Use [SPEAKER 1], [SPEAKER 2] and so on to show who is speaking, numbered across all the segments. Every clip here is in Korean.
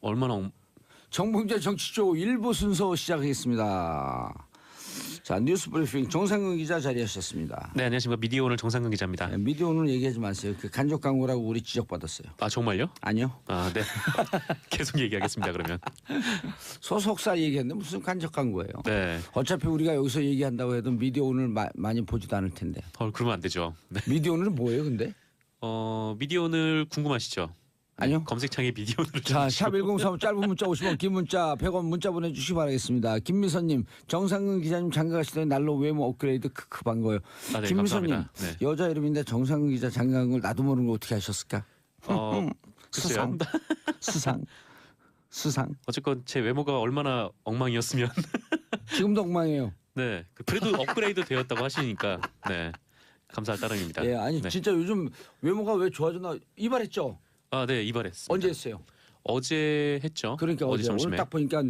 [SPEAKER 1] 얼마나
[SPEAKER 2] 정봉재 정치쇼 1부 순서 시작하겠습니다. 자, 뉴스 브리핑 정상근 기자 자리하셨습니다.
[SPEAKER 1] 네, 안녕하십니까. 미디어오늘 정상근 기자입니다.
[SPEAKER 2] 네, 미디어오늘 얘기하지 마세요. 그 간접 광고라고 우리 지적받았어요.
[SPEAKER 1] 아, 정말요?
[SPEAKER 2] 아니요.
[SPEAKER 1] 아, 네. 계속 얘기하겠습니다. 그러면.
[SPEAKER 2] 소속사 얘기했는데 무슨 간접 광고예요.
[SPEAKER 1] 네.
[SPEAKER 2] 어차피 우리가 여기서 얘기한다고 해도 미디어오늘 많이 보지도 않을 텐데.
[SPEAKER 1] 그러면 안 되죠. 네.
[SPEAKER 2] 미디어오늘은 뭐예요 근데?
[SPEAKER 1] 미디어오늘 궁금하시죠?
[SPEAKER 2] 아니요.
[SPEAKER 1] 검색창에 미디어오늘.
[SPEAKER 2] 자, 샵 1035 짧은 문자 50원, 긴 문자 100원 문자 보내주시기 바라겠습니다. 김미선님, 정상근 기자님 장가 가시더니 날로 외모 업그레이드 크크 반가워요.
[SPEAKER 1] 아, 네,
[SPEAKER 2] 김미선님,
[SPEAKER 1] 감사합니다. 네.
[SPEAKER 2] 여자 이름인데 정상근 기자 장가 간 걸 나도 모르는 걸 어떻게 하셨을까?
[SPEAKER 1] 글쎄요.
[SPEAKER 2] 수상.
[SPEAKER 1] 어쨌건 제 외모가 얼마나 엉망이었으면.
[SPEAKER 2] 지금도 엉망이에요.
[SPEAKER 1] 네. 그래도 업그레이드 되었다고 하시니까. 네. 감사할 따름입니다.
[SPEAKER 2] 예, 아니
[SPEAKER 1] 네.
[SPEAKER 2] 진짜 요즘 외모가 왜 좋아졌나 이발했죠?
[SPEAKER 1] 아, 네, 이발했습니다.
[SPEAKER 2] 언제 했어요?
[SPEAKER 1] 어제 했죠.
[SPEAKER 2] 그러니까 어제
[SPEAKER 1] 점심에.
[SPEAKER 2] 오늘 딱 보니까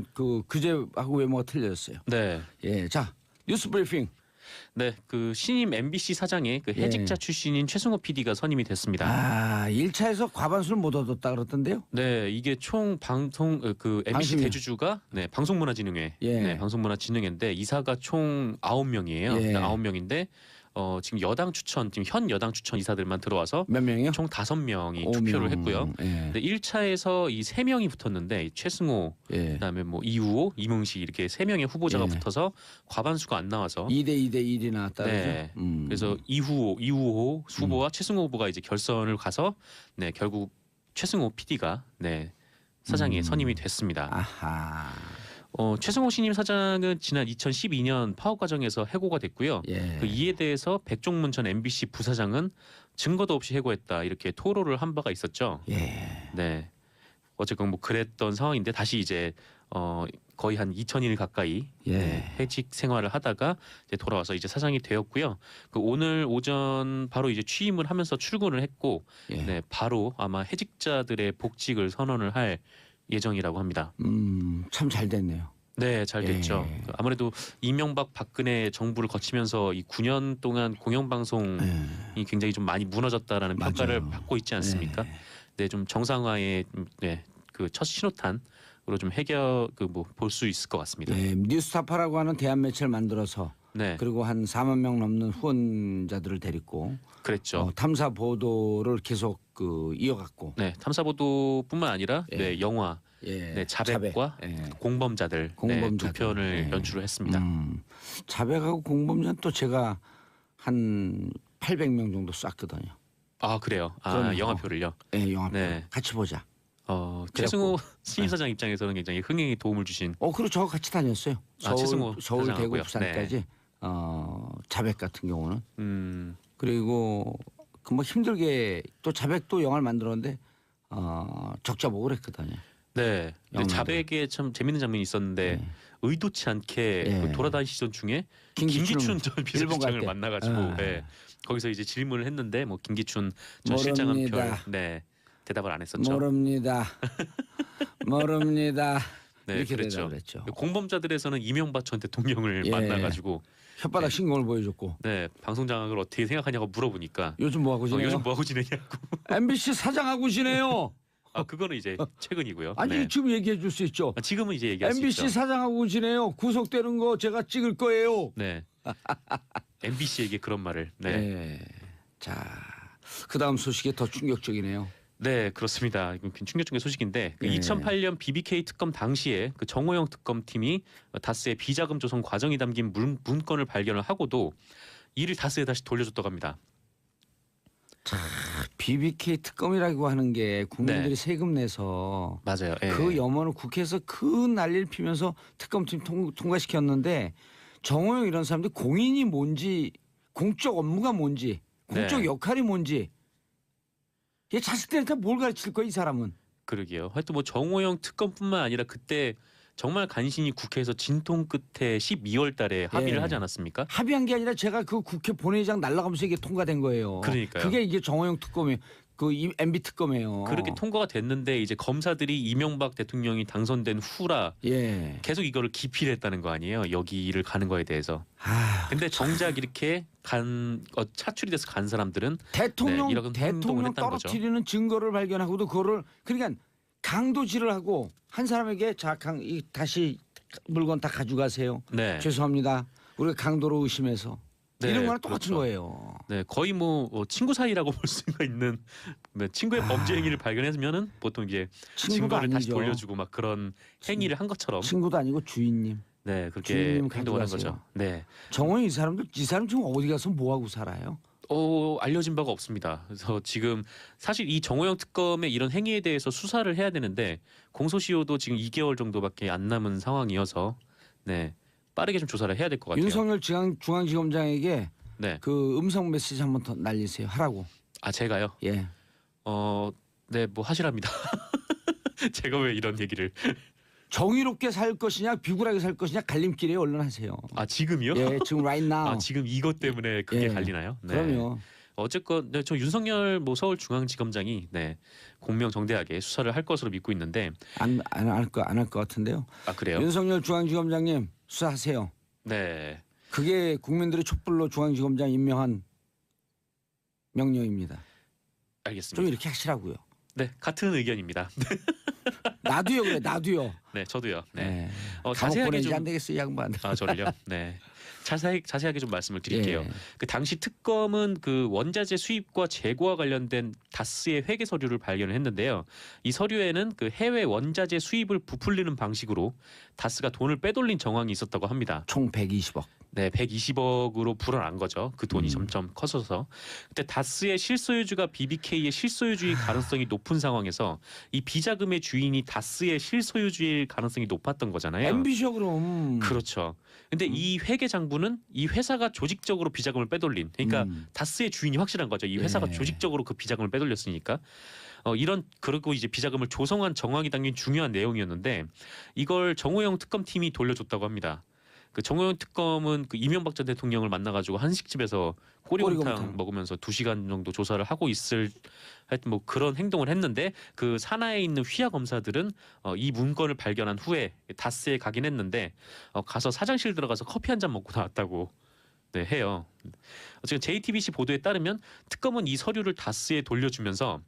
[SPEAKER 2] 그제하고 외모가 틀려졌어요.
[SPEAKER 1] 네.
[SPEAKER 2] 예, 자 뉴스 브리핑.
[SPEAKER 1] 네, 그 신임 MBC 사장에 그 해직자
[SPEAKER 2] 예.
[SPEAKER 1] 출신인 최승호 PD가 선임이 됐습니다.
[SPEAKER 2] 아, 1차에서 과반수를 못 얻었다 그러던데요?
[SPEAKER 1] 네, 이게 총 방송 그 MBC
[SPEAKER 2] 방송인.
[SPEAKER 1] 대주주가 네, 방송문화진흥회,
[SPEAKER 2] 예.
[SPEAKER 1] 네, 방송문화진흥회인데 이사가 총 9명이에요.
[SPEAKER 2] 예.
[SPEAKER 1] 9명인데 지금 여당 추천, 지금 현 여당 추천 이사들만 들어와서
[SPEAKER 2] 몇 명이요?
[SPEAKER 1] 총 5명이
[SPEAKER 2] 5명.
[SPEAKER 1] 투표를 했고요.
[SPEAKER 2] 예.
[SPEAKER 1] 근데 1차에서 이 3명이 붙었는데 이 최승호,
[SPEAKER 2] 예.
[SPEAKER 1] 그다음에 뭐 이우호, 이문식 이렇게 3명의 후보자가
[SPEAKER 2] 예.
[SPEAKER 1] 붙어서 과반수가 안 나와서
[SPEAKER 2] 2대 1이 나왔다
[SPEAKER 1] 네.
[SPEAKER 2] 그러죠?
[SPEAKER 1] 그래서 이우호 후보와 최승호 후보가 이제 결선을 가서 네, 결국 최승호 PD가 네, 사장에 선임이 됐습니다.
[SPEAKER 2] 아하.
[SPEAKER 1] 최승호 신임 사장은 지난 2012년 파업 과정에서 해고가 됐고요.
[SPEAKER 2] 예.
[SPEAKER 1] 그 이에 대해서 백종문 전 MBC 부사장은 증거도 없이 해고했다 이렇게 토로를 한 바가 있었죠.
[SPEAKER 2] 예.
[SPEAKER 1] 네. 어쨌건 뭐 그랬던 상황인데 다시 이제 거의 한 2,000일 가까이
[SPEAKER 2] 예.
[SPEAKER 1] 네, 해직 생활을 하다가 이제 돌아와서 이제 사장이 되었고요. 그 오늘 오전 바로 이제 취임을 하면서 출근을 했고,
[SPEAKER 2] 예.
[SPEAKER 1] 네, 바로 아마 해직자들의 복직을 선언을 할 예정이라고 합니다.
[SPEAKER 2] 참 잘 됐네요.
[SPEAKER 1] 네, 잘 됐죠.
[SPEAKER 2] 예.
[SPEAKER 1] 아무래도 이명박 박근혜 정부를 거치면서 이 9년 동안 공영방송이 굉장히 좀 많이 무너졌다라는
[SPEAKER 2] 맞아요.
[SPEAKER 1] 평가를 받고 있지 않습니까?
[SPEAKER 2] 예.
[SPEAKER 1] 네, 좀 정상화의 네, 그 첫 신호탄으로 좀 해결 뭐 볼 수 있을 것 같습니다.
[SPEAKER 2] 예. 뉴스타파라고 하는 대한 매체를 만들어서
[SPEAKER 1] 네,
[SPEAKER 2] 그리고 한 4만 명 넘는 후원자들을 데리고
[SPEAKER 1] 그랬죠.
[SPEAKER 2] 탐사 보도를 계속 이어갔고.
[SPEAKER 1] 네, 탐사보도뿐만 아니라
[SPEAKER 2] 예.
[SPEAKER 1] 네, 영화,
[SPEAKER 2] 예.
[SPEAKER 1] 네, 자백과
[SPEAKER 2] 자백. 예.
[SPEAKER 1] 공범자들, 네,
[SPEAKER 2] 공범자들.
[SPEAKER 1] 두 편을
[SPEAKER 2] 예.
[SPEAKER 1] 연출을 했습니다.
[SPEAKER 2] 자백하고 공범자는 또 제가 한 800명 정도 쐈거든요.
[SPEAKER 1] 아, 그래요. 아,
[SPEAKER 2] 그럼요.
[SPEAKER 1] 영화표를요.
[SPEAKER 2] 예, 영화표.
[SPEAKER 1] 네.
[SPEAKER 2] 같이 보자.
[SPEAKER 1] 최승호 신임 사장 입장에서는 굉장히 흥행에 도움을 주신.
[SPEAKER 2] 그리고 저 같이 다녔어요.
[SPEAKER 1] 최승호
[SPEAKER 2] 서울 대구
[SPEAKER 1] 사장하고요.
[SPEAKER 2] 부산까지 자백 같은 경우는. 그리고 그 뭐 힘들게 또 자백도 영화를 만들었는데 적자 보고 그랬거든요.
[SPEAKER 1] 네. 근데
[SPEAKER 2] 영화도.
[SPEAKER 1] 자백에 참 재밌는 장면이 있었는데
[SPEAKER 2] 네.
[SPEAKER 1] 의도치 않게
[SPEAKER 2] 예.
[SPEAKER 1] 그 돌아다니시던 중에
[SPEAKER 2] 김기춘
[SPEAKER 1] 전
[SPEAKER 2] 일본
[SPEAKER 1] 비서실장을
[SPEAKER 2] 갈 때.
[SPEAKER 1] 만나가지고
[SPEAKER 2] 아.
[SPEAKER 1] 네. 거기서 이제 질문을 했는데 뭐 김기춘 전 실장은
[SPEAKER 2] 모릅니다.
[SPEAKER 1] 네, 대답을 안 했었죠.
[SPEAKER 2] 모릅니다. 모릅니다.
[SPEAKER 1] 네,
[SPEAKER 2] 이렇게
[SPEAKER 1] 그랬죠.
[SPEAKER 2] 대답을 했죠.
[SPEAKER 1] 공범자들에서는 이명박 전 대통령을
[SPEAKER 2] 예.
[SPEAKER 1] 만나가지고
[SPEAKER 2] 혓바닥 신공을 보여줬고.
[SPEAKER 1] 네, 방송 장악을 어떻게 생각하냐고 물어보니까
[SPEAKER 2] 요즘 뭐 하고 지내요?
[SPEAKER 1] 요즘 뭐 하고 지내냐고.
[SPEAKER 2] MBC 사장하고 지내요.
[SPEAKER 1] 아, 그거는 이제 최근이고요.
[SPEAKER 2] 아니
[SPEAKER 1] 네.
[SPEAKER 2] 지금 얘기해 줄 수 있죠.
[SPEAKER 1] 지금은 이제 얘기할 수
[SPEAKER 2] MBC
[SPEAKER 1] 있죠.
[SPEAKER 2] 사장하고 지내요. 구속되는 거 제가 찍을 거예요.
[SPEAKER 1] 네. MBC에게 그런 말을. 네.
[SPEAKER 2] 네. 자, 그다음 소식이 더 충격적이네요.
[SPEAKER 1] 네, 그렇습니다. 이건 충격적인 소식인데 그
[SPEAKER 2] 네.
[SPEAKER 1] 2008년 BBK 특검 당시에 그 정호영 특검팀이 다스의 비자금 조성 과정이 담긴 문건을 발견을 하고도 이를 다스에 다시 돌려줬다고 합니다.
[SPEAKER 2] BBK 특검이라고 하는 게 국민들이
[SPEAKER 1] 네.
[SPEAKER 2] 세금 내서
[SPEAKER 1] 맞아요. 예.
[SPEAKER 2] 그 염원을 국회에서 큰 난리를 피면서 특검팀 통과시켰는데 정호영 이런 사람들이 공인이 뭔지 공적 업무가 뭔지 공적
[SPEAKER 1] 네.
[SPEAKER 2] 역할이 뭔지 얘 자식들한테 뭘 가르칠 거야 이 사람은.
[SPEAKER 1] 그러게요. 하여튼 뭐 정호영 특검뿐만 아니라 그때 정말 간신히 국회에서 진통 끝에 12월 달에 합의를
[SPEAKER 2] 예.
[SPEAKER 1] 하지 않았습니까?
[SPEAKER 2] 합의한 게 아니라 제가 그 국회 본회의장 날아가면서 이게 통과된 거예요.
[SPEAKER 1] 그러니까요.
[SPEAKER 2] 그게 이게 정호영 특검이에요. 그 MB 특검이에요.
[SPEAKER 1] 그렇게 통과가 됐는데 이제 검사들이 이명박 대통령이 당선된 후라
[SPEAKER 2] 예.
[SPEAKER 1] 계속 이거를 기피를 했다는 거 아니에요. 여기를 가는 거에 대해서.
[SPEAKER 2] 아,
[SPEAKER 1] 근데 정작 이렇게 차출이 돼서 간 사람들은
[SPEAKER 2] 대통령
[SPEAKER 1] 네, 이런 행동을
[SPEAKER 2] 대통령
[SPEAKER 1] 했다는 거죠.
[SPEAKER 2] 떨어뜨리는 증거를 발견하고도 그거를 그러니까 강도질을 하고 한 사람에게 다시 물건 다 가져가세요.
[SPEAKER 1] 네.
[SPEAKER 2] 죄송합니다. 우리가 강도로 의심해서
[SPEAKER 1] 네,
[SPEAKER 2] 이런 거랑 똑같은
[SPEAKER 1] 그렇죠.
[SPEAKER 2] 거예요.
[SPEAKER 1] 네, 거의 뭐 친구 사이라고 볼 수가 있는 네, 친구의 범죄 행위를 발견했으면은 보통 이제
[SPEAKER 2] 친구도
[SPEAKER 1] 증거를 다시
[SPEAKER 2] 아니죠.
[SPEAKER 1] 돌려주고 막 그런 행위를 한 것처럼
[SPEAKER 2] 친구도 아니고 주인님.
[SPEAKER 1] 네 그렇게
[SPEAKER 2] 주인님
[SPEAKER 1] 행동을 한
[SPEAKER 2] 가져가세요.
[SPEAKER 1] 거죠. 네,
[SPEAKER 2] 정원이 이 사람 지금 어디 가서 뭐 하고 살아요?
[SPEAKER 1] 알려진 바가 없습니다. 그래서 지금 사실 이 정호영 특검의 이런 행위에 대해서 수사를 해야 되는데 공소시효도 지금 2개월 정도밖에 안 남은 상황이어서 네 빠르게 좀 조사를 해야 될 것 같아요.
[SPEAKER 2] 윤석열 중앙지검장에게
[SPEAKER 1] 네,
[SPEAKER 2] 그 음성 메시지 한번 더 날리세요. 하라고.
[SPEAKER 1] 제가요.
[SPEAKER 2] 예.
[SPEAKER 1] 네, 뭐 하시랍니다. 제가 왜 이런 얘기를?
[SPEAKER 2] 정의롭게 살 것이냐 비굴하게 살 것이냐 갈림길에 얼른 하세요.
[SPEAKER 1] 지금이요?
[SPEAKER 2] 예, 지금 right now.
[SPEAKER 1] 지금 이것 때문에 그게
[SPEAKER 2] 예.
[SPEAKER 1] 갈리나요? 네.
[SPEAKER 2] 그럼요.
[SPEAKER 1] 어쨌건 네, 저 윤석열 뭐 서울중앙지검장이 네, 공명정대하게 수사를 할 것으로 믿고 있는데
[SPEAKER 2] 안 할 것 같은데요.
[SPEAKER 1] 그래요?
[SPEAKER 2] 윤석열 중앙지검장님 수사하세요.
[SPEAKER 1] 네.
[SPEAKER 2] 그게 국민들의 촛불로 중앙지검장 임명한 명령입니다. 좀
[SPEAKER 1] 알겠습니다.
[SPEAKER 2] 이렇게 하시라고요.
[SPEAKER 1] 네, 같은 의견입니다.
[SPEAKER 2] 나도요 그래 나도요.
[SPEAKER 1] 네, 저도요. 네.
[SPEAKER 2] 네. 감옥
[SPEAKER 1] 자세하게
[SPEAKER 2] 보내지
[SPEAKER 1] 좀
[SPEAKER 2] 안 되겠어요 이 양반.
[SPEAKER 1] 저를요. 네. 자세하게 좀 말씀을 드릴게요.
[SPEAKER 2] 예.
[SPEAKER 1] 그 당시 특검은 그 원자재 수입과 재고와 관련된 다스의 회계 서류를 발견을 했는데요. 이 서류에는 그 해외 원자재 수입을 부풀리는 방식으로 다스가 돈을 빼돌린 정황이 있었다고 합니다.
[SPEAKER 2] 총 120억.
[SPEAKER 1] 네, 120억으로 불어난 거죠. 그 돈이 점점 커져서. 그때 다스의 실소유주가 BBK의 실소유주일 가능성이 높은 상황에서 이 비자금의 주인이 다스의 실소유주일 가능성이 높았던 거잖아요.
[SPEAKER 2] MB죠 그럼.
[SPEAKER 1] 그렇죠. 근데 이 회계 장부는 이 회사가 조직적으로 비자금을 빼돌린. 그러니까 다스의 주인이 확실한 거죠. 이 회사가
[SPEAKER 2] 네.
[SPEAKER 1] 조직적으로 그 비자금을 빼돌렸으니까. 그리고 이제 비자금을 조성한 정황이 담긴 중요한 내용이었는데 이걸 정호영 특검팀이 돌려줬다고 합니다. 그 정호영 특검은 그 이명박 전 대통령을 만나가지고 한식집에서 꼬리곰탕
[SPEAKER 2] 꼬리곰탕.
[SPEAKER 1] 먹으면서 2시간 정도 조사를 하고 하여튼 뭐 그런 행동을 했는데 그 산하에 있는 휘하 검사들은 이 문건을 발견한 후에 다스에 가긴 했는데 가서 사장실 들어가서 커피 한 잔 먹고 나왔다고 네, 해요. 지금 JTBC 보도에 따르면 특검은 이 서류를 다스에 돌려주면서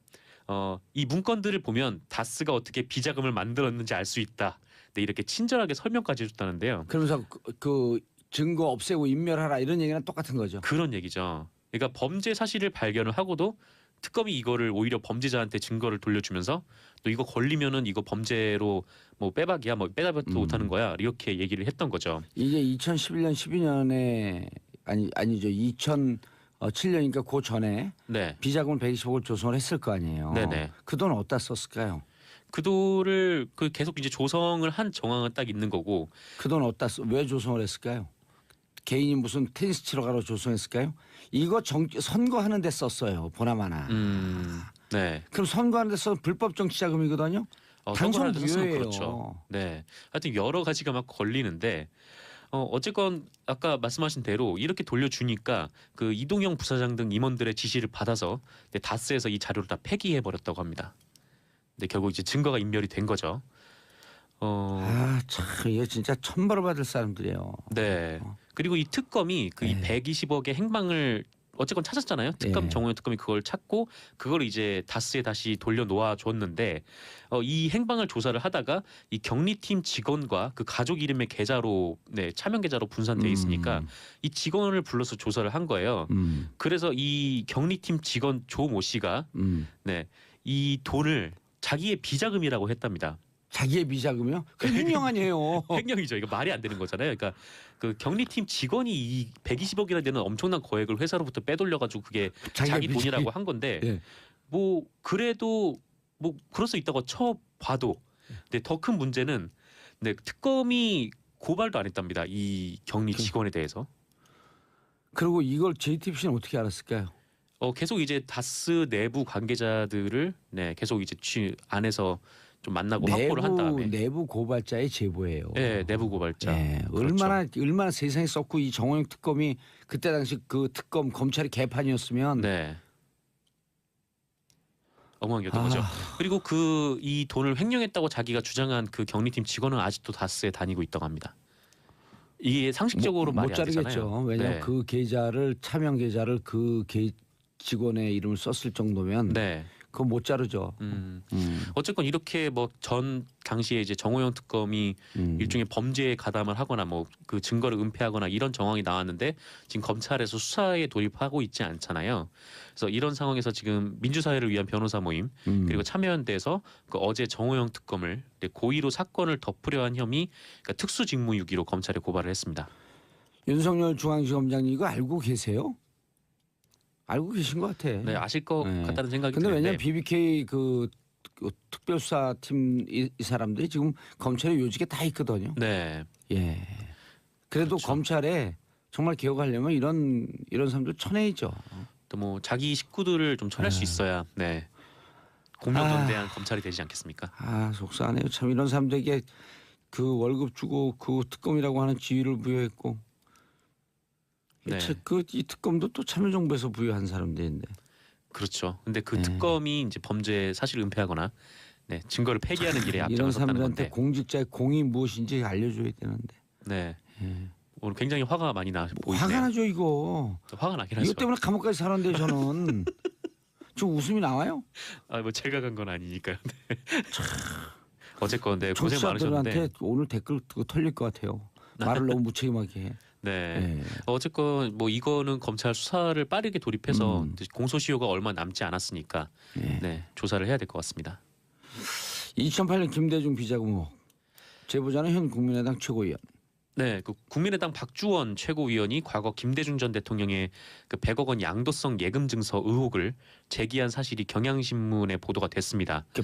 [SPEAKER 1] 이 문건들을 보면 다스가 어떻게 비자금을 만들었는지 알 수 있다. 네, 이렇게 친절하게 설명까지 해줬다는데요.
[SPEAKER 2] 그러면서 그 증거 없애고 인멸하라 이런 얘기랑 똑같은 거죠.
[SPEAKER 1] 그런 얘기죠. 그러니까 범죄 사실을 발견을 하고도 특검이 이거를 오히려 범죄자한테 증거를 돌려주면서 또 이거 걸리면은 이거 범죄로 뭐 빼박이야, 뭐 빼다박도 못하는 거야 이렇게 얘기를 했던 거죠.
[SPEAKER 2] 이게 2011년 12년에 아니죠. 2007년이니까 그 전에
[SPEAKER 1] 네,
[SPEAKER 2] 비자금을 120억을 조성을 했을 거 아니에요.
[SPEAKER 1] 네네.
[SPEAKER 2] 그 돈 어디다 썼을까요?
[SPEAKER 1] 그 돈을 계속 이제 조성을 한 정황은 딱 있는 거고.
[SPEAKER 2] 그 돈 왜 조성을 했을까요? 개인이 무슨 테니스 치러 가러 조성했을까요? 이거 선거하는 데 썼어요. 보나마나.
[SPEAKER 1] 네.
[SPEAKER 2] 그럼 선거하는 데 써서 불법 정치 자금이거든요. 당선
[SPEAKER 1] 선거를 해서
[SPEAKER 2] 무효예요.
[SPEAKER 1] 그렇죠. 네. 하여튼 여러 가지가 막 걸리는데 어쨌건 아까 말씀하신 대로 이렇게 돌려주니까 그 이동영 부사장 등 임원들의 지시를 받아서 다스에서 이 자료를 다 폐기해 버렸다고 합니다. 근데 결국 이제 증거가 인멸이 된 거죠.
[SPEAKER 2] 참 이게 진짜 천벌을 받을 사람들이에요.
[SPEAKER 1] 네. 그리고 이 특검이 이 120억의 행방을 어쨌건 찾았잖아요. 특검 정호영 특검이 그걸 찾고 그걸 이제 다스에 다시 돌려놓아 줬는데 이 행방을 조사를 하다가 이 격리팀 직원과 그 가족 이름의 계좌로 차명 계좌로 분산돼 있으니까 이 직원을 불러서 조사를 한 거예요. 그래서 이 격리팀 직원 조모 씨가 이 돈을 자기의 비자금이라고 했답니다.
[SPEAKER 2] 자기의 비자금이요? 그 횡령 아니에요.
[SPEAKER 1] 횡령이죠. 이거 말이 안 되는 거잖아요. 그러니까 그 격리팀 직원이 이 120억이나 되는 엄청난 거액을 회사로부터 빼돌려가지고 그게 자기 돈이라고 한 건데
[SPEAKER 2] 예.
[SPEAKER 1] 뭐 그래도 뭐 그럴 수 있다고 쳐봐도 근데 더 큰 문제는 특검이 고발도 안 했답니다. 이 격리 직원에 대해서.
[SPEAKER 2] 그리고 이걸 JTBC는 어떻게 알았을까요?
[SPEAKER 1] 계속 이제 다스 내부 관계자들을 계속 이제 안에서 좀 만나고 확보를 한 다음에
[SPEAKER 2] 내부 고발자의 제보예요.
[SPEAKER 1] 네, 내부 고발자. 그렇죠.
[SPEAKER 2] 얼마나 세상에 썼고 이 정호영 특검이 그때 당시 그 특검 검찰이 개판이었으면
[SPEAKER 1] 엉망이었던 거죠. 그리고 이 돈을 횡령했다고 자기가 주장한 그 격리팀 직원은 아직도 다스에 다니고 있다고 합니다. 이게 상식적으로 말이
[SPEAKER 2] 못
[SPEAKER 1] 안 되잖아요.
[SPEAKER 2] 자르겠죠. 왜냐하면 그 계좌를 차명 계좌를 그 직원의 이름을 썼을 정도면 그거 못 자르죠.
[SPEAKER 1] 어쨌건 이렇게 뭐 전 당시에 이제 정호영 특검이 일종의 범죄에 가담을 하거나 뭐 그 증거를 은폐하거나 이런 정황이 나왔는데 지금 검찰에서 수사에 돌입하고 있지 않잖아요. 그래서 이런 상황에서 지금 민주사회를 위한 변호사 모임 그리고 참여연대에서 그 어제 정호영 특검을 고의로 사건을 덮으려 한 혐의 그러니까 특수직무유기로 검찰에 고발을 했습니다.
[SPEAKER 2] 윤석열 중앙지검장님 이거 알고 계세요? 알고 계신 것 같아.
[SPEAKER 1] 네, 아실 것 같다는 생각이
[SPEAKER 2] 근데
[SPEAKER 1] 드는데.
[SPEAKER 2] 왜냐면 BBK 그 특별수사팀 이 사람들이 지금 검찰의 요직에 다 있거든요.
[SPEAKER 1] 네.
[SPEAKER 2] 예. 그래도
[SPEAKER 1] 그렇죠.
[SPEAKER 2] 검찰에 정말 개혁하려면 이런 사람들 쳐내야죠.
[SPEAKER 1] 또 뭐 자기 식구들을 좀 쳐낼 수 있어야 네. 공명정대한 검찰이 되지 않겠습니까?
[SPEAKER 2] 아 속상하네요. 참 이런 사람들에게 그 월급 주고 그 특검이라고 하는 지위를 부여했고
[SPEAKER 1] 네.
[SPEAKER 2] 이 특검도 또 참여정부에서 부여한 사람들인데.
[SPEAKER 1] 그렇죠. 근데 그 특검이 이제 범죄 사실 은폐하거나 네, 증거를 폐기하는 일에
[SPEAKER 2] 이런
[SPEAKER 1] 앞장섰다는
[SPEAKER 2] 사람들한테
[SPEAKER 1] 건데.
[SPEAKER 2] 공직자의 공이 무엇인지 알려줘야 되는데.
[SPEAKER 1] 네. 오늘 굉장히 화가 많이 나 보이네요.
[SPEAKER 2] 화가 나죠 이거.
[SPEAKER 1] 화가 나긴 하죠.
[SPEAKER 2] 이것 때문에 감옥까지 살았는데 저는 지금 웃음이 나와요?
[SPEAKER 1] 아, 뭐 제가 간 건 아니니까요. 네. 어쨌건 네, 고생
[SPEAKER 2] 청취자들한테
[SPEAKER 1] 많으셨는데.
[SPEAKER 2] 오늘 댓글 털릴 것 같아요. 말을 너무 무책임하게 해.
[SPEAKER 1] 네. 어쨌건 뭐 이거는 검찰 수사를 빠르게 돌입해서 공소시효가 얼마 남지 않았으니까 네, 조사를 해야 될 것 같습니다.
[SPEAKER 2] 2008년 김대중 비자금 의혹. 제보자는 현 국민의당 최고위원.
[SPEAKER 1] 네, 그 국민의당 박주원 최고위원이 과거 김대중 전 대통령의 그 100억 원 양도성 예금 증서 의혹을 제기한 사실이 경향신문에 보도가 됐습니다.
[SPEAKER 2] 그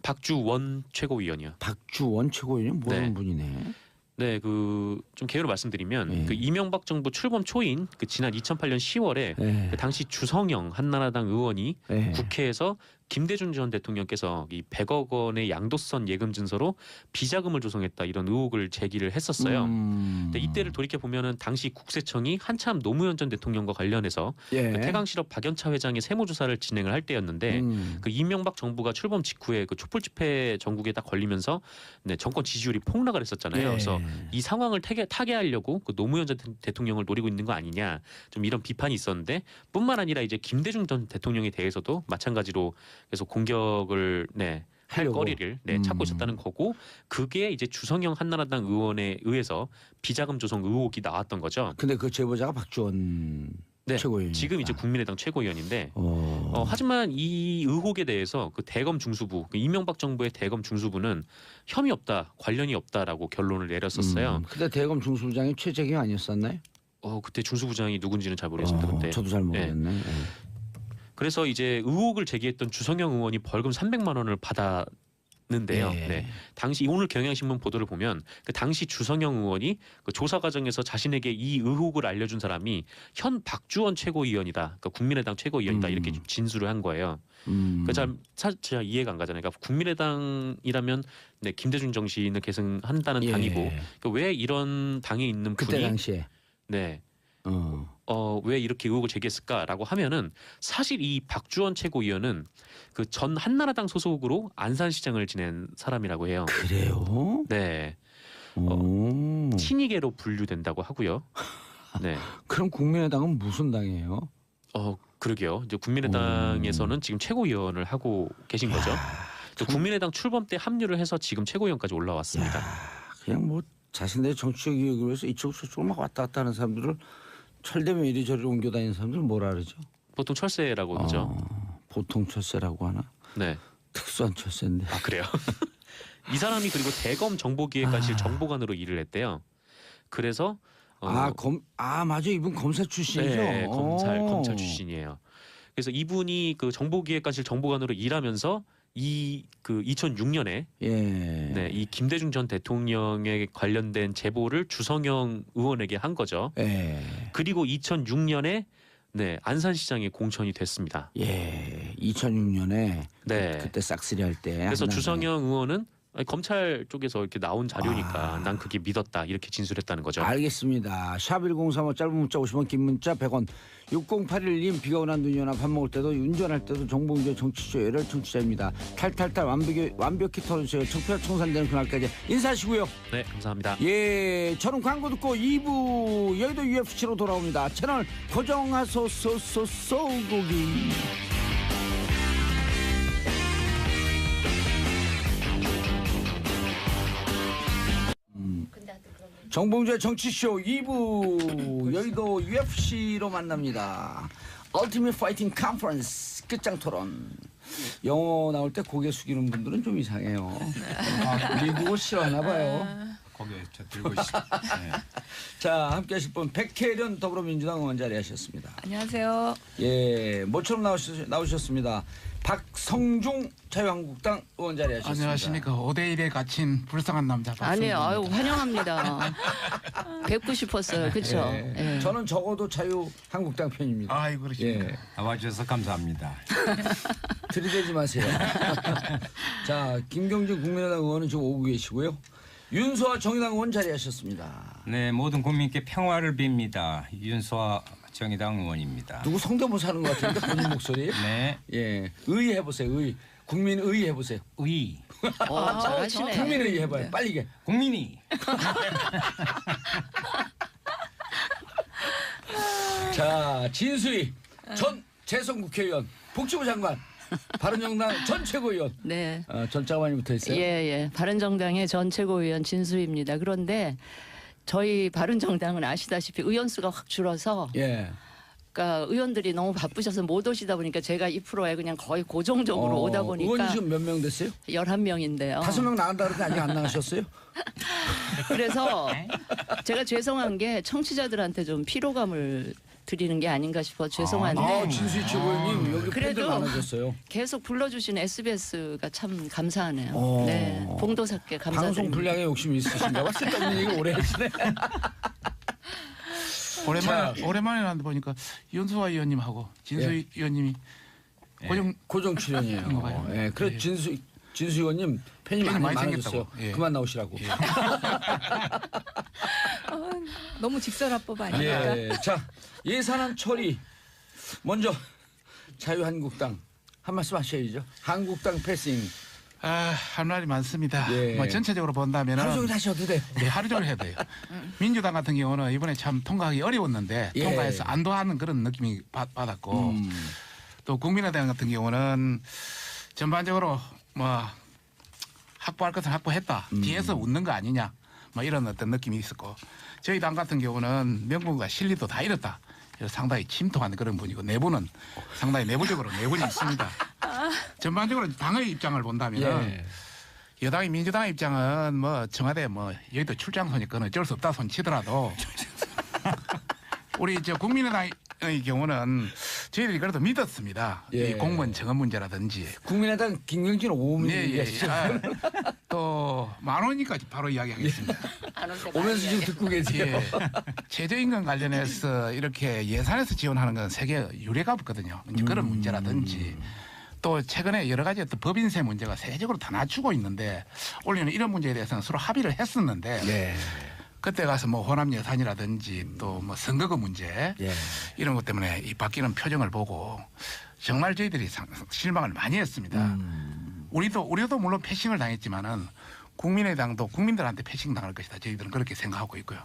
[SPEAKER 1] 박주원 최고위원이요.
[SPEAKER 2] 박주원 최고위원이 모르는
[SPEAKER 1] 네.
[SPEAKER 2] 분이네.
[SPEAKER 1] 네, 그 좀 개요로 말씀드리면 그 이명박 정부 출범 초인 그 지난 2008년 10월에 그 당시 주성영 한나라당 의원이 국회에서 김대중 전 대통령께서 이 100억 원의 양도성 예금 증서로 비자금을 조성했다 이런 의혹을 제기를 했었어요. 근데 이때를 돌이켜 보면은 당시 국세청이 한참 노무현 전 대통령과 관련해서 그 태강실업 박연차 회장의 세무조사를 진행을 할 때였는데 그 이명박 정부가 출범 직후에 그 촛불 집회 전국에 딱 걸리면서 네, 정권 지지율이 폭락을 했었잖아요. 그래서 이 상황을 타개하려고 그 노무현 전 대통령을 노리고 있는 거 아니냐 좀 이런 비판이 있었는데 뿐만 아니라 이제 김대중 전 대통령에 대해서도 마찬가지로 계속 공격을 할 거리를 찾고 있었다는 거고 그게 이제 주성영 한나라당 의원에 의해서 비자금 조성 의혹이 나왔던 거죠.
[SPEAKER 2] 근데 그 제보자가 박주원 최고위원.
[SPEAKER 1] 지금 이제 국민의당 최고위원인데 하지만 이 의혹에 대해서 그 대검 중수부 그 이명박 정부의 대검 중수부는 혐의 없다 관련이 없다라고 결론을 내렸었어요.
[SPEAKER 2] 근데 대검 중수부장이 최재경 아니었었나요?
[SPEAKER 1] 그때 중수부장이 누군지는 잘 모르겠습니다. 근데
[SPEAKER 2] 저도 잘 모르겠네.
[SPEAKER 1] 그래서 이제 의혹을 제기했던 주성영 의원이 벌금 300만 원을 받았는데요. 당시 오늘 경향신문 보도를 보면 그 당시 주성영 의원이 그 조사 과정에서 자신에게 이 의혹을 알려준 사람이 현 박주원 최고위원이다, 그러니까 국민의당 최고위원이다 이렇게 좀 진술을 한 거예요. 잘 이해가 안 가잖아요. 그러니까 국민의당이라면 김대중 정신을 계승한다는 당이고 그러니까 왜 이런 당에 있는 분이
[SPEAKER 2] 그때 당시에
[SPEAKER 1] 왜 이렇게 의혹을 제기했을까라고 하면은 사실 이 박주원 최고위원은 그 전 한나라당 소속으로 안산시장을 지낸 사람이라고 해요.
[SPEAKER 2] 그래요?
[SPEAKER 1] 네. 친이계로 분류된다고 하고요. 네.
[SPEAKER 2] 그럼 국민의당은 무슨 당이에요?
[SPEAKER 1] 그러게요. 이제 국민의당에서는 지금 최고위원을 하고 계신 거죠. 국민의당 출범 때 합류를 해서 지금 최고위원까지 올라왔습니다.
[SPEAKER 2] 그냥 뭐 자신들의 정치적 이익을 위해서 이쪽으로 저쪽으로 막 왔다 갔다 하는 사람들을 철되면 이리저리 옮겨 다니는 사람들 뭐라 그러죠?
[SPEAKER 1] 보통 철새라고 그러죠.
[SPEAKER 2] 보통 철새라고 하나?
[SPEAKER 1] 네.
[SPEAKER 2] 특수한 철새인데.
[SPEAKER 1] 아 그래요? 이 사람이 그리고 대검 정보기획관실 정보관으로 일을 했대요. 그래서
[SPEAKER 2] 맞아 이분 검사 출신이죠.
[SPEAKER 1] 네, 검찰 출신이에요. 그래서 이분이 그 정보기획관실 정보관으로 일하면서 이 2006년에 이 김대중 전 대통령에 관련된 제보를 주성영 의원에게 한 거죠. 그리고 2006년에 안산시장에 공천이 됐습니다.
[SPEAKER 2] 2006년에 그때 싹쓸이 할 때.
[SPEAKER 1] 그래서 주성영 의원은 검찰 쪽에서 이렇게 나온 자료니까 난 그게 믿었다 이렇게 진술했다는 거죠.
[SPEAKER 2] 알겠습니다. 샵1035 짧은 문자 50원 긴 문자 100원 6081님 비가 오나 눈이 오나 밥 먹을 때도 운전할 때도 정보운전 정치쇼 열혈 청취자입니다. 탈탈탈 완벽히 털어주세요. 청취자 청산되는 그날까지 인사하시고요.
[SPEAKER 1] 네 감사합니다.
[SPEAKER 2] 저는 광고 듣고 2부 여의도 UFC로 돌아옵니다. 채널 고정하소서 소고기. 정봉주의 정치쇼 2부 여의도 UFC로 만납니다. Ultimate Fighting Conference 끝장 토론. 영어 나올 때 고개 숙이는 분들은 좀 이상해요. 미국어 싫어하나 봐요.
[SPEAKER 3] 고개 저 들고 있습니다. 네.
[SPEAKER 2] 자, 함께 하실 분 백혜련 더불어민주당 의원 자리하셨습니다.
[SPEAKER 4] 안녕하세요.
[SPEAKER 2] 예, 모처럼 나오셨습니다. 박성중 자유한국당 의원 자리하셨습니다.
[SPEAKER 5] 안녕하십니까. 5대1에 갇힌 불쌍한 남자
[SPEAKER 4] 아니에요.
[SPEAKER 5] 박성준입니다.
[SPEAKER 4] 아유, 환영합니다. 뵙고 싶었어요. 그렇죠?
[SPEAKER 2] 예. 저는 적어도 자유한국당 편입니다.
[SPEAKER 5] 아이고 그러십니까.
[SPEAKER 2] 예.
[SPEAKER 3] 나와주셔서 감사합니다.
[SPEAKER 2] 들이대지 마세요. 자, 김경진 국민의당 의원은 지금 오고 계시고요. 윤소아 정의당 의원 자리하셨습니다.
[SPEAKER 3] 네, 모든 국민께 평화를 빕니다. 윤소아 정의당 의원입니다.
[SPEAKER 2] 누구 성대모사 하는 것 같은데 본인 목소리에?
[SPEAKER 3] 네,
[SPEAKER 2] 예, 의 해보세요. 의. 국민의 해보세요.
[SPEAKER 3] 의
[SPEAKER 4] 잘하시네.
[SPEAKER 2] 국민의 해봐요. 빨리 이게.
[SPEAKER 3] 국민이
[SPEAKER 2] 자, 진수희 전 재선 국회의원, 복지부 장관, 바른정당 전 최고위원.
[SPEAKER 4] 네.
[SPEAKER 2] 전자가 많이 붙어 있어요.
[SPEAKER 4] 예, 예. 바른정당의 전 최고위원 진수입니다. 그런데 저희 바른정당은 아시다시피 의원 수가 확 줄어서
[SPEAKER 2] 예.
[SPEAKER 4] 그러니까 의원들이 너무 바쁘셔서 못 오시다 보니까 제가 이 프로에 그냥 거의 고정적으로 오다
[SPEAKER 2] 의원이
[SPEAKER 4] 보니까
[SPEAKER 2] 지금 몇 명 됐어요?
[SPEAKER 4] 11명인데요.
[SPEAKER 2] 5명 나간다 그러는데 아직 안 나가셨어요?
[SPEAKER 4] 그래서 제가 죄송한 게 청취자들한테 좀 피로감을 드리는 게 아닌가 싶어 죄송한데
[SPEAKER 2] 진수희 최고위원님 여기 팬들
[SPEAKER 4] 그래도
[SPEAKER 2] 많아졌어요.
[SPEAKER 4] 계속 불러주신 SBS가 참 감사하네요.
[SPEAKER 2] 어.
[SPEAKER 4] 네, 봉도사께 감사드립니다.
[SPEAKER 2] 방송 분량에 욕심이 있으신가 봐. 쓸데없는 얘기 오래 하시네.
[SPEAKER 5] 오랜만에 나는데 보니까 윤수아 의원님하고 진수희 의원님이
[SPEAKER 2] 고정 출연이에요.
[SPEAKER 5] 봐요.
[SPEAKER 2] 예, 그래
[SPEAKER 5] 예.
[SPEAKER 2] 진수 의원님 팬이
[SPEAKER 5] 팬이 많이
[SPEAKER 2] 많아졌어요.
[SPEAKER 5] 생겼다고. 예.
[SPEAKER 2] 그만 나오시라고.
[SPEAKER 6] 너무 직설화법 아닙니까?
[SPEAKER 2] 예. 자, 예산안 처리 먼저 자유한국당 한 말씀 하셔야죠. 한국당 패싱
[SPEAKER 5] 할 말이 많습니다.
[SPEAKER 2] 예.
[SPEAKER 5] 뭐 전체적으로 본다면은
[SPEAKER 2] 하루 종일 하셔도 돼요.
[SPEAKER 5] 네, 하루 종일 해야 돼요. 민주당 같은 경우는 이번에 참 통과하기 어려웠는데
[SPEAKER 2] 예.
[SPEAKER 5] 통과해서 안도하는 그런 느낌이 받았고 또 국민의당 같은 경우는 전반적으로 뭐 확보할 것은 확보했다. 뒤에서 웃는 거 아니냐. 뭐 이런 어떤 느낌이 있었고 저희 당 같은 경우는 명분과 실리도 다 잃었다. 그래서 상당히 침통한 그런 분이고 내부는 상당히 내부적으로 내분이 있습니다. 전반적으로 당의 입장을 본다면
[SPEAKER 2] 예.
[SPEAKER 5] 여당이 민주당의 입장은 뭐 청와대 뭐 여의도 출장소니까 어쩔 수 없다 손치더라도 우리 저 국민의당의 경우는 저희들이 그래도 믿었습니다.
[SPEAKER 2] 예.
[SPEAKER 5] 이 공무원 정원 문제라든지
[SPEAKER 2] 국민의당 김경진 5분 얘기하시죠.
[SPEAKER 5] 또 10,000원이니까 바로 이야기하겠습니다.
[SPEAKER 2] 오면서 지금 듣고 계세요.
[SPEAKER 5] 예. 최저임금 관련해서 이렇게 예산에서 지원하는 건 세계 유례가 없거든요. 이제 그런 문제라든지 또 최근에 여러 가지 어떤 법인세 문제가 세계적으로 다 낮추고 있는데 올해는 이런 문제에 대해서는 서로 합의를 했었는데
[SPEAKER 2] 예.
[SPEAKER 5] 그때 가서 뭐 호남 예산이라든지 또 뭐 선거구 문제
[SPEAKER 2] 예.
[SPEAKER 5] 이런 것 때문에 이 바뀌는 표정을 보고 정말 저희들이 실망을 많이 했습니다. 우리도 물론 패싱을 당했지만은 국민의당도 국민들한테 패싱 당할 것이다. 저희들은 그렇게 생각하고 있고요.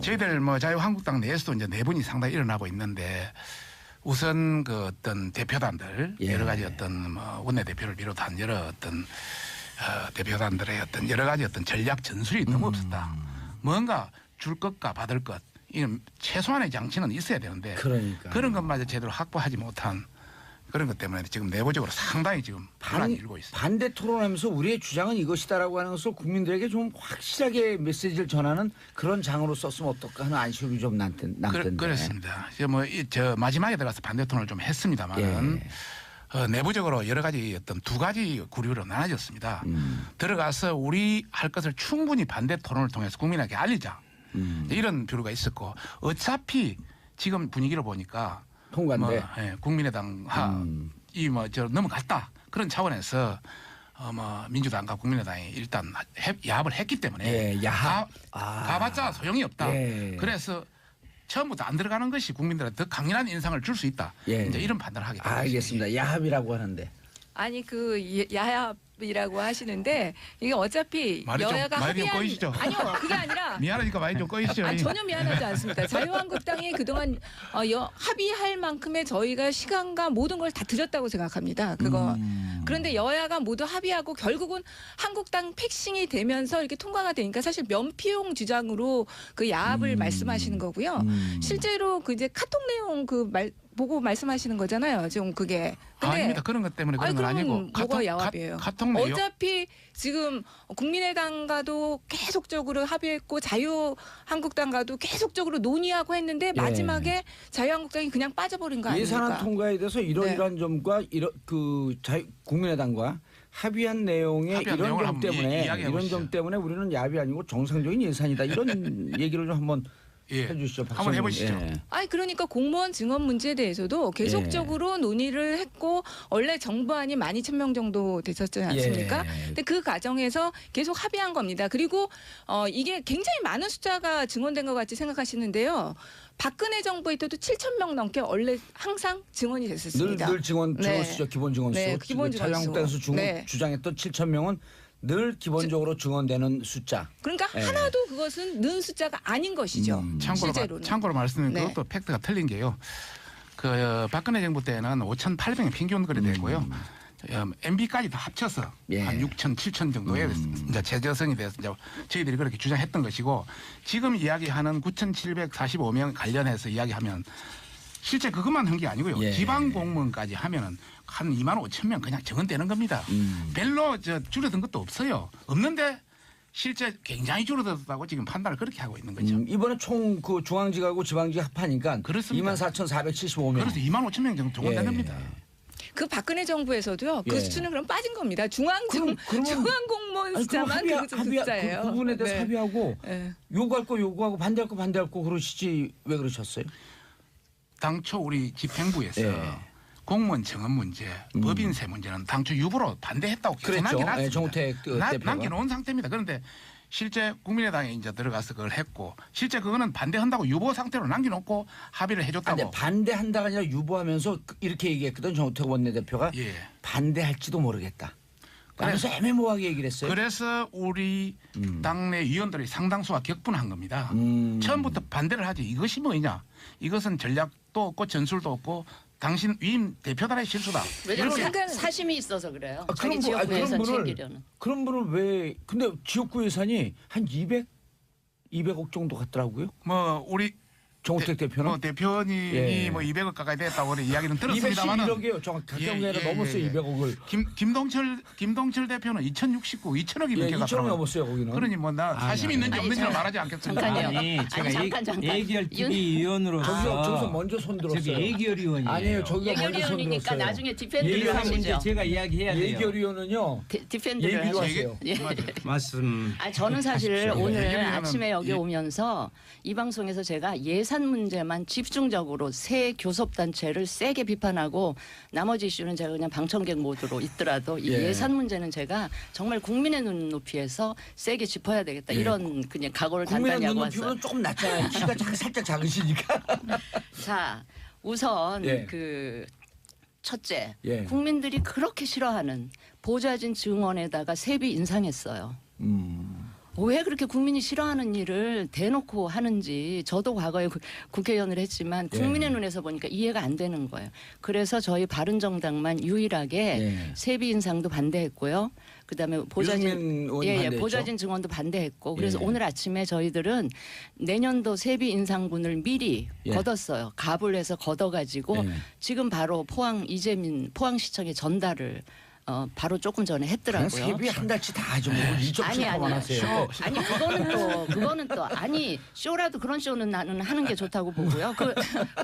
[SPEAKER 5] 저희들 뭐 자유한국당 내에서도 이제 내분이 상당히 일어나고 있는데 우선 그 어떤 대표단들
[SPEAKER 2] 예.
[SPEAKER 5] 여러 가지 어떤 뭐 원내대표를 비롯한 여러 어떤 대표단들의 어떤 여러 가지 어떤 전략 전술이 너무 없었다. 뭔가 줄 것과 받을 것 이런 최소한의 장치는 있어야 되는데
[SPEAKER 2] 그러니까
[SPEAKER 5] 그런 것마저 제대로 확보하지 못한 그런 것 때문에 지금 내부적으로 상당히 지금 불안이 일고 있습니다.
[SPEAKER 2] 반대 토론하면서 우리의 주장은 이것이다라고 하는 것을 국민들에게 좀 확실하게 메시지를 전하는 그런 장으로 썼으면 어떨까 하는 아쉬움이 좀 남던데.
[SPEAKER 5] 그렇습니다. 저 마지막에 들어가서 반대 토론을 좀 했습니다만은 내부적으로 여러 가지 어떤 두 가지 구류로 나눠졌습니다. 들어가서 우리 할 것을 충분히 반대 토론을 통해서 국민에게 알리자. 이런 비류가 있었고 어차피 지금 분위기를 보니까
[SPEAKER 2] 통과인데.
[SPEAKER 5] 국민의당 이저 넘어갔다 그런 차원에서 뭐 민주당과 국민의당이 일단 야합을 했기 때문에
[SPEAKER 2] 예, 야합.
[SPEAKER 5] 가봤자 소용이 없다.
[SPEAKER 2] 예.
[SPEAKER 5] 그래서 처음부터 안 들어가는 것이 국민들한테 더 강인한 인상을 줄 수 있다.
[SPEAKER 2] 예.
[SPEAKER 5] 이제 이런 판단을 하게 됩니다.
[SPEAKER 2] 알겠습니다. 야합이라고 하는데
[SPEAKER 6] 아니 그 야합이라고 하시는데 이게 어차피
[SPEAKER 5] 말이 좀-
[SPEAKER 6] 여야가
[SPEAKER 5] 말이 좀
[SPEAKER 6] 합의한
[SPEAKER 5] 꼬이시죠?
[SPEAKER 6] 아니요 그게 아니라
[SPEAKER 5] 미안하니까 많이 좀 꺼이시죠.
[SPEAKER 6] 아니, 전혀 미안하지 않습니다. 자유한국당이 그동안 합의할 만큼의 저희가 시간과 모든 걸 다 드렸다고 생각합니다. 그거. 그런데 여야가 모두 합의하고 결국은 한국당 패싱이 되면서 이렇게 통과가 되니까 사실 면피용 주장으로 그 야합을 말씀하시는 거고요. 실제로 그 이제 카톡 내용 보고 말씀하시는 거잖아요. 지금 그게. 근데
[SPEAKER 5] 아닙니다. 그런 것 때문에 그런 건
[SPEAKER 6] 그러면
[SPEAKER 5] 아니고
[SPEAKER 6] 뭐가 야합이에요?
[SPEAKER 5] 카톡 내용
[SPEAKER 6] 어차피 지금 국민의당과도 계속적으로 합의했고 자유한국당과도 계속적으로 논의하고 했는데 마지막에 자유한국당이 그냥 빠져버린 거 아닙니까?
[SPEAKER 2] 예산안 통과에 대해서 이러이러한 점과 국민의당과 합의한 내용의
[SPEAKER 5] 합의한
[SPEAKER 2] 이런
[SPEAKER 5] 내용을
[SPEAKER 2] 점
[SPEAKER 5] 한번
[SPEAKER 2] 때문에
[SPEAKER 5] 이야기해
[SPEAKER 2] 이런
[SPEAKER 5] 보시죠.
[SPEAKER 2] 점 때문에 우리는 야합이 아니고 정상적인 예산이다 이런 얘기를 좀 한번
[SPEAKER 5] 예.
[SPEAKER 2] 해주시죠.
[SPEAKER 5] 한번
[SPEAKER 2] 박사님.
[SPEAKER 5] 해보시죠.
[SPEAKER 2] 예.
[SPEAKER 6] 아니 그러니까 공무원 증언 문제에 대해서도 계속적으로 논의를 했고 원래 정부안이 12,000명 정도 됐었지 않습니까?
[SPEAKER 2] 예.
[SPEAKER 6] 근데 그 과정에서 계속 합의한 겁니다. 그리고 이게 굉장히 많은 숫자가 증언된 것 같이 생각하시는데요. 박근혜 정부에 때도 7,000명 넘게 원래 항상 증언이 됐었습니다.
[SPEAKER 2] 늘 증언
[SPEAKER 6] 네.
[SPEAKER 2] 수죠. 기본 증언 수.
[SPEAKER 6] 네, 기본 증언 수.
[SPEAKER 2] 자유한국당에서
[SPEAKER 6] 네.
[SPEAKER 2] 주장했던 7,000명은 늘 기본적으로 증언되는 숫자.
[SPEAKER 6] 그러니까
[SPEAKER 2] 예.
[SPEAKER 6] 하나도 그것은 는 숫자가 아닌 것이죠. 실제로는.
[SPEAKER 5] 참고로 말씀드리면
[SPEAKER 6] 네.
[SPEAKER 5] 그것도 팩트가 틀린 게요. 그 박근혜 정부 때는 5,800명 평균 거리 되고요. MB까지 다 합쳐서
[SPEAKER 2] 예.
[SPEAKER 5] 한 6천, 7천 정도에 이제 재조성이 돼서 이제 저희들이 그렇게 주장했던 것이고 지금 이야기하는 9,745명 관련해서 이야기하면 실제 그것만 한 게 아니고요.
[SPEAKER 2] 예.
[SPEAKER 5] 지방 공무원까지 하면은 한 2만 5천 명 그냥 적은되는 겁니다. 별로 줄어든 것도 없어요. 없는데 실제 굉장히 줄어들었다고 지금 판단을 그렇게 하고 있는 거죠.
[SPEAKER 2] 이번에 총 그 중앙지하고 지방지 합하니까
[SPEAKER 5] 그렇습니다.
[SPEAKER 2] 24,475명.
[SPEAKER 5] 그래서 2만 5천 명 정도 적은된
[SPEAKER 2] 예.
[SPEAKER 5] 겁니다.
[SPEAKER 6] 그 박근혜 정부에서도요. 그
[SPEAKER 2] 예.
[SPEAKER 6] 수준은 그럼 빠진 겁니다.
[SPEAKER 2] 그러면-
[SPEAKER 6] 중앙 공무원 숫자만 그 숫자예요.
[SPEAKER 2] 그 부분에 대해서
[SPEAKER 6] 네.
[SPEAKER 2] 합의하고
[SPEAKER 6] 네.
[SPEAKER 2] 요구할 거 요구하고 반대할 거 반대할 거 그러시지 왜 그러셨어요?
[SPEAKER 5] 당초 우리 집행부에서
[SPEAKER 2] 예.
[SPEAKER 5] 공무원 정원 문제, 법인세 문제는 당초 유보로 반대했다고 계속
[SPEAKER 2] 그랬죠.
[SPEAKER 5] 남겨놨습니다.
[SPEAKER 2] 예, 정우택 대표가.
[SPEAKER 5] 남겨놓은 상태입니다. 그런데 실제 국민의당에 이제 들어가서 그걸 했고 실제 그거는 반대한다고 유보 상태로 남겨놓고 합의를 해줬다고.
[SPEAKER 2] 근데 반대한다가 아니라 유보하면서 이렇게 얘기했거든 정우택 원내대표가
[SPEAKER 5] 예.
[SPEAKER 2] 반대할지도 모르겠다. 그래서 애매모호하게 얘기를 했어요.
[SPEAKER 5] 그래서 우리 당내 위원들이 상당수가 격분한 겁니다. 처음부터 반대를 하지 이것이 뭐냐. 이것은 전략도 없고 전술도 없고 당신 위임 대표단의 실수다.
[SPEAKER 4] 왜냐면
[SPEAKER 6] 이렇게-
[SPEAKER 4] 사심이 있어서 그래요.
[SPEAKER 2] 아,
[SPEAKER 4] 자기
[SPEAKER 2] 그런 분- 아니,
[SPEAKER 4] 지역구 예산
[SPEAKER 2] 그런 분을-
[SPEAKER 4] 챙기려는.
[SPEAKER 2] 그런 분을 왜 근데 지역구 예산이 한 200억 정도 같더라고요.
[SPEAKER 5] 뭐 우리
[SPEAKER 2] 정우택 대표는
[SPEAKER 5] 뭐 대표님이
[SPEAKER 2] 예.
[SPEAKER 5] 뭐 200억 가까이 됐다고 그런 이야기는 들었습니다만은
[SPEAKER 2] 211억이에요. 정확 각경계가
[SPEAKER 5] 예, 예,
[SPEAKER 2] 넘었어요.
[SPEAKER 5] 예, 예.
[SPEAKER 2] 200억을.
[SPEAKER 5] 김동철 대표는 2069, 2천억이
[SPEAKER 2] 예,
[SPEAKER 5] 넘게
[SPEAKER 2] 2천억
[SPEAKER 5] 갔더라고요.
[SPEAKER 2] 넘었어요 거기는.
[SPEAKER 5] 그러니 뭐 나 사심 있는지
[SPEAKER 4] 아니,
[SPEAKER 5] 없는지는
[SPEAKER 4] 저-
[SPEAKER 5] 말하지 않겠습니다.
[SPEAKER 4] 잠깐요.
[SPEAKER 3] 아니 제가
[SPEAKER 4] 잠깐.
[SPEAKER 3] 예결TV 위원으로서
[SPEAKER 2] 저기서 먼저 손 들었어요.
[SPEAKER 3] 저기 예결위원이에요.
[SPEAKER 2] 아니에요. 저기가 먼저 손
[SPEAKER 4] 예결위원이니까
[SPEAKER 2] 들었어요.
[SPEAKER 4] 나중에 디펜드를
[SPEAKER 3] 예결 문제
[SPEAKER 4] 하시죠.
[SPEAKER 3] 제가 이야기해야 돼요.
[SPEAKER 2] 예결위원은요.
[SPEAKER 4] 디펜드를
[SPEAKER 2] 예비로
[SPEAKER 4] 하시죠.
[SPEAKER 2] 하세요.
[SPEAKER 3] 말씀.
[SPEAKER 4] 저는 사실
[SPEAKER 3] 하십시오.
[SPEAKER 4] 오늘
[SPEAKER 5] 예결위원은
[SPEAKER 4] 아침에 여기
[SPEAKER 5] 예.
[SPEAKER 4] 오면서 이 방송에서 제가 예산 문제만 집중적으로 새 교섭단체를 세게 비판하고 나머지 이슈는 제가 그냥 방청객 모드로 있더라도 이
[SPEAKER 2] 예.
[SPEAKER 4] 예산 문제는 제가 정말 국민의 눈높이에서 세게 짚어야 되겠다 이런 그냥 각오를
[SPEAKER 2] 국민의
[SPEAKER 4] 단단히 하고 왔어요.
[SPEAKER 2] 눈높이보다 조금 낮잖아요. 키가 살짝 작으시니까.
[SPEAKER 4] 자, 우선
[SPEAKER 2] 예.
[SPEAKER 4] 그 첫째,
[SPEAKER 2] 예.
[SPEAKER 4] 국민들이 그렇게 싫어하는 보좌진 증원에다가 세비 인상했어요. 왜 그렇게 국민이 싫어하는 일을 대놓고 하는지 저도 과거에 국회의원을 했지만 국민의 눈에서 보니까 이해가 안 되는 거예요. 그래서 저희 바른정당만 유일하게
[SPEAKER 2] 예.
[SPEAKER 4] 세비 인상도 반대했고요. 그다음에 보좌진
[SPEAKER 2] 유승민 의원이 반대했죠.
[SPEAKER 4] 보좌진 증원도 반대했고 그래서
[SPEAKER 2] 예.
[SPEAKER 4] 오늘 아침에 저희들은 내년도 세비 인상분을 미리
[SPEAKER 2] 예.
[SPEAKER 4] 걷었어요. 갑을 해서 걷어가지고
[SPEAKER 2] 예.
[SPEAKER 4] 지금 바로 포항시청에 전달을 바로 조금 전에
[SPEAKER 2] 그냥
[SPEAKER 4] 했더라고요.
[SPEAKER 2] 세비 한 달치 다 하죠. 뭐 이쪽
[SPEAKER 4] 아니
[SPEAKER 2] 만 하세요.
[SPEAKER 4] 아니 그거는 또 아니 쇼라도 그런 쇼는 나는 하는 게 좋다고 보고요.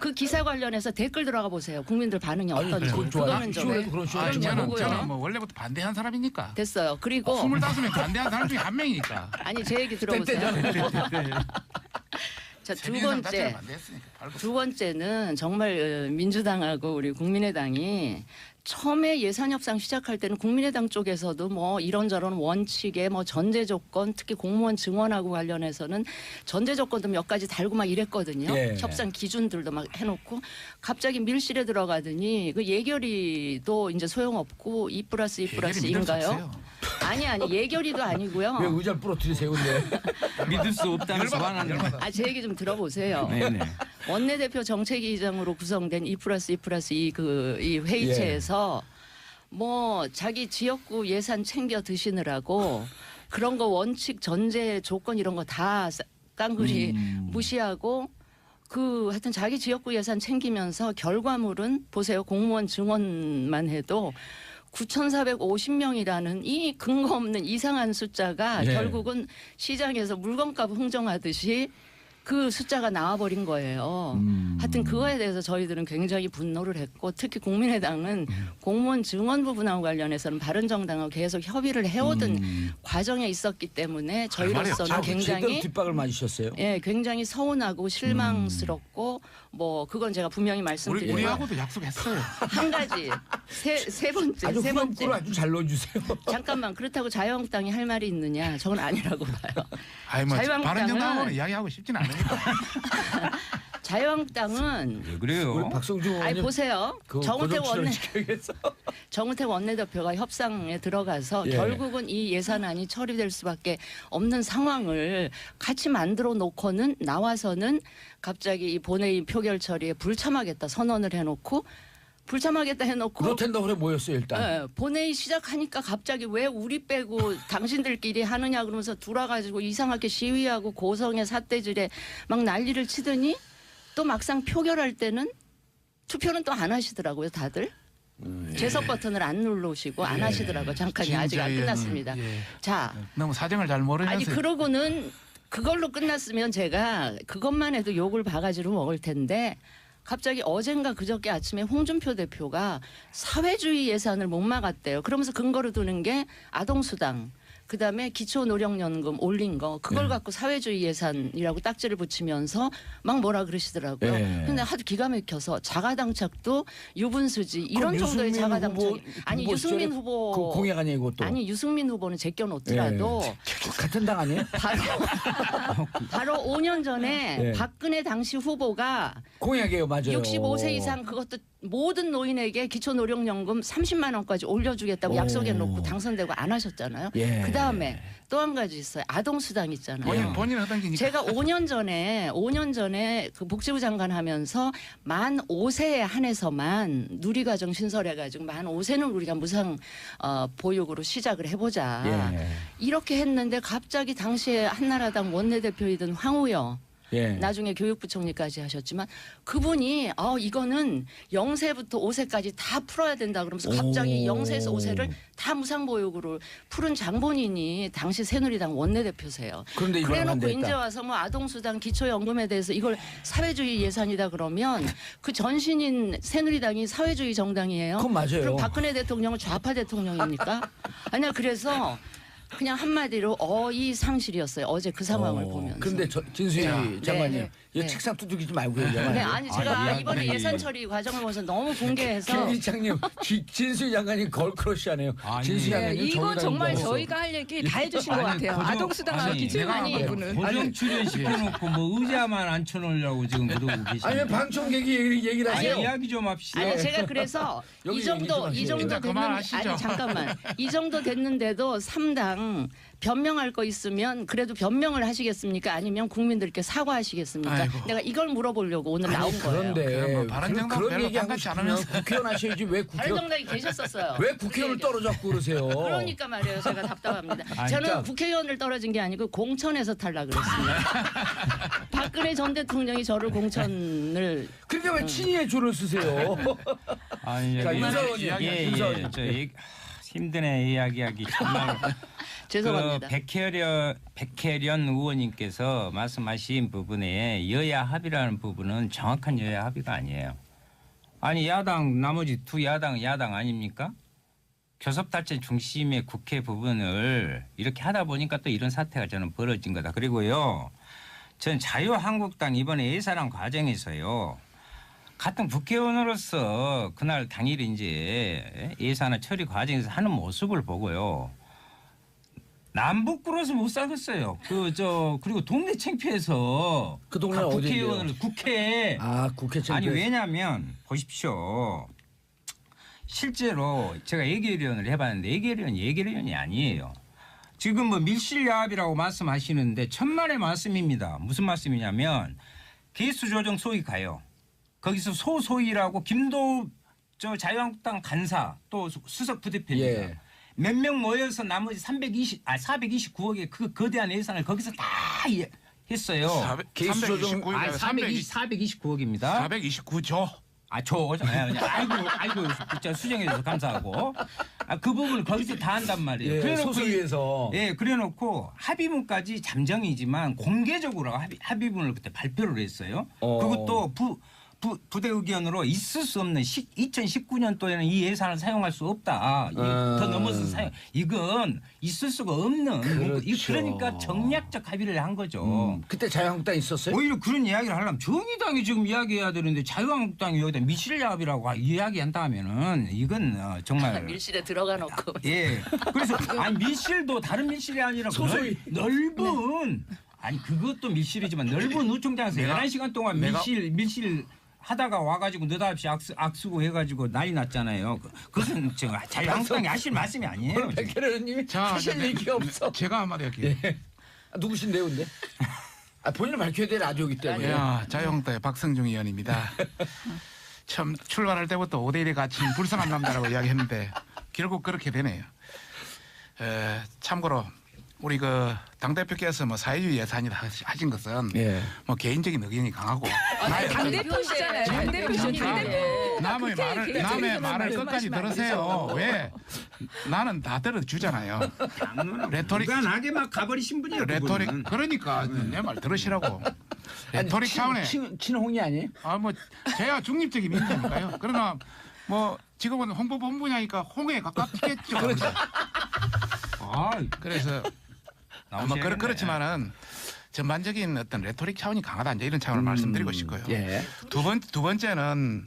[SPEAKER 4] 그 기사 관련해서 댓글 들어가 보세요. 국민들 반응이 어떤지.
[SPEAKER 2] 그건 좋아요.
[SPEAKER 4] 그거는 좀
[SPEAKER 2] 쇼에도 그런 쇼
[SPEAKER 5] 아,
[SPEAKER 2] 하지 말고.
[SPEAKER 5] 저는 뭐 원래부터 반대한 사람이니까.
[SPEAKER 4] 됐어요. 그리고
[SPEAKER 5] 25명 반대한 사람 중에 한 명이니까.
[SPEAKER 4] 아니 제 얘기 들어보세요. 자, 두
[SPEAKER 5] 세비인상 자체를
[SPEAKER 4] 번째.
[SPEAKER 5] 반대했으니까. 바로
[SPEAKER 4] 두 번째는 정말 민주당하고 우리 국민의당이 처음에 예산 협상 시작할 때는 국민의당 쪽에서도 뭐 이런저런 원칙에 뭐 전제 조건, 특히 공무원 증원하고 관련해서는 전제 조건도 몇 가지 달고 막 이랬거든요.
[SPEAKER 2] 예.
[SPEAKER 4] 협상 기준들도 막 해놓고 갑자기 밀실에 들어가더니 그 예결위도 이제 소용없고 2+2+2인가요? 아니 예결위도 아니고요.
[SPEAKER 2] 왜 의자를 부러뜨리세요, 근데?
[SPEAKER 3] 믿을 수 없다는 소환하는.
[SPEAKER 4] 제 얘기 좀 들어보세요.
[SPEAKER 3] 네네.
[SPEAKER 4] 원내대표 정책위의장으로 구성된 2+2+2 이 회의체에서 뭐 자기 지역구 예산 챙겨 드시느라고 그런 거 원칙 전제 조건 이런 거 다 깡그리 무시하고 그 하여튼 자기 지역구 예산 챙기면서 결과물은 보세요. 공무원 증원만 해도 9,450명이라는 이 근거 없는 이상한 숫자가
[SPEAKER 2] 예.
[SPEAKER 4] 결국은 시장에서 물건값 흥정하듯이 그 숫자가 나와버린 거예요. 하여튼 그거에 대해서 저희들은 굉장히 분노를 했고 특히 국민의당은 공무원 증원 부분하고 관련해서는 바른정당하고 계속 협의를 해오던 과정에 있었기 때문에 저희로서는
[SPEAKER 2] 제대로
[SPEAKER 4] 굉장히
[SPEAKER 2] 뒷박을 맞으셨어요.
[SPEAKER 4] 예, 굉장히 서운하고 실망스럽고 뭐 그건 제가 분명히 말씀드리고
[SPEAKER 5] 우리하고도 약속했어요.
[SPEAKER 4] 한 가지 세 번째
[SPEAKER 2] 아주
[SPEAKER 4] 세 번째
[SPEAKER 2] 후렴구를 아주 잘 넣어주세요.
[SPEAKER 4] 잠깐만 그렇다고 자유한국당이 할 말이 있느냐? 저건 아니라고 봐요.
[SPEAKER 5] 아니 뭐
[SPEAKER 4] 자유한국당은-
[SPEAKER 5] 바른정당하고는 이야기하고 싶진 않으니까.
[SPEAKER 4] 자유한국당은
[SPEAKER 3] 왜 그래요?
[SPEAKER 2] 우리 박성중
[SPEAKER 4] 아니
[SPEAKER 2] 의원님
[SPEAKER 4] 보세요.
[SPEAKER 2] 그
[SPEAKER 4] 정우택
[SPEAKER 2] 고정출연 시켜야겠어.
[SPEAKER 4] 정우택 원내대표가 협상에 들어가서
[SPEAKER 2] 예.
[SPEAKER 4] 결국은 이 예산안이 처리될 수밖에 없는 상황을 같이 만들어 놓고는 나와서는 갑자기 이 본회의 표결 처리에 불참하겠다 선언을 해놓고 불참하겠다 해놓고
[SPEAKER 2] 그렇단다 그래 모였어요 일단.
[SPEAKER 4] 예, 본회의 시작하니까 갑자기 왜 우리 빼고 당신들끼리 하느냐 그러면서 돌아가지고 이상하게 시위하고 고성의 삿대질에 막 난리를 치더니 또 막상 표결할 때는 투표는 또 안 하시더라고요 다들. 제석 버튼을 안 누르시고 안 하시더라고요. 잠깐이 아직 안
[SPEAKER 5] 진짜예요.
[SPEAKER 4] 끝났습니다.
[SPEAKER 5] 예.
[SPEAKER 4] 자,
[SPEAKER 5] 너무 사정을 잘 모르면서.
[SPEAKER 4] 아니 그러고는 그걸로 끝났으면 제가 그것만 해도 욕을 바가지로 먹을 텐데 갑자기 어젠가 그저께 아침에 홍준표 대표가 사회주의 예산을 못 막았대요. 그러면서 근거로 두는 게 아동수당, 그다음에 기초노령연금 올린 거 그걸 갖고 사회주의 예산이라고 딱지를 붙이면서 막 뭐라 그러시더라고요.
[SPEAKER 2] 예.
[SPEAKER 4] 근데 하도 기가 막혀서 자가당착도 유분수지 이런
[SPEAKER 2] 그럼
[SPEAKER 4] 정도의
[SPEAKER 2] 유승민
[SPEAKER 4] 자가당착
[SPEAKER 2] 후보,
[SPEAKER 4] 아니
[SPEAKER 2] 후보
[SPEAKER 4] 유승민
[SPEAKER 2] 시절에
[SPEAKER 4] 후보
[SPEAKER 2] 그 공약 아니에요 이것도.
[SPEAKER 4] 아니 유승민 후보는 제껴놓더라도
[SPEAKER 2] 같은 당 아니에요?
[SPEAKER 4] 바로 5년 전에
[SPEAKER 2] 예.
[SPEAKER 4] 박근혜 당시 후보가
[SPEAKER 2] 공약이에요 맞아요.
[SPEAKER 4] 65세 이상 그것도 모든 노인에게 기초노령연금 30만 원까지 올려주겠다고
[SPEAKER 2] 오.
[SPEAKER 4] 약속해놓고 당선되고 안 하셨잖아요.
[SPEAKER 2] 예.
[SPEAKER 4] 그다음에 또 한 가지 있어요. 아동수당 있잖아요.
[SPEAKER 5] 본인 하던 게니까.
[SPEAKER 4] 제가 5년 전에 그 복지부 장관 하면서 만 5세에 한해서만 누리과정 신설해가지고 만 5세는 우리가 무상 보육으로 시작을 해보자.
[SPEAKER 2] 예.
[SPEAKER 4] 이렇게 했는데 갑자기 당시에 한나라당 원내대표이던 황우여
[SPEAKER 2] 예.
[SPEAKER 4] 나중에 교육부총리까지 하셨지만 그분이 이거는 0세부터 5세까지 다 풀어야 된다 그러면서 갑자기
[SPEAKER 2] 오.
[SPEAKER 4] 0세에서 5세를 다 무상보육으로 푸른 장본인이 당시 새누리당 원내대표세요.
[SPEAKER 2] 그런데 이번엔 안
[SPEAKER 4] 그래놓고
[SPEAKER 2] 됐다.
[SPEAKER 4] 이제 와서 뭐 아동수당 기초연금에 대해서 이걸 사회주의 예산이다 그러면 그 전신인 새누리당이 사회주의 정당이에요.
[SPEAKER 2] 그건 맞아요.
[SPEAKER 4] 그럼 박근혜 대통령은 좌파 대통령입니까? 아니야 그래서 그냥 한마디로 어이상실이었어요. 어제 그 상황을 보면서.
[SPEAKER 2] 근데 진수희 장관님
[SPEAKER 4] 네,
[SPEAKER 2] 이
[SPEAKER 4] 네.
[SPEAKER 2] 책상 두들기지 말고 얘기하면.
[SPEAKER 4] 네, 아니 제가
[SPEAKER 3] 아니,
[SPEAKER 4] 이번에
[SPEAKER 3] 아니.
[SPEAKER 4] 예산 처리 과정을 보면서 너무 분개해서
[SPEAKER 2] 김 이장님 진수희 장관님 걸크러시하네요.
[SPEAKER 3] 아니.
[SPEAKER 2] 진수희
[SPEAKER 6] 네,
[SPEAKER 2] 장관님
[SPEAKER 6] 이건 정말
[SPEAKER 2] 정의당인 줄
[SPEAKER 6] 저희가 할 얘기 다 해주신 것
[SPEAKER 3] 아니,
[SPEAKER 6] 같아요.
[SPEAKER 3] 고정-
[SPEAKER 6] 아동수당하고
[SPEAKER 3] 아니,
[SPEAKER 6] 기초연금
[SPEAKER 4] 내가
[SPEAKER 6] 부분은.
[SPEAKER 3] 고정 출연 시켜놓고 뭐 의자만 앉혀놓으려고 지금 그러고 계시는.
[SPEAKER 2] 아니 방청객이 얘기를
[SPEAKER 3] 아니,
[SPEAKER 2] 하세요.
[SPEAKER 3] 이야기 좀 합시다.
[SPEAKER 4] 아니 제가 그래서
[SPEAKER 2] 여기
[SPEAKER 4] 이 정도
[SPEAKER 2] 얘기 좀
[SPEAKER 5] 이제
[SPEAKER 4] 됐는
[SPEAKER 5] 그만하시죠.
[SPEAKER 4] 아니 잠깐만 이 정도 됐는데도 3당 변명할 거 있으면 그래도 변명을 하시겠습니까? 아니면 국민들께 사과하시겠습니까?
[SPEAKER 5] 아이고.
[SPEAKER 4] 내가 이걸 물어보려고 오늘 나온 거예요.
[SPEAKER 2] 그런데
[SPEAKER 5] 뭐 바른정당
[SPEAKER 2] 그런
[SPEAKER 5] 별로
[SPEAKER 2] 얘기하고
[SPEAKER 5] 반갑지
[SPEAKER 2] 싶으면
[SPEAKER 5] 않으면서.
[SPEAKER 2] 국회의원 하셔야지 왜 국회의원
[SPEAKER 4] 바른정당이 계셨었어요.
[SPEAKER 2] 왜 국회의원을 떨어잡고 그러세요?
[SPEAKER 4] 그러니까 말이에요. 제가 답답합니다.
[SPEAKER 3] 아니,
[SPEAKER 4] 저는
[SPEAKER 2] 그러니까-
[SPEAKER 4] 국회의원을 떨어진 게 아니고 공천에서 탈락을 했습니다. 박근혜 전 대통령이 저를 공천을
[SPEAKER 2] 그러니까 왜 친이의 줄을 쓰세요?
[SPEAKER 3] 아니,
[SPEAKER 2] 자,
[SPEAKER 3] 저기-
[SPEAKER 2] 윤사원님,
[SPEAKER 3] 예,
[SPEAKER 2] 윤사원님.
[SPEAKER 3] 예, 저 힘드네 이야기하기 정말.
[SPEAKER 4] 죄송합니다.
[SPEAKER 3] 백혜련 의원님께서 말씀하신 부분에 여야 합의라는 부분은 정확한 여야 합의가 아니에요. 아니 야당 나머지 두 야당 아닙니까? 교섭단체 중심의 국회 부분을 이렇게 하다 보니까 또 이런 사태가 저는 벌어진 거다. 그리고요, 전 자유한국당 이번에 예산안 과정에서요. 같은 국회의원으로서 그날 당일 이제 예산안 처리 과정에서 하는 모습을 보고요. 남북 끌어서 못 살겠어요. 그리고 동네 창피해서
[SPEAKER 2] 그 동네
[SPEAKER 3] 각
[SPEAKER 2] 어딘데요?
[SPEAKER 3] 국회의원을 국회
[SPEAKER 2] 국회 창피해서.
[SPEAKER 3] 아니 왜냐하면 보십시오. 실제로 제가 예결위원을 해봤는데 예결위원이 아니에요. 지금 뭐 밀실야합이라고 말씀하시는데 천만의 말씀입니다. 무슨 말씀이냐면 개수조정 소위 가요. 거기서 소소위라고 김도 자유한국당 간사 또 수석 부대표입니다.
[SPEAKER 2] 예.
[SPEAKER 3] 몇 명 모여서 나머지 429억의 그 거대한 예산을 거기서 다 했어요. 429억입니다.
[SPEAKER 5] 429조.
[SPEAKER 3] 아이고, 진짜 수정해줘서 감사하고. 그 부분을 거기서 다 한단 말이에요.
[SPEAKER 2] 예,
[SPEAKER 3] 그래놓고
[SPEAKER 2] 소소위에서.
[SPEAKER 3] 예, 그래놓고 합의문까지 잠정이지만 공개적으로 합의문을 그때 발표를 했어요. 그것도 부대 의견으로 있을 수 없는 2019년도에는 이 예산을 사용할 수 없다. 더 넘어서 이건 있을 수가 없는.
[SPEAKER 2] 그렇죠.
[SPEAKER 3] 그러니까 정략적 합의를 한 거죠.
[SPEAKER 2] 그때 자유한국당 있었어요?
[SPEAKER 3] 오히려 그런 이야기를 하려면 정의당이 지금 이야기해야 되는데 자유한국당이 여기다 밀실야합이라고 이야기한다 하면은 이건 정말
[SPEAKER 4] 밀실에 들어가 놓고.
[SPEAKER 3] 예. 그래서 아니 밀실도 다른 밀실이 아니라
[SPEAKER 2] 소소위.
[SPEAKER 3] 넓은 아니 그것도 밀실이지만 넓은 노총장에서 11시간 동안 밀실 하다가 와가지고 느닷없이 악수고 해가지고 난리 났잖아요. 그것은 제가 자유한국당이 하실 말씀이 아니에요.
[SPEAKER 2] 백혜련 의원님이 하실 얘기가 없어.
[SPEAKER 5] 제가 한마디 할게요.
[SPEAKER 2] 누구신데요, 근데? 본인을 밝혀야 될 라디오이기 때문에.
[SPEAKER 5] 자유한국당의 박성중 의원입니다. 처음 출발할 때부터 5대1에 갇힌 불쌍한 남자라고 이야기했는데 결국 그렇게 되네요. 참고로 우리 그 당대표께서 뭐 사회주의 예산이다 하신 것은 뭐 개인적인 의견이 강하고
[SPEAKER 6] 당대표시잖아요. 당대표시니까.
[SPEAKER 5] 남의 말을 끝까지 들으세요. 왜? 나는 다 들어주잖아요. 레토릭
[SPEAKER 3] 무관하게 막 가버리신 분이에요.
[SPEAKER 5] 레토릭 그러니까 내 말 들으시라고. 레토릭 차원에
[SPEAKER 2] 친홍이 아니에요?
[SPEAKER 5] 뭐 제가 중립적인 민주니까요. 그러나 뭐 지금은 홍보본부냐니까 홍에 가깝겠죠. 그래서 그렇지만은 전반적인 어떤 레토릭 차원이 강하다 이제 이런 차원을 말씀드리고 싶고요. 두 번째는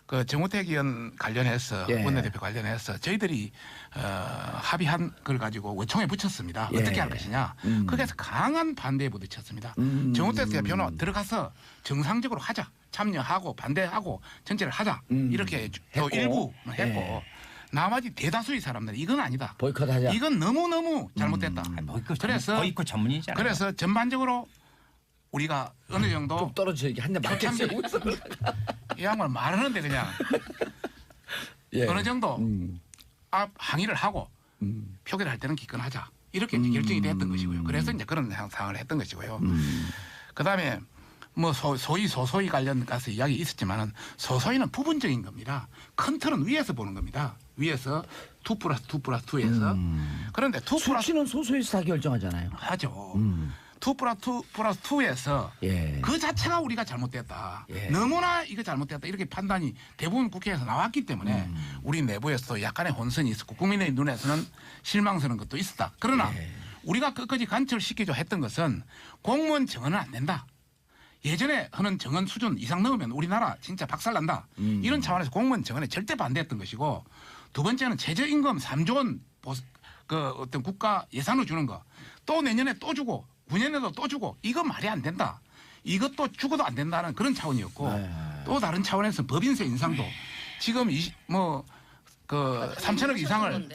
[SPEAKER 5] 그 정우택 의원 관련해서 원내대표 관련해서 저희들이 합의한 걸 가지고 의총에 붙였습니다. 어떻게 할 것이냐. 거기에서 강한 반대에 부딪혔습니다. 정우택 대표는 들어가서 정상적으로 하자. 참여하고 반대하고 전체를 하자. 이렇게 또 일부 했고 나머지 대다수의 사람들은 이건 아니다.
[SPEAKER 2] 보이콧하자.
[SPEAKER 5] 이건 너무너무 잘못됐다. 그래서
[SPEAKER 3] 보이콧 전문이잖아요.
[SPEAKER 5] 그래서 전반적으로 우리가 어느 정도
[SPEAKER 2] 좀 떨어져 얘기 한대 맞겠어요.
[SPEAKER 5] 이 양반 말하는데 그냥 어느 정도 항의를 하고 표결을 할 때는 기권하자. 이렇게 이제 결정이 됐던 것이고요. 그래서 이제 그런 상황을 했던 것이고요. 그다음에 뭐 소소위 관련 가서 이야기 있었지만은 소소위는 부분적인 겁니다. 큰 틀은 위에서 보는 겁니다. 위에서 2+2+2에서 그런데 2+2
[SPEAKER 2] 수치는 소소위에서 다 결정하잖아요.
[SPEAKER 5] 하죠. 2+2+2에서 그 자체가 우리가 잘못됐다. 너무나 이거 잘못됐다. 이렇게 판단이 대부분 국회에서 나왔기 때문에 우리 내부에서도 약간의 혼선이 있었고 국민의 눈에서는 실망스러운 것도 있었다. 그러나 우리가 끝까지 간철시키려 했던 것은 공무원 정원은 안 된다. 예전에 하는 정원 수준 이상 넣으면 우리나라 진짜 박살난다. 이런 차원에서 공무원 정원에 절대 반대했던 것이고 두 번째는 최저임금 3조 원 그 어떤 국가 예산으로 주는 거 또 내년에 또 주고 9년에도 또 주고 이거 말이 안 된다. 이것도 죽어도 안 된다는 그런 차원이었고 또 다른 차원에서 법인세 인상도 지금 3천억 이상을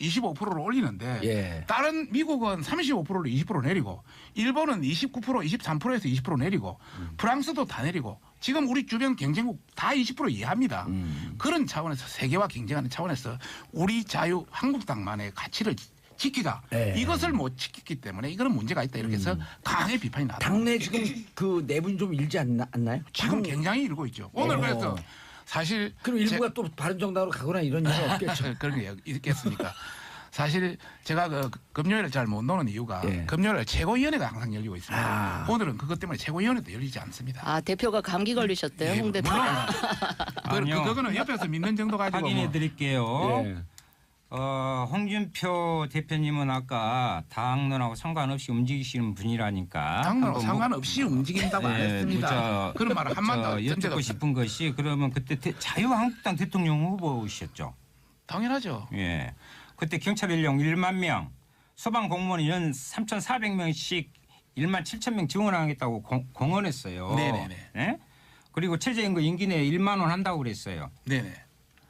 [SPEAKER 5] 25%를 올리는데 다른 미국은 35%를 20% 내리고 일본은 29% 23%에서 20% 내리고 프랑스도 다 내리고 지금 우리 주변 경쟁국 다 20% 이하입니다. 그런 차원에서 세계와 경쟁하는 차원에서 우리 자유 한국당만의 가치를 지키자. 이것을 못 지켰기 때문에 이거는 문제가 있다. 이렇게 해서 강하게 비판이 나왔다.
[SPEAKER 2] 당내 지금 그 내분 좀 일지 않나요?
[SPEAKER 5] 지금 굉장히 일고 있죠. 오늘 그래서 사실
[SPEAKER 2] 그럼 일부가 또 바른정당으로 가거나 이런 일은 없겠죠.
[SPEAKER 5] 그런 게 있겠습니까? 사실 제가 그 금요일을 잘 못 노는 이유가 금요일 최고위원회가 항상 열리고 있습니다. 오늘은 그것 때문에 최고위원회도 열리지 않습니다.
[SPEAKER 4] 대표가 감기 걸리셨대요, 홍 대표.
[SPEAKER 5] 그거는 옆에서 믿는 정도 가지고
[SPEAKER 3] 확인해 드릴게요. 홍준표 대표님은 아까 당론하고 상관없이 움직이시는 분이라니까.
[SPEAKER 5] 당론하고
[SPEAKER 3] 한번
[SPEAKER 5] 상관없이 움직인다고 안 했습니다. 그런 말을 한 번도
[SPEAKER 3] 여쭙고 싶은 것이 그러면 그때 자유한국당 대통령 후보이셨죠?
[SPEAKER 5] 당연하죠.
[SPEAKER 3] 예. 그때 경찰 인력 1만 명, 소방 공무원 연 3,400명씩 1만 7천 명 지원하겠다고 공언했어요.
[SPEAKER 5] 네네네.
[SPEAKER 3] 예? 그리고 최저임금 임기 내에 1만 원 한다고 그랬어요.
[SPEAKER 5] 네네.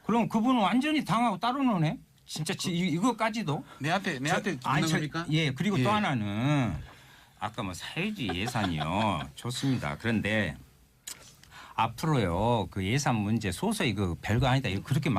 [SPEAKER 3] 그럼 그분은 완전히 당하고 따로 노네? 진짜 이거까지도?
[SPEAKER 5] 내한테 묻는 겁니까?
[SPEAKER 3] 예. 그리고
[SPEAKER 5] 예.
[SPEAKER 3] 또 하나는 아까 뭐 사회주의 예산이요. 좋습니다. 그런데 앞으로요 그 예산 문제 소소히 그 별거 아니다 이거 그렇게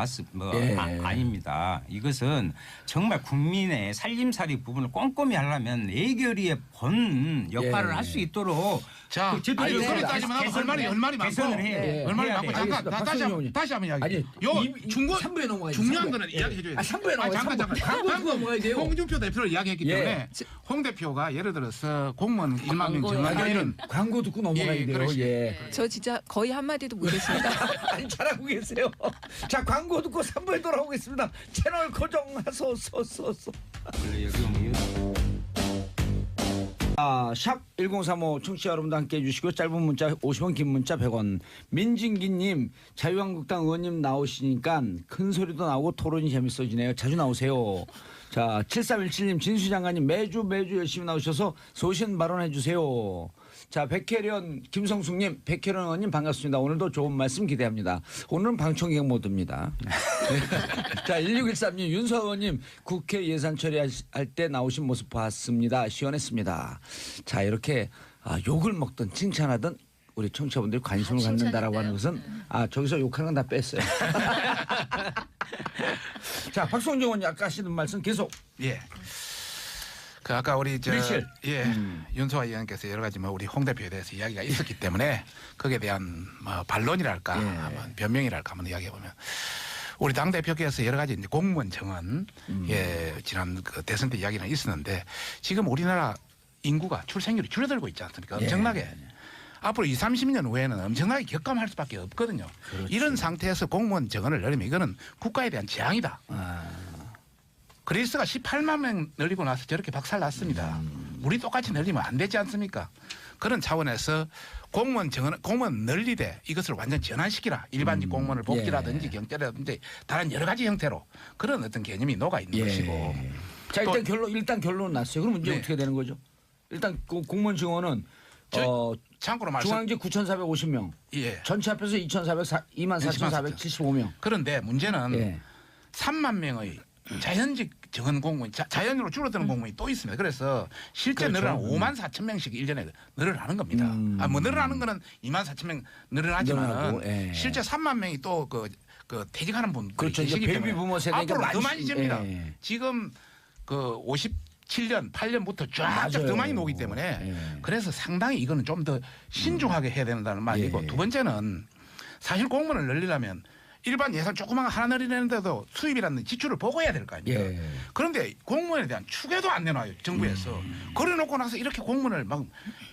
[SPEAKER 3] 아닙니다. 이것은 정말 국민의 살림살이 부분을 꼼꼼히 하려면 예결위의 본 역할을 할 수 있도록
[SPEAKER 5] 자,
[SPEAKER 3] 제도적으로
[SPEAKER 5] 그렇게 따지면 얼마나 많고
[SPEAKER 3] 개선을 해.
[SPEAKER 5] 얼마나
[SPEAKER 3] 해야
[SPEAKER 5] 많고
[SPEAKER 3] 돼.
[SPEAKER 5] 잠깐 다시 한번 이야기.
[SPEAKER 2] 아니,
[SPEAKER 5] 요
[SPEAKER 2] 3부에 넘어가야 돼.
[SPEAKER 5] 중요한
[SPEAKER 2] 3부에.
[SPEAKER 5] 거는 이야기해줘야 돼.
[SPEAKER 2] 3부에 넘어가야 돼.
[SPEAKER 5] 잠깐.
[SPEAKER 2] 광고 넘어가야 돼요.
[SPEAKER 5] 홍준표 대표를 이야기했기
[SPEAKER 2] 예.
[SPEAKER 5] 때문에 홍 대표가 예를 들어서 공무원 1만 명 정하는 이런
[SPEAKER 2] 광고 듣고 넘어가야
[SPEAKER 5] 예,
[SPEAKER 2] 돼요.
[SPEAKER 5] 그러시-
[SPEAKER 2] 예.
[SPEAKER 6] 저 진짜 거의 한마디도 못했습니다.
[SPEAKER 2] 아니 잘하고 계세요. 자 광고 듣고 3부에 돌아오겠습니다. 채널 고정하소서.
[SPEAKER 3] 원래 여기 오면
[SPEAKER 2] 샵 1035 청취자 여러분도 함께 해주시고 짧은 문자 50원 긴 문자 100원. 민진기님 자유한국당 의원님 나오시니까 큰 소리도 나오고 토론이 재밌어지네요. 자주 나오세요. 자 7317님 진수장관님 매주 열심히 나오셔서 소신 발언해 주세요. 자 백혜련 김성숙님 백혜련 의원님 반갑습니다. 오늘도 좋은 말씀 기대합니다. 오늘은 방청객 모드입니다. 네. 자 1613님 윤서 의원님 국회 예산 처리할 때 나오신 모습 봤습니다. 시원했습니다. 자 이렇게 욕을 먹든 칭찬하든 우리 청취자분들이 관심을 갖는다라고 하는 것은 저기서 욕하는 건 다 뺐어요. 자 박성정 의원님 아까 하시는 말씀 계속.
[SPEAKER 5] 예. 그 아까 우리
[SPEAKER 2] 밀실.
[SPEAKER 5] 윤소아 의원께서 여러 가지 우리 홍 대표에 대해서 이야기가 있었기 때문에 거기에 대한 반론이랄까 한번 변명이랄까 한번 이야기해 보면 우리 당 대표께서 여러 가지 이제 공무원 정원 지난 그 대선 때 이야기는 있었는데 지금 우리나라 인구가 출생률이 줄어들고 있지 않습니까? 엄청나게. 앞으로 20, 30년 후에는 엄청나게 격감할 수밖에 없거든요.
[SPEAKER 2] 그렇죠.
[SPEAKER 5] 이런 상태에서 공무원 정원을 늘리면 이거는 국가에 대한 재앙이다. 그리스가 18만 명 늘리고 나서 저렇게 박살났습니다. 우리 똑같이 늘리면 안 되지 않습니까? 그런 차원에서 공무원 늘리되 이것을 완전 전환시키라. 일반직 공무원을 복지라든지 경제라든지 다른 여러 가지 형태로 그런 어떤 개념이 녹아 있는 것이고.
[SPEAKER 2] 자 일단 결론 났어요. 그럼 문제 어떻게 되는 거죠? 일단 공무원 증원은
[SPEAKER 5] 참고로 말씀
[SPEAKER 2] 중앙직 9,450명.
[SPEAKER 5] 예.
[SPEAKER 2] 전체 합해서 24,475명.
[SPEAKER 5] 그런데 문제는 3만 명의 자연직 정원 공무원, 자연으로 줄어드는 공무원이 또 있습니다. 그래서 실제
[SPEAKER 2] 그렇죠.
[SPEAKER 5] 늘어나는 5만 4천 명씩 1년에 늘어나는 겁니다. 늘어나는 거는 2만 4천 명 늘어나지만 실제 3만 명이 또 그 퇴직하는 분들이
[SPEAKER 2] 그렇죠.
[SPEAKER 5] 계시기
[SPEAKER 2] 베이비
[SPEAKER 5] 때문에
[SPEAKER 2] 부모 세대가
[SPEAKER 5] 앞으로 더 많이 집니다.
[SPEAKER 2] 예.
[SPEAKER 5] 지금 그 57년, 8년부터 쫙쫙 더 많이 오기 때문에 그래서 상당히 이거는 좀 더 신중하게 해야 된다는 말이고 두 번째는 사실 공무원을 늘리려면 일반 예산 조그만 거 하나 늘리는데도 수입이라는 지출을 보고 해야 될 거 아닙니까? 그런데 공무원에 대한 추계도 안 내놔요 정부에서. 그래놓고 나서 이렇게 공무원을 막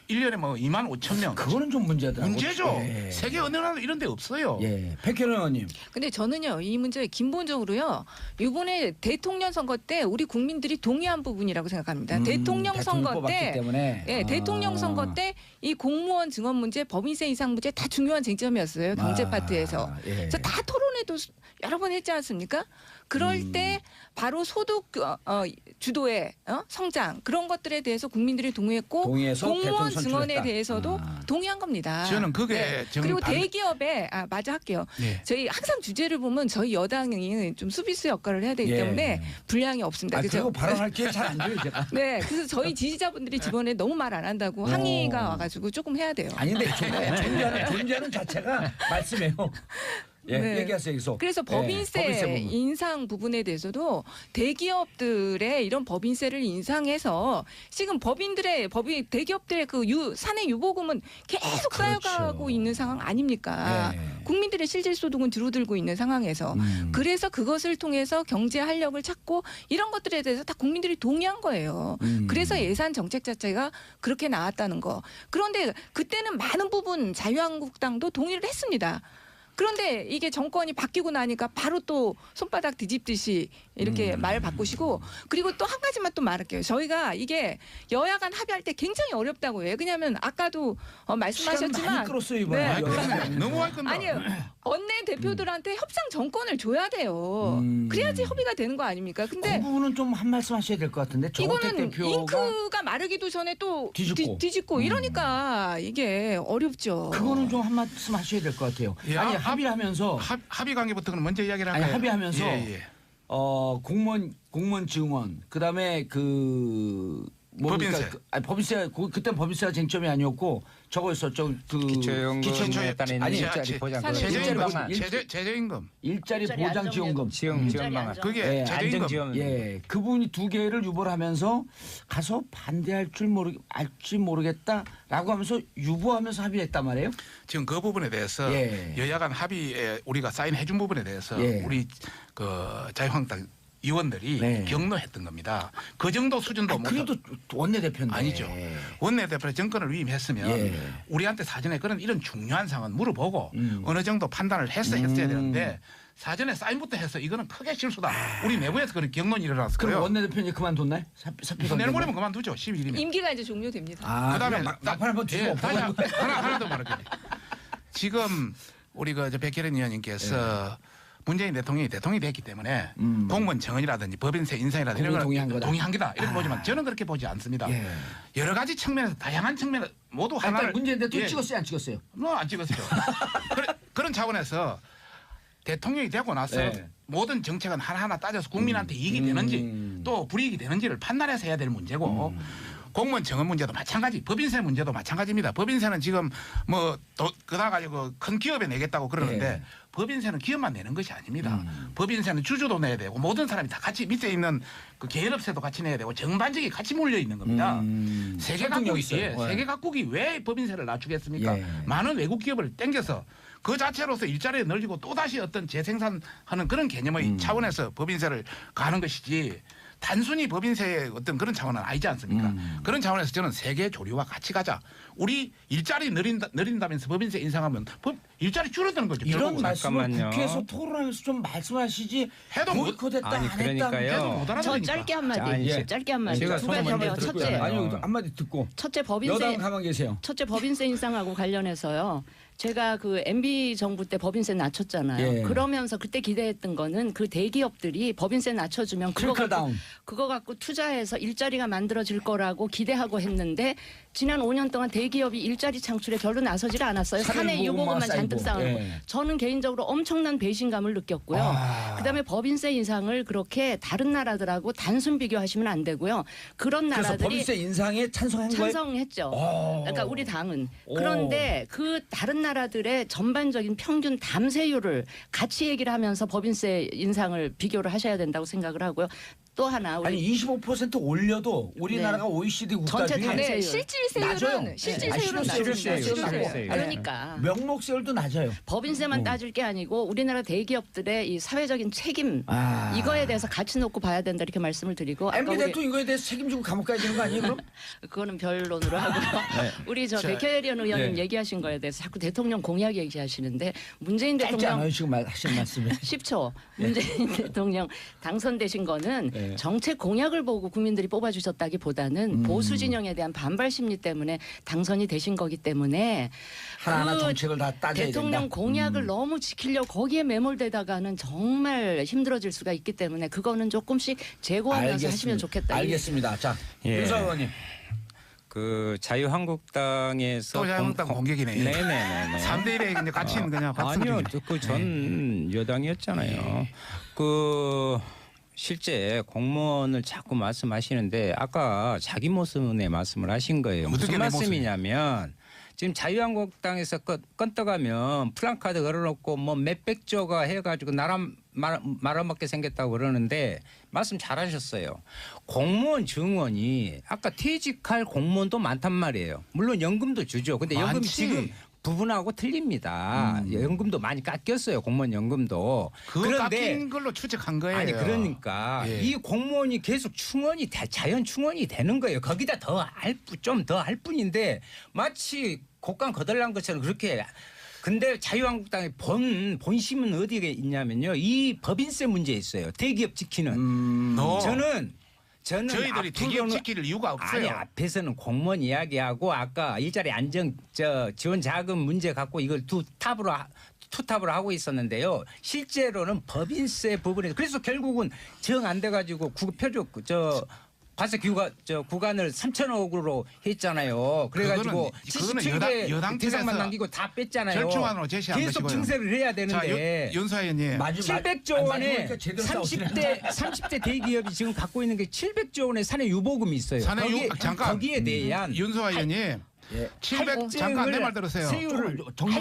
[SPEAKER 5] 1년에 2만 5천 명.
[SPEAKER 2] 그거는 좀 문제다.
[SPEAKER 5] 문제죠. 세계 어느 나라도 이런 데 없어요.
[SPEAKER 2] 백혜련 의원님.
[SPEAKER 6] 근데 저는요 이 문제 근본적으로요 이번에 대통령 선거 때 우리 국민들이 동의한 부분이라고 생각합니다. 대통령 선거 때
[SPEAKER 2] 때문에.
[SPEAKER 6] 대통령 선거 때 이 공무원 증원 문제, 법인세 인상 문제 다 중요한 쟁점이었어요. 경제 파트에서. 그래서 다 토론회도 여러 번 했지 않습니까? 그럴 때 바로 소득 주도의 성장 그런 것들에 대해서 국민들이 동의했고
[SPEAKER 2] 동의해서
[SPEAKER 6] 공무원
[SPEAKER 2] 대통령
[SPEAKER 6] 증원에
[SPEAKER 2] 선출했다.
[SPEAKER 6] 대해서도 동의한 겁니다.
[SPEAKER 5] 저는 그게
[SPEAKER 6] 그리고 대기업에 마저 할게요. 저희 항상 주제를 보면 저희 여당이 좀 수비수 역할을 해야 되기 때문에 분량이 없습니다.
[SPEAKER 2] 그리고 발언할 기회 잘 안 줘요 제가.
[SPEAKER 6] 네, 그래서 저희 지지자분들이 이번에 너무 말 안 한다고 항의가 와가지고 조금 해야 돼요.
[SPEAKER 2] 아니 근데 존재하는 자체가 말씀해요. 얘기하세요 계속.
[SPEAKER 6] 그래서 법인세 인상 부분에 대해서도 대기업들의 이런 법인세를 인상해서 지금 대기업들의 그 사내 유보금은 계속 쌓여가고 있는 상황 아닙니까? 국민들의 실질 소득은 줄어들고 있는 상황에서 그래서 그것을 통해서 경제 활력을 찾고 이런 것들에 대해서 다 국민들이 동의한 거예요. 그래서 예산 정책 자체가 그렇게 나왔다는 거. 그런데 그때는 많은 부분 자유한국당도 동의를 했습니다. 그런데 이게 정권이 바뀌고 나니까 바로 또 손바닥 뒤집듯이 이렇게 말 바꾸시고 그리고 또 한 가지만 또 말할게요. 저희가 이게 여야 간 합의할 때 굉장히 어렵다고 해요. 왜냐하면 아까도
[SPEAKER 2] 시간
[SPEAKER 6] 말씀하셨지만
[SPEAKER 2] 많이 끌었어요 이번에.
[SPEAKER 6] 네.
[SPEAKER 5] 너무 할 건데.
[SPEAKER 6] 아니요. 원내 대표들한테 협상 정권을 줘야 돼요. 그래야지 협의가 되는 거 아닙니까? 근데
[SPEAKER 2] 그 부분은 좀 한 말씀 하셔야 될 것 같은데 정호택
[SPEAKER 6] 이거는
[SPEAKER 2] 대표가
[SPEAKER 6] 잉크가 마르기도 전에 또
[SPEAKER 2] 뒤집고.
[SPEAKER 6] 이러니까 이게 어렵죠.
[SPEAKER 2] 그거는 좀 한 말씀 하셔야 될 것 같아요.
[SPEAKER 5] 야,
[SPEAKER 2] 아니 합의하면서
[SPEAKER 5] 합의 관계부터는 먼저 이야기를
[SPEAKER 2] 아니
[SPEAKER 5] 할까요?
[SPEAKER 2] 합의하면서
[SPEAKER 5] 예.
[SPEAKER 2] 공무원 증원 그다음에 그 뭡니까?
[SPEAKER 5] 법인세.
[SPEAKER 2] 법인세 그때 법인세가 쟁점이 아니었고 저거였었죠. 그
[SPEAKER 3] 기초연금에 따른
[SPEAKER 2] 아니,
[SPEAKER 3] 일자리 보장
[SPEAKER 5] 최저임금,
[SPEAKER 2] 일자리
[SPEAKER 5] 최저임금.
[SPEAKER 2] 일자리 보장 지원금.
[SPEAKER 3] 지원 방안.
[SPEAKER 5] 그게
[SPEAKER 2] 예,
[SPEAKER 5] 최저임금.
[SPEAKER 3] 안정지원.
[SPEAKER 2] 예, 그 부분이 두 개를 유보를 하면서 가서 반대할 줄 알지 모르겠다라고 하면서 유보하면서 합의했단 말이에요.
[SPEAKER 5] 지금 그 부분에 대해서
[SPEAKER 2] 예.
[SPEAKER 5] 여야 간 합의에 우리가 사인해준 부분에 대해서
[SPEAKER 2] 예.
[SPEAKER 5] 우리 그 자유한국당 의원들이
[SPEAKER 2] 네.
[SPEAKER 5] 격노했던 겁니다. 그 정도 수준도 못
[SPEAKER 2] 그래도 원내대표인데
[SPEAKER 5] 아니죠. 원내대표 정권을 위임했으면
[SPEAKER 2] 예.
[SPEAKER 5] 우리한테 사전에 그런 이런 중요한 상황은 물어보고 어느 정도 판단을 했어야 되는데 사전에 사인부터 해서 이거는 크게 실수다. 우리 내부에서 그런 경론이 일어났을
[SPEAKER 2] 그럼
[SPEAKER 5] 거예요.
[SPEAKER 2] 원내대표님 그만뒀나요? 사표
[SPEAKER 5] 내일모레면 그만두죠. 11일이면.
[SPEAKER 6] 임기가 이제 종료됩니다.
[SPEAKER 5] 그다음에
[SPEAKER 2] 막판 한번 주고
[SPEAKER 5] 다시 하나 더 말할게요. 지금 우리 그 백혜련 의원님께서 문재인 대통령이 됐기 때문에 공무원 정원이라든지 법인세 인상이라든지 이런 걸 동의한 거다 이렇게 보지만 저는 그렇게 보지 않습니다.
[SPEAKER 2] 예.
[SPEAKER 5] 여러 가지 측면에서 다양한 측면에서 모두 하나를
[SPEAKER 2] 문재인 대통령 찍었어요, 안 찍었어요?
[SPEAKER 5] 안 찍었어요. 그런 차원에서 대통령이 되고 나서
[SPEAKER 2] 네.
[SPEAKER 5] 모든 정책은 하나하나 따져서 국민한테 이익이 되는지 또 불이익이 되는지를 판단해서 해야 될 문제고 공무원 정원 문제도 마찬가지, 법인세 문제도 마찬가지입니다. 법인세는 지금 뭐 그다 가지고 큰 기업에 내겠다고 그러는데
[SPEAKER 2] 네.
[SPEAKER 5] 법인세는 기업만 내는 것이 아닙니다. 법인세는 주주도 내야 되고 모든 사람이 다 같이 밑에 있는 그 계열업체도 같이 내야 되고 전반적이 같이 몰려 있는 겁니다. 세계 각국이 세계 각국이 왜 법인세를 낮추겠습니까?
[SPEAKER 2] 예.
[SPEAKER 5] 많은 외국 기업을 땡겨서 그 자체로서 일자리를 늘리고 또 다시 어떤 재생산하는 그런 개념의 차원에서 법인세를 가는 것이지. 단순히 법인세의 어떤 그런 차원은 아니지 않습니까? 그런 차원에서 저는 세계 조류와 같이 가자. 우리 일자리 늘린다면서 법인세 인상하면 일자리 줄어드는 거죠.
[SPEAKER 2] 이런
[SPEAKER 5] 결국은.
[SPEAKER 2] 말씀을
[SPEAKER 3] 잠깐만요.
[SPEAKER 2] 국회에서 토론하면서 좀 말씀하시지
[SPEAKER 5] 해도 못-
[SPEAKER 2] 보이콧했다
[SPEAKER 3] 아니,
[SPEAKER 2] 안 했다
[SPEAKER 3] 그러니까요.
[SPEAKER 5] 해도 못
[SPEAKER 4] 저
[SPEAKER 5] 알아들으니까.
[SPEAKER 4] 짧게 한마디,
[SPEAKER 3] 아니,
[SPEAKER 4] 짧게 한마디.
[SPEAKER 3] 제가
[SPEAKER 4] 두 가지
[SPEAKER 3] 손을
[SPEAKER 4] 한데요.
[SPEAKER 3] 먼저
[SPEAKER 4] 첫째,
[SPEAKER 3] 들고요.
[SPEAKER 2] 아니요 한마디 듣고
[SPEAKER 4] 첫째
[SPEAKER 2] 여당
[SPEAKER 4] 법인세,
[SPEAKER 2] 가만 계세요.
[SPEAKER 4] 첫째 법인세 인상하고 관련해서요. 제가 그 MB 정부 때 법인세 낮췄잖아요.
[SPEAKER 2] 예.
[SPEAKER 4] 그러면서 그때 기대했던 거는 그 대기업들이 법인세 낮춰주면
[SPEAKER 2] 트리클다운.
[SPEAKER 4] 그거 갖고 투자해서 일자리가 만들어질 거라고 기대하고 했는데 지난 5년 동안 대기업이 일자리 창출에 별로 나서질 않았어요. 사내 유보금만 잔뜩 쌓아놓고.
[SPEAKER 2] 예.
[SPEAKER 4] 저는 개인적으로 엄청난 배신감을 느꼈고요. 그다음에 법인세 인상을 그렇게 다른 나라들하고 단순 비교하시면 안 되고요. 그런
[SPEAKER 2] 그래서
[SPEAKER 4] 나라들이
[SPEAKER 2] 법인세 인상에 찬성한 거예요?
[SPEAKER 4] 찬성했죠. 그러니까 우리 당은. 그런데 그 다른 나라들의 전반적인 평균 담세율을 같이 얘기를 하면서 법인세 인상을 비교를 하셔야 된다고 생각을 하고요. 또 하나 우리
[SPEAKER 2] 아니 25% 올려도 우리나라가 OECD 국가
[SPEAKER 4] 전체
[SPEAKER 2] 중에
[SPEAKER 4] 담세-
[SPEAKER 6] 네,
[SPEAKER 4] 세율.
[SPEAKER 6] 실질세율은
[SPEAKER 2] 실질세율은
[SPEAKER 3] 실질세율.
[SPEAKER 4] 그러니까
[SPEAKER 2] 명목세율도 낮아요.
[SPEAKER 4] 법인세만 따질 게 아니고 우리나라 대기업들의 이 사회적인 책임
[SPEAKER 2] 아.
[SPEAKER 4] 이거에 대해서 같이 놓고 봐야 된다 이렇게 말씀을 드리고 아까
[SPEAKER 2] MB
[SPEAKER 4] 우리
[SPEAKER 2] 대통령 이거에 대해서 책임지고 감옥 가야 되는 거 아니에요 그럼?
[SPEAKER 4] 그거는 별론으로 하고요. 우리 저
[SPEAKER 5] 자,
[SPEAKER 4] 백혜련 의원님
[SPEAKER 2] 네.
[SPEAKER 4] 얘기하신 거에 대해서 자꾸 대통령 공약 얘기하시는데 문재인
[SPEAKER 2] 짧지
[SPEAKER 4] 대통령
[SPEAKER 2] 않아요 지금 하신 말씀이.
[SPEAKER 4] 10초 문재인 대통령 당선되신 거는
[SPEAKER 2] 네.
[SPEAKER 4] 정책 공약을 보고 국민들이 뽑아주셨다기보다는 보수 진영에 대한 반발 심리 때문에 당선이 되신 거기 때문에
[SPEAKER 2] 하나하나
[SPEAKER 4] 그
[SPEAKER 2] 정책을 다 따져야
[SPEAKER 4] 대통령
[SPEAKER 2] 된다.
[SPEAKER 4] 공약을 너무 지키려고 거기에 매몰되다가는 정말 힘들어질 수가 있기 때문에 그거는 조금씩 제고하면서 하시면 좋겠다.
[SPEAKER 2] 알겠습니다. 자
[SPEAKER 3] 예.
[SPEAKER 2] 윤석 의원님.
[SPEAKER 3] 그 자유한국당에서
[SPEAKER 5] 또 자유한국당 공격이네.
[SPEAKER 3] 네네네.
[SPEAKER 5] 3대1에 이제 같이 그냥 박수
[SPEAKER 3] 아니요,
[SPEAKER 5] 드립니다.
[SPEAKER 3] 그 전 여당이었잖아요. 그 실제 공무원을 자꾸 말씀하시는데 아까 자기 모습의 말씀을 하신 거예요.
[SPEAKER 5] 어떻게
[SPEAKER 3] 무슨
[SPEAKER 5] 내 모습이?
[SPEAKER 3] 말씀이냐면 지금 자유한국당에서 건떡하면 플랜카드 걸어놓고 뭐 몇백조가 해가지고 나라 말아먹게 생겼다고 그러는데 말씀 잘하셨어요. 공무원 증원이 아까 퇴직할 공무원도 많단 말이에요. 물론 연금도 주죠. 근데 연금이
[SPEAKER 5] 많지.
[SPEAKER 3] 지금 부분하고 틀립니다. 연금도 많이 깎였어요. 공무원 연금도.
[SPEAKER 5] 그거 깎인 걸로 추측한 거예요.
[SPEAKER 3] 아니 그러니까
[SPEAKER 5] 예.
[SPEAKER 3] 이 공무원이 계속 충원이 자연 충원이 되는 거예요. 거기다 좀 더 할 뿐인데 마치 곡간 거덜난 것처럼 그렇게 근데 자유한국당의 본심은 어디에 있냐면요. 이 법인세 문제에 있어요. 대기업 지키는. 저는
[SPEAKER 5] 저희들이 대기업
[SPEAKER 3] 앞으로는-
[SPEAKER 5] 지킬 이유가 없어요.
[SPEAKER 3] 아니 앞에서는 공무원 이야기하고 아까 일자리 안정 지원 자금 문제 갖고 이걸 투탑으로 하고 있었는데요. 실제로는 법인세 부분에 그래서 결국은 정 안 돼가지고 표적 과세 구간을 3천억으로 했잖아요. 그래가지고
[SPEAKER 5] 그거는
[SPEAKER 3] 77개
[SPEAKER 5] 여당
[SPEAKER 3] 대상만
[SPEAKER 5] 측에서
[SPEAKER 3] 남기고 다 뺐잖아요.
[SPEAKER 5] 절충안으로 제시한
[SPEAKER 3] 계속
[SPEAKER 5] 것이고요.
[SPEAKER 3] 증세를 해야 되는데.
[SPEAKER 5] 자, 윤수아 의원님.
[SPEAKER 3] 700조 원의 30대 대기업이 지금 갖고 있는 게 700조 원의 사내 유보금이 있어요. 거기에 대한
[SPEAKER 5] 윤수아 의원님. 700 잠깐 내 말 들으세요.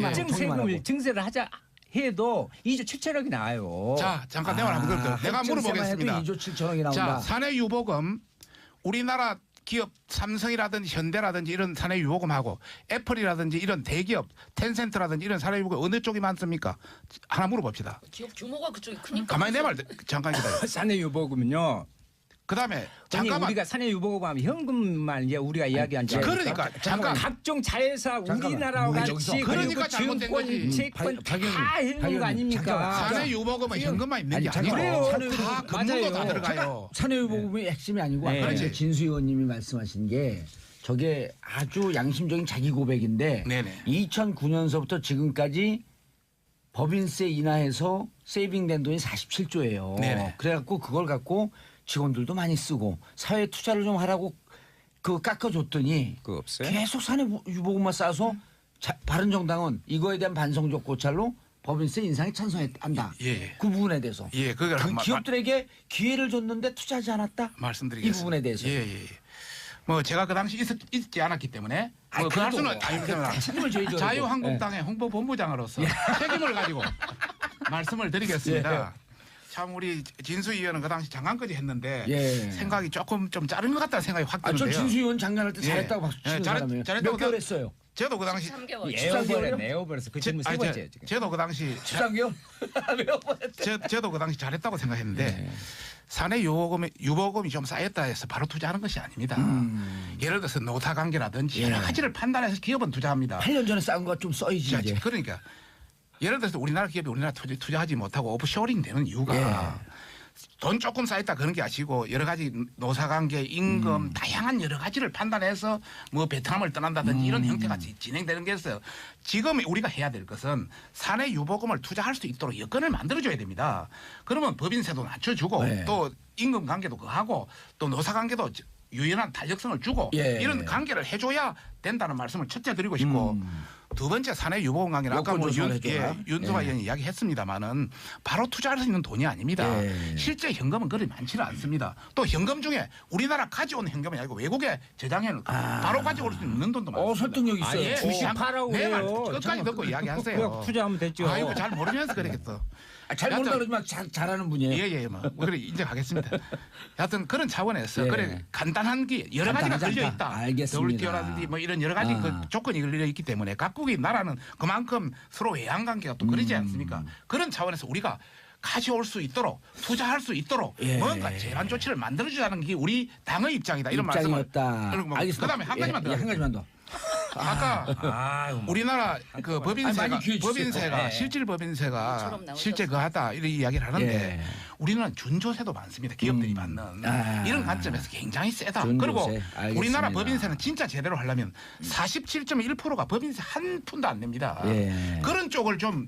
[SPEAKER 3] 할증 세금을 증세를 하자 해도 2조 7천억이 나와요.
[SPEAKER 5] 자, 잠깐 내 말 한번 들을게요. 내가 물어보겠습니다.
[SPEAKER 2] 2조 7천억이 나온다.
[SPEAKER 5] 자, 사내 유보금 우리나라 기업 삼성이라든지 현대라든지 이런 사내 유보금하고 애플이라든지 이런 대기업 텐센트라든지 이런 사내 유보금 어느 쪽이 많습니까? 하나 물어봅시다.
[SPEAKER 4] 기업 규모가 그쪽이 크니까.
[SPEAKER 5] 가만히 내 말 잠깐 기다려.
[SPEAKER 3] 사내 유보금은요.
[SPEAKER 5] 그다음에
[SPEAKER 3] 잠깐만
[SPEAKER 5] 잠깐만.
[SPEAKER 3] 우리가 사내 유보금 하면 현금만 이제 우리가 이야기한 줄
[SPEAKER 5] 그러니까 잠깐.
[SPEAKER 3] 각종 자회사 우리나라와 같이
[SPEAKER 5] 그러니까 잘못된
[SPEAKER 3] 증권,
[SPEAKER 5] 거지.
[SPEAKER 3] 채권 다 현금 아닙니까?
[SPEAKER 2] 잠깐만.
[SPEAKER 5] 사내 유보금은 현금만 있는 게
[SPEAKER 2] 아니,
[SPEAKER 5] 아니고
[SPEAKER 3] 그래요.
[SPEAKER 5] 다 금융도 다
[SPEAKER 3] 맞아요.
[SPEAKER 5] 들어가요.
[SPEAKER 2] 사내유보금이 핵심이 아니고
[SPEAKER 3] 네.
[SPEAKER 2] 아까
[SPEAKER 5] 그렇지.
[SPEAKER 2] 진수 의원님이 말씀하신 게 저게 아주 양심적인 자기 고백인데
[SPEAKER 5] 네네.
[SPEAKER 2] 2009년서부터 지금까지 법인세 인하해서 세이빙된 돈이 47조예요.
[SPEAKER 5] 네네.
[SPEAKER 2] 그래갖고 그걸 갖고 직원들도 많이 쓰고 사회 투자를 좀 하라고 그 깎아줬더니
[SPEAKER 3] 그거 없어요?
[SPEAKER 2] 계속 사내유보금만 쌓아서 바른정당은 이거에 대한 반성적 고찰로 법인세 인상에 찬성한다.
[SPEAKER 5] 예.
[SPEAKER 2] 그 부분에 대해서.
[SPEAKER 5] 예, 그걸
[SPEAKER 2] 그 기업들에게 기회를 줬는데 투자하지 않았다.
[SPEAKER 5] 말씀드리겠습니다.
[SPEAKER 2] 이 부분에 대해서.
[SPEAKER 5] 예. 뭐 제가 그 당시 있지 않았기 때문에 뭐 그 할 수는
[SPEAKER 2] 책임을 져야죠.
[SPEAKER 5] 자유한국당의 홍보본부장으로서 책임을 가지고 말씀을 드리겠습니다. 참 우리 진수 의원은 그 당시 장관까지 했는데
[SPEAKER 2] 예.
[SPEAKER 5] 생각이 조금 좀 짧은 것 같다는 생각이 확
[SPEAKER 2] 아, 저
[SPEAKER 5] 드는데요.
[SPEAKER 2] 진수 의원 장관할 때
[SPEAKER 5] 예.
[SPEAKER 2] 잘했다고 박수 치는
[SPEAKER 5] 예,
[SPEAKER 2] 사람이에요.
[SPEAKER 5] 잘했다고
[SPEAKER 2] 몇 개월 했어요?
[SPEAKER 5] 저도 그 당시
[SPEAKER 4] 3개월.
[SPEAKER 3] 에어버렸어. 그 질문 세 번째예요 지금.
[SPEAKER 5] 저도 그 당시
[SPEAKER 2] 13개월?
[SPEAKER 5] 저도 그 당시 잘했다고 생각했는데
[SPEAKER 2] 예.
[SPEAKER 5] 사내 유보금이 좀 쌓였다 해서 바로 투자하는 것이 아닙니다. 예를 들어서 노사 관계라든지 여러 가지를 판단해서 기업은 투자합니다.
[SPEAKER 2] 8년 전에 쌓은 거 좀 써야지
[SPEAKER 5] 자,
[SPEAKER 2] 이제.
[SPEAKER 5] 그러니까 예를 들어서 우리나라 기업이 우리나라 투자하지 못하고 오프쇼링 되는 이유가
[SPEAKER 2] 예.
[SPEAKER 5] 돈 조금 쌓였다 그런 게 아니고 여러 가지 노사관계, 임금 다양한 여러 가지를 판단해서 뭐 베트남을 떠난다든지 이런 형태가 진행되는 게 있어요. 지금 우리가 해야 될 것은 사내 유보금을 투자할 수 있도록 여건을 만들어줘야 됩니다. 그러면 법인세도 낮춰주고
[SPEAKER 2] 네.
[SPEAKER 5] 또 임금 관계도 그하고 또 노사관계도 유연한 탄력성을 주고
[SPEAKER 2] 예.
[SPEAKER 5] 이런 관계를 해줘야 된다는 말씀을 첫째 드리고 싶고 두 번째 사내 유보금 관계는 아까 뭐
[SPEAKER 2] 여건 조성을 해줘라.
[SPEAKER 5] 윤수아 의원이 이야기했습니다마는 바로 투자할 수 있는 돈이 아닙니다.
[SPEAKER 2] 예.
[SPEAKER 5] 실제 현금은 그리 많지는 않습니다. 또 현금 중에 우리나라 가져온 현금이 아니고 외국에 저장해놓은 바로 가져올 수 있는 돈도 많습니다.
[SPEAKER 2] 설득력 있어요.
[SPEAKER 5] 예.
[SPEAKER 3] 주식 팔라고
[SPEAKER 5] 내 말
[SPEAKER 3] 해요.
[SPEAKER 5] 끝까지 듣고 이야기하세요.
[SPEAKER 3] 그냥 투자하면 됐죠.
[SPEAKER 5] 아이고 잘 모르면서 그러겠어.
[SPEAKER 2] 잘 모른다 그러지만 잘하는 분이에요.
[SPEAKER 5] 예예 뭐 그래 인정하겠습니다. 하여튼 그런 차원에서
[SPEAKER 2] 예.
[SPEAKER 5] 그래 간단한 게 여러 가지가
[SPEAKER 2] 간단하지
[SPEAKER 5] 걸려
[SPEAKER 2] 않다.
[SPEAKER 5] 있다.
[SPEAKER 2] 알겠습니다.
[SPEAKER 5] WTO라든지 뭐 이런 여러 가지 그 조건이 걸려 있기 때문에 각국의 나라는 그만큼 서로 외환 관계가 또 그러지 않습니까? 그런 차원에서 우리가 가져올 수 있도록 투자할 수 있도록
[SPEAKER 2] 예.
[SPEAKER 5] 뭔가 제한 조치를 만들어주자는 게 우리 당의 입장이다. 이런 말씀을.
[SPEAKER 2] 입장이었다.
[SPEAKER 5] 그리고 뭐
[SPEAKER 2] 알겠습니다.
[SPEAKER 5] 그다음에 한 가지만 더.
[SPEAKER 2] 한 가지만 더.
[SPEAKER 5] 아까 우리나라 그 법인세가
[SPEAKER 2] 많이 기회 주세요.
[SPEAKER 3] 네.
[SPEAKER 5] 실질 법인세가
[SPEAKER 4] 처럼 나오셨어요.
[SPEAKER 5] 실제 그하다 이런 이야기를 하는데
[SPEAKER 2] 예.
[SPEAKER 5] 우리는 준조세도 많습니다. 기업들이 받는 이런 관점에서 굉장히 세다.
[SPEAKER 2] 준조세.
[SPEAKER 5] 그리고
[SPEAKER 2] 알겠습니다.
[SPEAKER 5] 우리나라 법인세는 진짜 제대로 하려면 47.1%가 법인세 한 푼도 안 냅니다.
[SPEAKER 2] 예.
[SPEAKER 5] 그런 쪽을 좀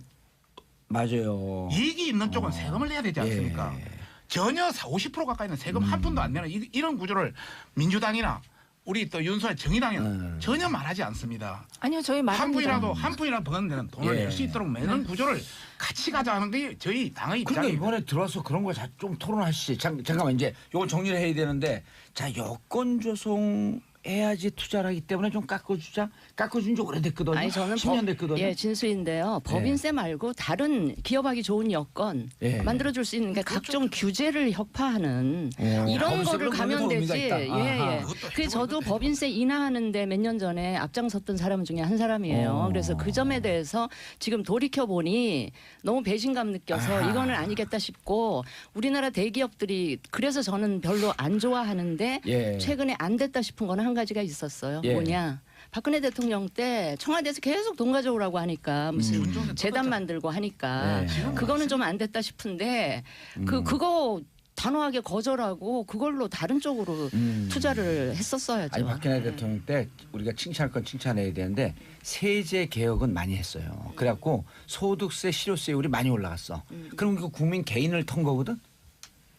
[SPEAKER 2] 맞아요.
[SPEAKER 5] 이익이 있는 쪽은 세금을 내야 되지 않습니까?
[SPEAKER 2] 예.
[SPEAKER 5] 전혀 50% 가까이는 세금 한 푼도 안 내는 이런 구조를 민주당이나 우리 또 윤수아 정의당은 전혀 말하지 않습니다.
[SPEAKER 6] 아니요, 저희
[SPEAKER 5] 한
[SPEAKER 6] 말합니다.
[SPEAKER 5] 푼이라도 버는 데는 돈을
[SPEAKER 2] 예.
[SPEAKER 5] 낼 수 있도록 매는 구조를 같이 가자는 게 저희 당의
[SPEAKER 2] 그런데
[SPEAKER 5] 입장입니다.
[SPEAKER 2] 이번에 들어와서 그런 거 좀 토론하시지. 잠깐만 이제 이걸 정리를 해야 되는데 자 여권 조성해야지 투자를 하기 때문에 좀 깎아주자. 깎아준 지 오래됐거든요.
[SPEAKER 4] 아니 저는
[SPEAKER 2] 10년 됐거든요.
[SPEAKER 4] 예, 진수인데요. 법인세 말고 다른 기업하기 좋은 여건
[SPEAKER 2] 예.
[SPEAKER 4] 만들어줄 수 있는 게 각종 규제를 혁파하는 이런
[SPEAKER 2] 법인세
[SPEAKER 4] 거를
[SPEAKER 2] 그런
[SPEAKER 4] 가면
[SPEAKER 2] 데도 의미가
[SPEAKER 4] 되지.
[SPEAKER 2] 있다.
[SPEAKER 4] 예,
[SPEAKER 2] 아하.
[SPEAKER 4] 예. 그래서 저도 법인세 인하하는데 몇 년 전에 앞장섰던 사람 중에 한 사람이에요. 그래서 그 점에 대해서 지금 돌이켜 보니 너무 배신감 느껴서
[SPEAKER 2] 아하.
[SPEAKER 4] 이거는 아니겠다 싶고 우리나라 대기업들이 그래서 저는 별로 안 좋아하는데
[SPEAKER 2] 예.
[SPEAKER 4] 최근에 안 됐다 싶은 거는 한 가지가 있었어요.
[SPEAKER 2] 예.
[SPEAKER 4] 뭐냐? 박근혜 대통령 때 청와대에서 계속 돈 가져오라고 하니까 무슨 재단 만들고 하니까
[SPEAKER 2] 네.
[SPEAKER 4] 그거는 좀 안 됐다 싶은데 그거 단호하게 거절하고 그걸로 다른 쪽으로 투자를 했었어야죠.
[SPEAKER 2] 아니 박근혜 대통령 때 우리가 칭찬할 건 칭찬해야 되는데 세제 개혁은 많이 했어요. 그래갖고 소득세, 실효세율이 많이 올라갔어. 그럼 이거 국민 개인을 턴 거거든.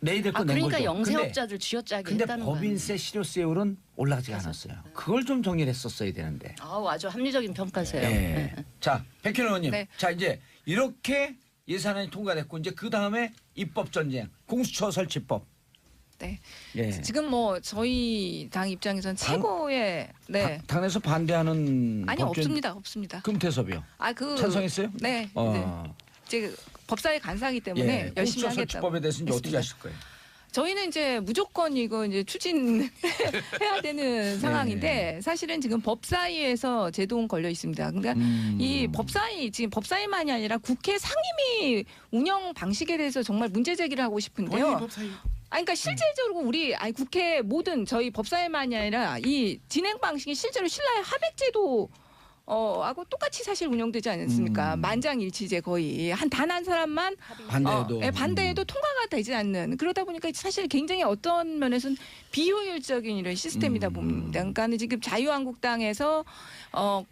[SPEAKER 2] 내야 건 낸
[SPEAKER 4] 그러니까
[SPEAKER 2] 거죠.
[SPEAKER 4] 영세업자들 쥐어짜기
[SPEAKER 2] 근데
[SPEAKER 4] 했다는 거예요.
[SPEAKER 2] 법인세, 실효세율은 올라가지 않았어요. 그걸 좀 정리를 했었어야 되는데.
[SPEAKER 4] 아주 합리적인 평가세요.
[SPEAKER 2] 예.
[SPEAKER 4] 네.
[SPEAKER 2] 자, 백현 의원님.
[SPEAKER 6] 네.
[SPEAKER 2] 자, 이제 이렇게 예산안이 통과됐고 이제 그 다음에 입법 전쟁, 공수처 설치법.
[SPEAKER 6] 네.
[SPEAKER 2] 예.
[SPEAKER 6] 지금 뭐 저희 당 입장에선 최고의 네.
[SPEAKER 2] 당에서 반대하는
[SPEAKER 6] 아니
[SPEAKER 2] 법전
[SPEAKER 6] 없습니다.
[SPEAKER 2] 금태섭이요.
[SPEAKER 6] 그
[SPEAKER 2] 찬성했어요?
[SPEAKER 6] 네. 네.
[SPEAKER 2] 어.
[SPEAKER 6] 이제 법사위 간사이기 때문에
[SPEAKER 2] 예.
[SPEAKER 6] 열심히
[SPEAKER 2] 공수처
[SPEAKER 6] 하겠다고.
[SPEAKER 2] 설치법에 대해서 이제 어떻게
[SPEAKER 6] 했습니다.
[SPEAKER 2] 하실 거예요?
[SPEAKER 6] 저희는 이제 무조건 이거 이제 추진해야 되는 상황인데 사실은 지금 법사위에서 제동 걸려 있습니다. 그러니까 이 법사위 지금 법사위만이 아니라 국회 상임위 운영 방식에 대해서 정말 문제 제기를 하고 싶은데요.
[SPEAKER 5] 본인이 법사위
[SPEAKER 6] 그러니까 실질적으로 우리 국회 모든 저희 법사위만이 아니라 이 진행 방식이 실제로 신라의 하백제도 하고 똑같이 사실 운영되지 않습니까? 만장일치제 거의 단 한 사람만
[SPEAKER 2] 반대해도.
[SPEAKER 6] 반대해도 통과가 되지 않는 그러다 보니까 사실 굉장히 어떤 면에서는 비효율적인 이런 시스템이다 봅니다. 그러니까 지금 자유한국당에서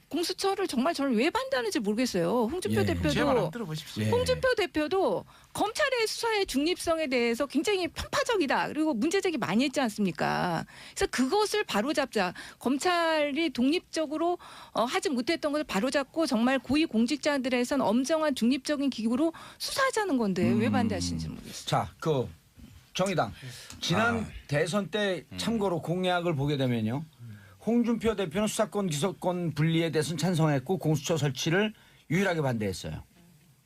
[SPEAKER 6] 공수처를 정말 저는 왜 반대하는지 모르겠어요. 홍준표
[SPEAKER 2] 예.
[SPEAKER 5] 제 말
[SPEAKER 6] 대표도
[SPEAKER 5] 한번 들어보십시오.
[SPEAKER 2] 예.
[SPEAKER 6] 홍준표 대표도 검찰의 수사의 중립성에 대해서 굉장히 편파적이다. 그리고 문제 제기 많이 했지 않습니까? 그래서 그것을 바로잡자. 검찰이 독립적으로 하지 못했던 것을 바로잡고 정말 고위 공직자들에선 엄정한 중립적인 기구로 수사하자는 건데 왜 반대하시는지 모르겠어요.
[SPEAKER 2] 자, 그 정의당 지난 대선 때 참고로 공약을 보게 되면요. 홍준표 대표는 수사권 기소권 분리에 대해서는 찬성했고 공수처 설치를 유일하게 반대했어요.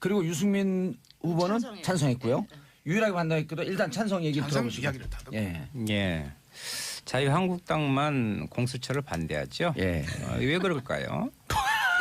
[SPEAKER 2] 그리고 유승민 후보는
[SPEAKER 4] 찬성해요.
[SPEAKER 2] 찬성했고요. 유일하게 반대했거든. 일단 찬성 얘기
[SPEAKER 5] 항상
[SPEAKER 2] 들어보시고.
[SPEAKER 5] 이야기를 다 듣고.
[SPEAKER 2] 예.
[SPEAKER 3] 예. 자유한국당만 공수처를 반대하죠.
[SPEAKER 2] 예.
[SPEAKER 3] 왜 그럴까요?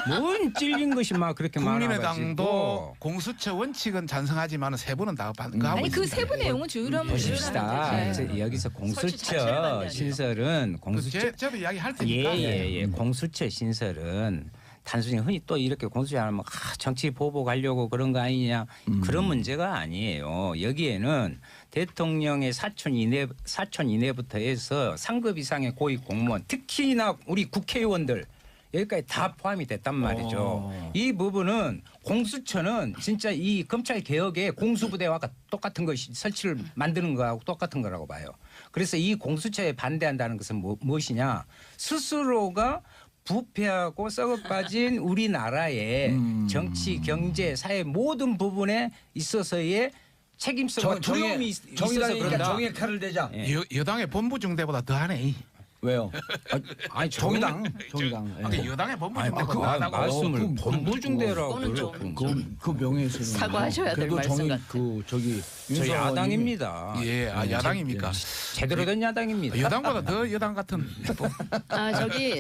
[SPEAKER 3] 뭔 찔린 것이 막 그렇게
[SPEAKER 5] 국민의당도
[SPEAKER 3] 많아가지고.
[SPEAKER 5] 공수처 원칙은 찬성하지만 세 분은 다 반대하고
[SPEAKER 6] 아니 그
[SPEAKER 5] 있습니다.
[SPEAKER 6] 세부 내용은 조율하면
[SPEAKER 3] 보십시다.
[SPEAKER 6] 조율하면 되지.
[SPEAKER 3] 그래서 여기서
[SPEAKER 4] 설치 자체를
[SPEAKER 3] 공수처
[SPEAKER 4] 반대하죠.
[SPEAKER 3] 신설은 공수처
[SPEAKER 5] 저도 이야기할 테니까.
[SPEAKER 3] 예예예 공수처 신설은 단순히 흔히 또 이렇게 공수처하면 정치 보복하려고 그런 거 아니냐 그런 문제가 아니에요. 여기에는 대통령의 사촌 이내부터 해서 상급 이상의 고위 공무원 특히나 우리 국회의원들 여기까지 다 포함이 됐단 말이죠. 이 부분은 공수처는 진짜 이 검찰 개혁의 공수부대와 똑같은 것이 설치를 만드는 거하고 똑같은 거라고 봐요. 그래서 이 공수처에 반대한다는 것은 무엇이냐? 스스로가 부패하고 썩어 빠진 우리나라의 정치, 경제, 사회 모든 부분에 있어서의 책임성과 두려움이 있어서
[SPEAKER 2] 정의당이니까
[SPEAKER 3] 그런다.
[SPEAKER 2] 정의의 칼을 대자.
[SPEAKER 3] 예.
[SPEAKER 5] 여당의 본부 중대보다 더하네.
[SPEAKER 2] 왜요?
[SPEAKER 3] 아니
[SPEAKER 2] 정의당. 예.
[SPEAKER 5] 여당의 본부
[SPEAKER 3] 아니,
[SPEAKER 5] 중대보다
[SPEAKER 3] 그
[SPEAKER 5] 더하다고.
[SPEAKER 3] 말씀을
[SPEAKER 2] 그
[SPEAKER 3] 본부중대라고
[SPEAKER 4] 그거는 좀
[SPEAKER 2] 그 명예훼손.
[SPEAKER 4] 사과하셔야 될
[SPEAKER 2] 그래도
[SPEAKER 4] 말씀
[SPEAKER 2] 정의
[SPEAKER 4] 같아요.
[SPEAKER 2] 저기
[SPEAKER 3] 저
[SPEAKER 2] 윤석열
[SPEAKER 3] 야당입니다.
[SPEAKER 5] 예, 야당입니까?
[SPEAKER 3] 제대로 된 야당입니다.
[SPEAKER 5] 여당보다 더 여당 같은.
[SPEAKER 4] 저기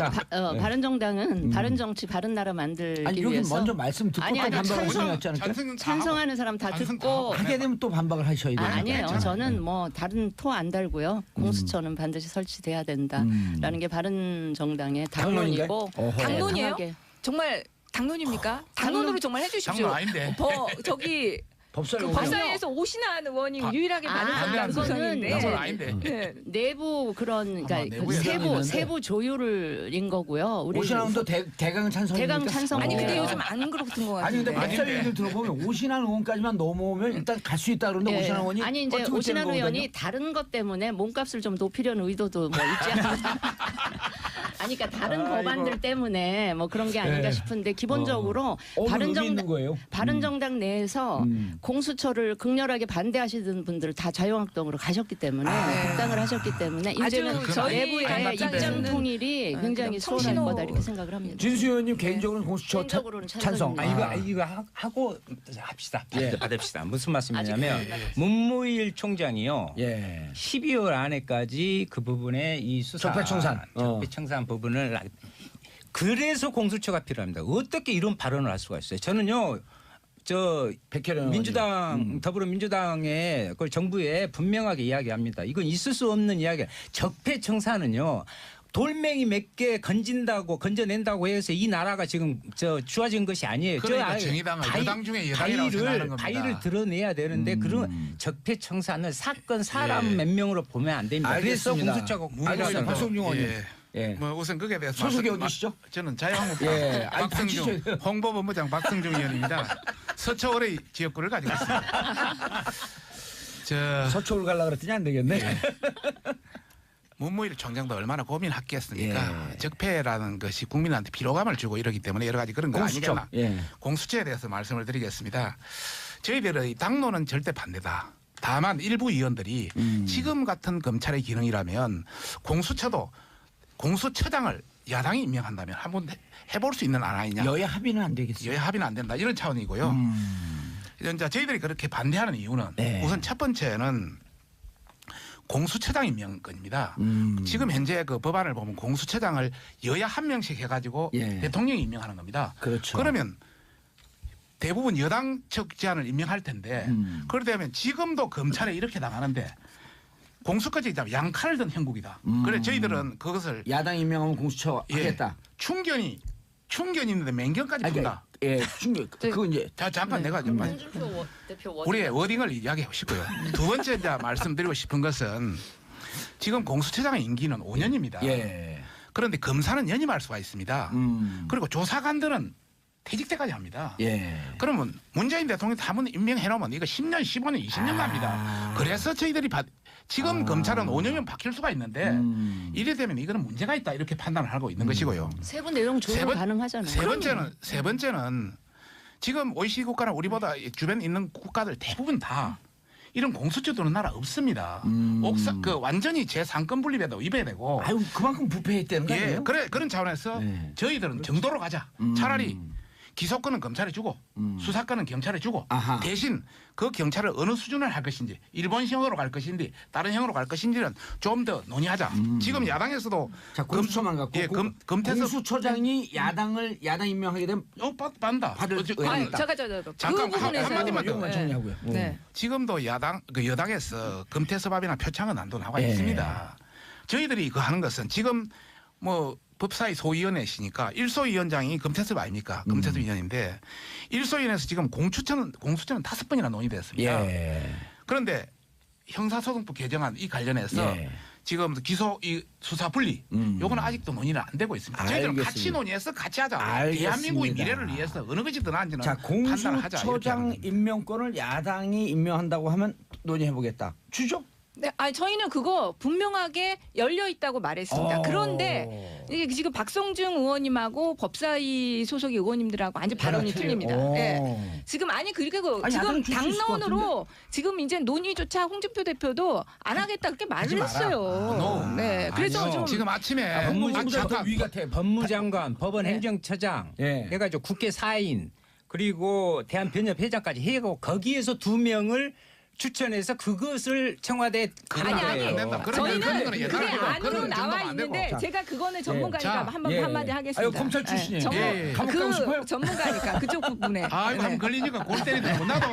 [SPEAKER 4] 바른정당은 바른 정치 바른 나라 만들기
[SPEAKER 2] 아니 여기
[SPEAKER 4] 위해서
[SPEAKER 2] 먼저 말씀 듣고
[SPEAKER 4] 아니,
[SPEAKER 2] 또 반박하시는 게
[SPEAKER 4] 찬성-
[SPEAKER 2] 낫지 않을까요?
[SPEAKER 4] 찬성하는 사람 다
[SPEAKER 5] 찬성 다
[SPEAKER 4] 듣고
[SPEAKER 5] 하고.
[SPEAKER 2] 하게 되면 또 반박을 하셔야 돼요.
[SPEAKER 4] 아니에요. 저는 뭐 다른 토 안 달고요. 공수처는 반드시 설치돼야 된다라는 게 바른 정당의 당론이고
[SPEAKER 2] 어허.
[SPEAKER 6] 당론이에요?
[SPEAKER 4] 강하게.
[SPEAKER 6] 정말 당론입니까? 당론으로 정말 해주십시오.
[SPEAKER 5] 당론 아닌데.
[SPEAKER 6] 저기
[SPEAKER 2] 법사위
[SPEAKER 6] 그 법사위에서 오신환 의원이 유일하게 반대하는
[SPEAKER 4] 그거는
[SPEAKER 6] 구성인데
[SPEAKER 5] 당론 아닌데.
[SPEAKER 6] 네.
[SPEAKER 4] 내부 그런
[SPEAKER 5] 아마
[SPEAKER 4] 그러니까
[SPEAKER 5] 내부에
[SPEAKER 4] 세부 조율인 거고요. 우리
[SPEAKER 2] 오신환도 대강 찬성입니까?
[SPEAKER 4] 대강 찬성.
[SPEAKER 6] 아니 근데
[SPEAKER 4] 네.
[SPEAKER 6] 요즘 안 그렇던 것
[SPEAKER 2] 아니 근데
[SPEAKER 6] 같은데.
[SPEAKER 2] 법사위 얘기를 들어보면 오신환 의원까지만 넘어오면 일단 갈 수 있다 그러는데
[SPEAKER 4] 예.
[SPEAKER 2] 오신환 의원이
[SPEAKER 4] 아니 이제
[SPEAKER 2] 버티고
[SPEAKER 4] 오신환
[SPEAKER 2] 있다는
[SPEAKER 4] 의원이
[SPEAKER 2] 거거든요.
[SPEAKER 4] 다른 것 때문에 몸값을 좀 높이려는 의도도 뭐 있지 않나. 아니 그러니까 다른 법안들 때문에 뭐 그런 게 아닌가
[SPEAKER 2] 네.
[SPEAKER 4] 싶은데 기본적으로
[SPEAKER 2] 의미 있는 거예요.
[SPEAKER 4] 바른정당 내에서 공수처를 극렬하게 반대하시던 분들 다 자유한국당으로 가셨기 때문에 복당을 하셨기 때문에 이제는
[SPEAKER 6] 아주 저희
[SPEAKER 4] 내부의
[SPEAKER 6] 입장에서는
[SPEAKER 4] 입장 통일이 굉장히
[SPEAKER 6] 그냥
[SPEAKER 4] 수월할
[SPEAKER 6] 청신호-
[SPEAKER 4] 거다 이렇게 생각을 합니다.
[SPEAKER 2] 진수 의원님 개인적으로는 공수처
[SPEAKER 4] 개인적으로는
[SPEAKER 2] 찬성.
[SPEAKER 4] 찬성입니다.
[SPEAKER 3] 이거 하고 합시다.
[SPEAKER 2] 예.
[SPEAKER 3] 받읍시다. 무슨 말씀이냐면 문무일 총장이요.
[SPEAKER 2] 예.
[SPEAKER 3] 12월 안에까지 그 부분에 이 수사
[SPEAKER 2] 적폐청산.
[SPEAKER 3] 적폐청산 부분을 그래서 공수처가 필요합니다. 어떻게 이런 발언을 할 수가 있어요? 저는요.
[SPEAKER 2] 백혜련
[SPEAKER 3] 민주당 더불어민주당의 그 정부에 분명하게 이야기합니다. 이건 있을 수 없는 이야기야. 적폐청산은요. 돌멩이 몇 개 건져낸다고 해서 이 나라가 지금 좋아진 것이 아니에요.
[SPEAKER 5] 그러니까 정의당은 여당 중에 여당이라고 생각하는 겁니다.
[SPEAKER 3] 바위를 드러내야 되는데 그런 적폐청산을 사건 사람 몇 명으로 보면 안 됩니다. 그래서
[SPEAKER 2] 알겠습니다.
[SPEAKER 3] 공수처가
[SPEAKER 2] 알겠습니다.
[SPEAKER 3] 무리라는
[SPEAKER 2] 박성중 의원님.
[SPEAKER 5] 예.
[SPEAKER 2] 예.
[SPEAKER 5] 뭐 우선 그게 대해서
[SPEAKER 2] 소속이
[SPEAKER 5] 말씀-
[SPEAKER 2] 어디시죠?
[SPEAKER 5] 저는 자유한국당
[SPEAKER 2] 예. 아니,
[SPEAKER 5] 박성중
[SPEAKER 2] 닥치셔야
[SPEAKER 5] 홍보본부장 박성중 의원입니다. 서초월의 지역구를 가지고 있습니다.
[SPEAKER 2] 서초를 가려고 그랬더니 안 되겠네.
[SPEAKER 5] 문무일 총장도 얼마나 고민했겠습니까?
[SPEAKER 2] 예.
[SPEAKER 5] 적폐라는 것이 국민한테 피로감을 주고 이러기 때문에 여러 가지 그런 거
[SPEAKER 2] 공수처.
[SPEAKER 5] 아니겠나.
[SPEAKER 2] 예.
[SPEAKER 5] 공수처에 대해서 말씀을 드리겠습니다. 저희들의 당론은 절대 반대다. 다만 일부 의원들이 지금 같은 검찰의 기능이라면 공수처장을 야당이 임명한다면 한번 해볼 수 있는 안 아니냐.
[SPEAKER 2] 여야 합의는 안 되겠어요.
[SPEAKER 5] 여야 합의는 안 된다. 이런 차원이고요. 이제 저희들이 그렇게 반대하는 이유는
[SPEAKER 2] 네.
[SPEAKER 5] 우선 첫 번째는 공수처장 임명권입니다. 지금 현재 그 법안을 보면 공수처장을 여야 한 명씩 해가지고
[SPEAKER 2] 예.
[SPEAKER 5] 대통령이 임명하는 겁니다.
[SPEAKER 2] 그렇죠.
[SPEAKER 5] 그러면 대부분 여당 측 제안을 임명할 텐데 그러다면 지금도 검찰에 이렇게 나가는데 공수까지 양칼을 든 형국이다. 그래 저희들은 그것을
[SPEAKER 2] 야당 임명하면 공수처
[SPEAKER 5] 예,
[SPEAKER 2] 하겠다.
[SPEAKER 5] 충견이 있는데 맹견까지
[SPEAKER 2] 아니,
[SPEAKER 5] 푼다.
[SPEAKER 2] 예, 그거 이제
[SPEAKER 5] 잠깐 내가 좀
[SPEAKER 4] 홍준표 대표
[SPEAKER 5] 우리의 워딩을 이야기하고 싶고요. 두 번째 이제 말씀드리고 싶은 것은 지금 공수처장의 임기는 5년입니다.
[SPEAKER 2] 예.
[SPEAKER 5] 그런데 검사는 연임할 수가 있습니다. 그리고 조사관들은 퇴직 때까지 합니다.
[SPEAKER 2] 예.
[SPEAKER 5] 그러면 문재인 대통령이 한번 임명해 놓으면 이거 10년, 15년, 20년 갑니다. 그래서 저희들이 지금 검찰은 5년이면 바뀔 수가 있는데 이래 되면 이거는 문제가 있다 이렇게 판단을 하고 있는 것이고요.
[SPEAKER 4] 세부 내용 조율 가능하잖아요.
[SPEAKER 5] 세 번째는 지금 OECD 국가나 우리보다 주변에 있는 국가들 대부분 다 이런 공수처 두는 나라 없습니다. 완전히 제3권 분립에도 위배되고.
[SPEAKER 2] 아유, 그만큼 부패했다는 거
[SPEAKER 5] 예,
[SPEAKER 2] 아니에요?
[SPEAKER 5] 그런 차원에서
[SPEAKER 2] 네.
[SPEAKER 5] 저희들은 정도로 가자. 차라리 기소권은 검찰에 주고 수사권은 경찰에 주고
[SPEAKER 2] 아하.
[SPEAKER 5] 대신 그 경찰을 어느 수준을 할 것인지 일본형으로 갈 것인지 다른 형으로 갈 것인지는 좀 더 논의하자. 지금 야당에서도
[SPEAKER 2] 자, 공수처만 갖고
[SPEAKER 5] 예, 검태서
[SPEAKER 2] 공수처장이 야당 임명하게 되면
[SPEAKER 5] 받는다.
[SPEAKER 2] 받을
[SPEAKER 6] 아니,
[SPEAKER 2] 있다.
[SPEAKER 6] 그
[SPEAKER 5] 잠깐,
[SPEAKER 6] 부분에서
[SPEAKER 5] 한마디만 더.
[SPEAKER 2] 이것만 정리하고요.
[SPEAKER 6] 네.
[SPEAKER 5] 지금도 여당에서 금태섭합이나 표창은 안도 나와
[SPEAKER 2] 예.
[SPEAKER 5] 있습니다. 저희들이 그 하는 것은 지금 뭐 법사위 소위원회시니까 1소위원장이 금태섭 아닙니까? 금태섭 위원인데 1소위원회에서 지금 공수처는 5번이나 논의됐습니다.
[SPEAKER 2] 예.
[SPEAKER 5] 그런데 형사소송법 개정안 이 관련해서
[SPEAKER 2] 예.
[SPEAKER 5] 지금 이 수사 분리 요건 아직도 논의는 안 되고 있습니다. 저희들은 같이
[SPEAKER 2] 알겠습니다.
[SPEAKER 5] 논의해서 같이 하자.
[SPEAKER 2] 알겠습니다.
[SPEAKER 5] 대한민국의 미래를 위해서 어느 것이 더 나은지는
[SPEAKER 2] 자,
[SPEAKER 5] 판단을 하자. 이렇게 하는
[SPEAKER 2] 공수처장
[SPEAKER 5] 겁니다.
[SPEAKER 2] 임명권을 야당이 임명한다고 하면 논의해 보겠다. 주죠?
[SPEAKER 6] 네, 아니 저희는 그거 분명하게 열려 있다고 말했습니다.
[SPEAKER 2] 어.
[SPEAKER 6] 그런데 이게 지금 박성중 의원님하고 법사위 소속 의원님들하고 완전 발언이 틀립니다.
[SPEAKER 2] 오.
[SPEAKER 6] 네. 지금 그리고
[SPEAKER 2] 아니,
[SPEAKER 6] 지금
[SPEAKER 2] 야당은 줄수 있을 것
[SPEAKER 6] 당론으로 지금 이제 논의조차 홍준표 대표도 안 하겠다 그렇게
[SPEAKER 5] 하지
[SPEAKER 6] 말을
[SPEAKER 5] 마라.
[SPEAKER 6] 했어요. 네, 그래서
[SPEAKER 3] 아니요.
[SPEAKER 6] 좀
[SPEAKER 5] 지금 아침에
[SPEAKER 2] 법무장관 더 위 같아.
[SPEAKER 3] 법무장관, 법원
[SPEAKER 6] 네.
[SPEAKER 3] 행정처장
[SPEAKER 2] 예.
[SPEAKER 3] 해가지고 국회 사인 그리고 대한변협회장까지 해고 거기에서 2명을 추천해서 그것을 청와대에 가는
[SPEAKER 6] 아니
[SPEAKER 3] 거예요.
[SPEAKER 5] 안 된다. 그런
[SPEAKER 6] 저희는
[SPEAKER 5] 거는
[SPEAKER 6] 그게
[SPEAKER 5] 예단하고요.
[SPEAKER 6] 안으로
[SPEAKER 5] 그런
[SPEAKER 6] 나와
[SPEAKER 5] 정도는 안 되고.
[SPEAKER 6] 있는데
[SPEAKER 2] 자.
[SPEAKER 6] 제가 그거는 전문가니까
[SPEAKER 5] 자.
[SPEAKER 6] 한번
[SPEAKER 2] 예.
[SPEAKER 6] 한마디 하겠습니다.
[SPEAKER 2] 아유, 검찰 출신이에요.
[SPEAKER 5] 예.
[SPEAKER 2] 감옥 가고 싶어요?
[SPEAKER 6] 전문가니까 그쪽 부분에.
[SPEAKER 5] 아이고 한번 걸리니까 골 때리더라고. 나도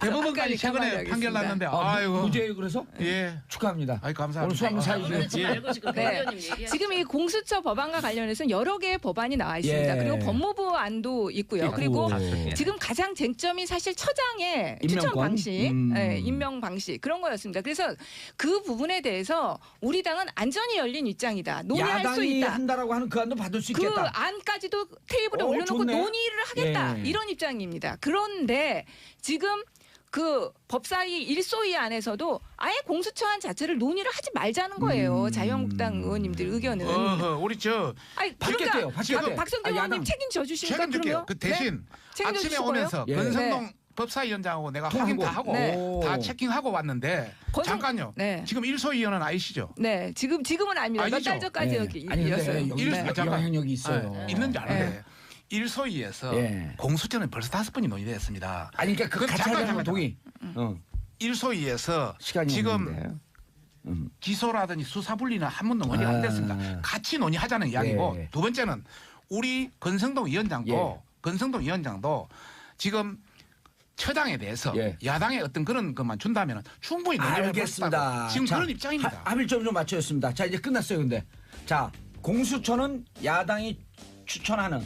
[SPEAKER 5] 대법원까지 최근에
[SPEAKER 6] 하겠습니다.
[SPEAKER 5] 판결 났는데
[SPEAKER 2] 아,
[SPEAKER 5] 아이고.
[SPEAKER 2] 무죄예요, 그래서?
[SPEAKER 5] 예.
[SPEAKER 2] 축하합니다.
[SPEAKER 5] 아이 감사합니다.
[SPEAKER 2] 오늘 수학 사이즈.
[SPEAKER 5] 예.
[SPEAKER 4] 말고 지금 배
[SPEAKER 6] 네.
[SPEAKER 4] 의원님 얘기하시죠.
[SPEAKER 6] 지금 이 공수처 법안과 관련해서는 여러 개의 법안이 나와 있습니다.
[SPEAKER 2] 예.
[SPEAKER 6] 그리고 법무부 안도 있고요. 그리고
[SPEAKER 2] 오.
[SPEAKER 6] 지금 가장 쟁점이 사실 처장의 추천
[SPEAKER 2] 임명권?
[SPEAKER 6] 방식, 임명 방식 그런 거였습니다. 그래서 그 부분에 대해서 우리 당은 안전이 열린 입장이다. 논의할 수
[SPEAKER 2] 야당이
[SPEAKER 6] 있다.
[SPEAKER 2] 한다라고 하는 그 안도 받을 수
[SPEAKER 6] 그
[SPEAKER 2] 있겠다.
[SPEAKER 6] 안까지도 테이블에 올려놓고
[SPEAKER 2] 좋네.
[SPEAKER 6] 논의를 하겠다.
[SPEAKER 2] 예.
[SPEAKER 6] 이런 입장입니다. 그런데 지금 그 법사위 일소위 안에서도 아예 공수처안 자체를 논의를 하지 말자는 거예요. 자유한국당 의원님들 의견은.
[SPEAKER 5] 우리 저
[SPEAKER 6] 아니
[SPEAKER 2] 받겠대요. 받겠대.
[SPEAKER 6] 박성준
[SPEAKER 2] 아,
[SPEAKER 6] 의원님
[SPEAKER 2] 야당.
[SPEAKER 6] 책임져 주실까
[SPEAKER 5] 책임질게요.
[SPEAKER 6] 그러면?
[SPEAKER 5] 그 대신
[SPEAKER 6] 책임져
[SPEAKER 5] 아침에
[SPEAKER 6] 주실
[SPEAKER 5] 오면서
[SPEAKER 2] 거예요? 예.
[SPEAKER 5] 권성동 법사위원장하고 내가 확인 다 하고
[SPEAKER 6] 네.
[SPEAKER 5] 다 체킹하고 왔는데
[SPEAKER 6] 권성-
[SPEAKER 5] 잠깐요.
[SPEAKER 6] 네.
[SPEAKER 5] 지금 1소위원은 아니시죠?
[SPEAKER 6] 네, 지금은 아닙니다. 몇
[SPEAKER 5] 아니죠?
[SPEAKER 6] 달 전까지
[SPEAKER 2] 예.
[SPEAKER 6] 여기
[SPEAKER 2] 아니, 근데
[SPEAKER 6] 이었어요.
[SPEAKER 2] 여기
[SPEAKER 5] 일- 잠깐.
[SPEAKER 2] 영향력이 있어요.
[SPEAKER 5] 아, 있는지 아는데 1소위에서
[SPEAKER 2] 예.
[SPEAKER 5] 공수처는 벌써 5번이 논의됐습니다.
[SPEAKER 2] 아니, 그러니까 그
[SPEAKER 5] 그럼
[SPEAKER 2] 같이
[SPEAKER 5] 잠깐,
[SPEAKER 2] 하자는
[SPEAKER 5] 잠깐,
[SPEAKER 2] 동의.
[SPEAKER 5] 1소위에서
[SPEAKER 2] 시간이
[SPEAKER 5] 지금
[SPEAKER 2] 없는데.
[SPEAKER 5] 기소라든지 수사 분리는 한 번도 논의가 안 됐습니다. 같이 논의하자는 이야기고
[SPEAKER 2] 예.
[SPEAKER 5] 두 번째는 우리 권성동 위원장도 지금 처장에 대해서
[SPEAKER 2] 예.
[SPEAKER 5] 야당의 어떤 그런 것만 준다면 충분히 논의를 해볼 수
[SPEAKER 2] 알겠습니다.
[SPEAKER 5] 있다고 지금
[SPEAKER 2] 자,
[SPEAKER 5] 그런 입장입니다.
[SPEAKER 2] 합의점 좀 맞춰졌습니다. 자, 이제 끝났어요, 근데. 자, 공수처는 야당이 추천하는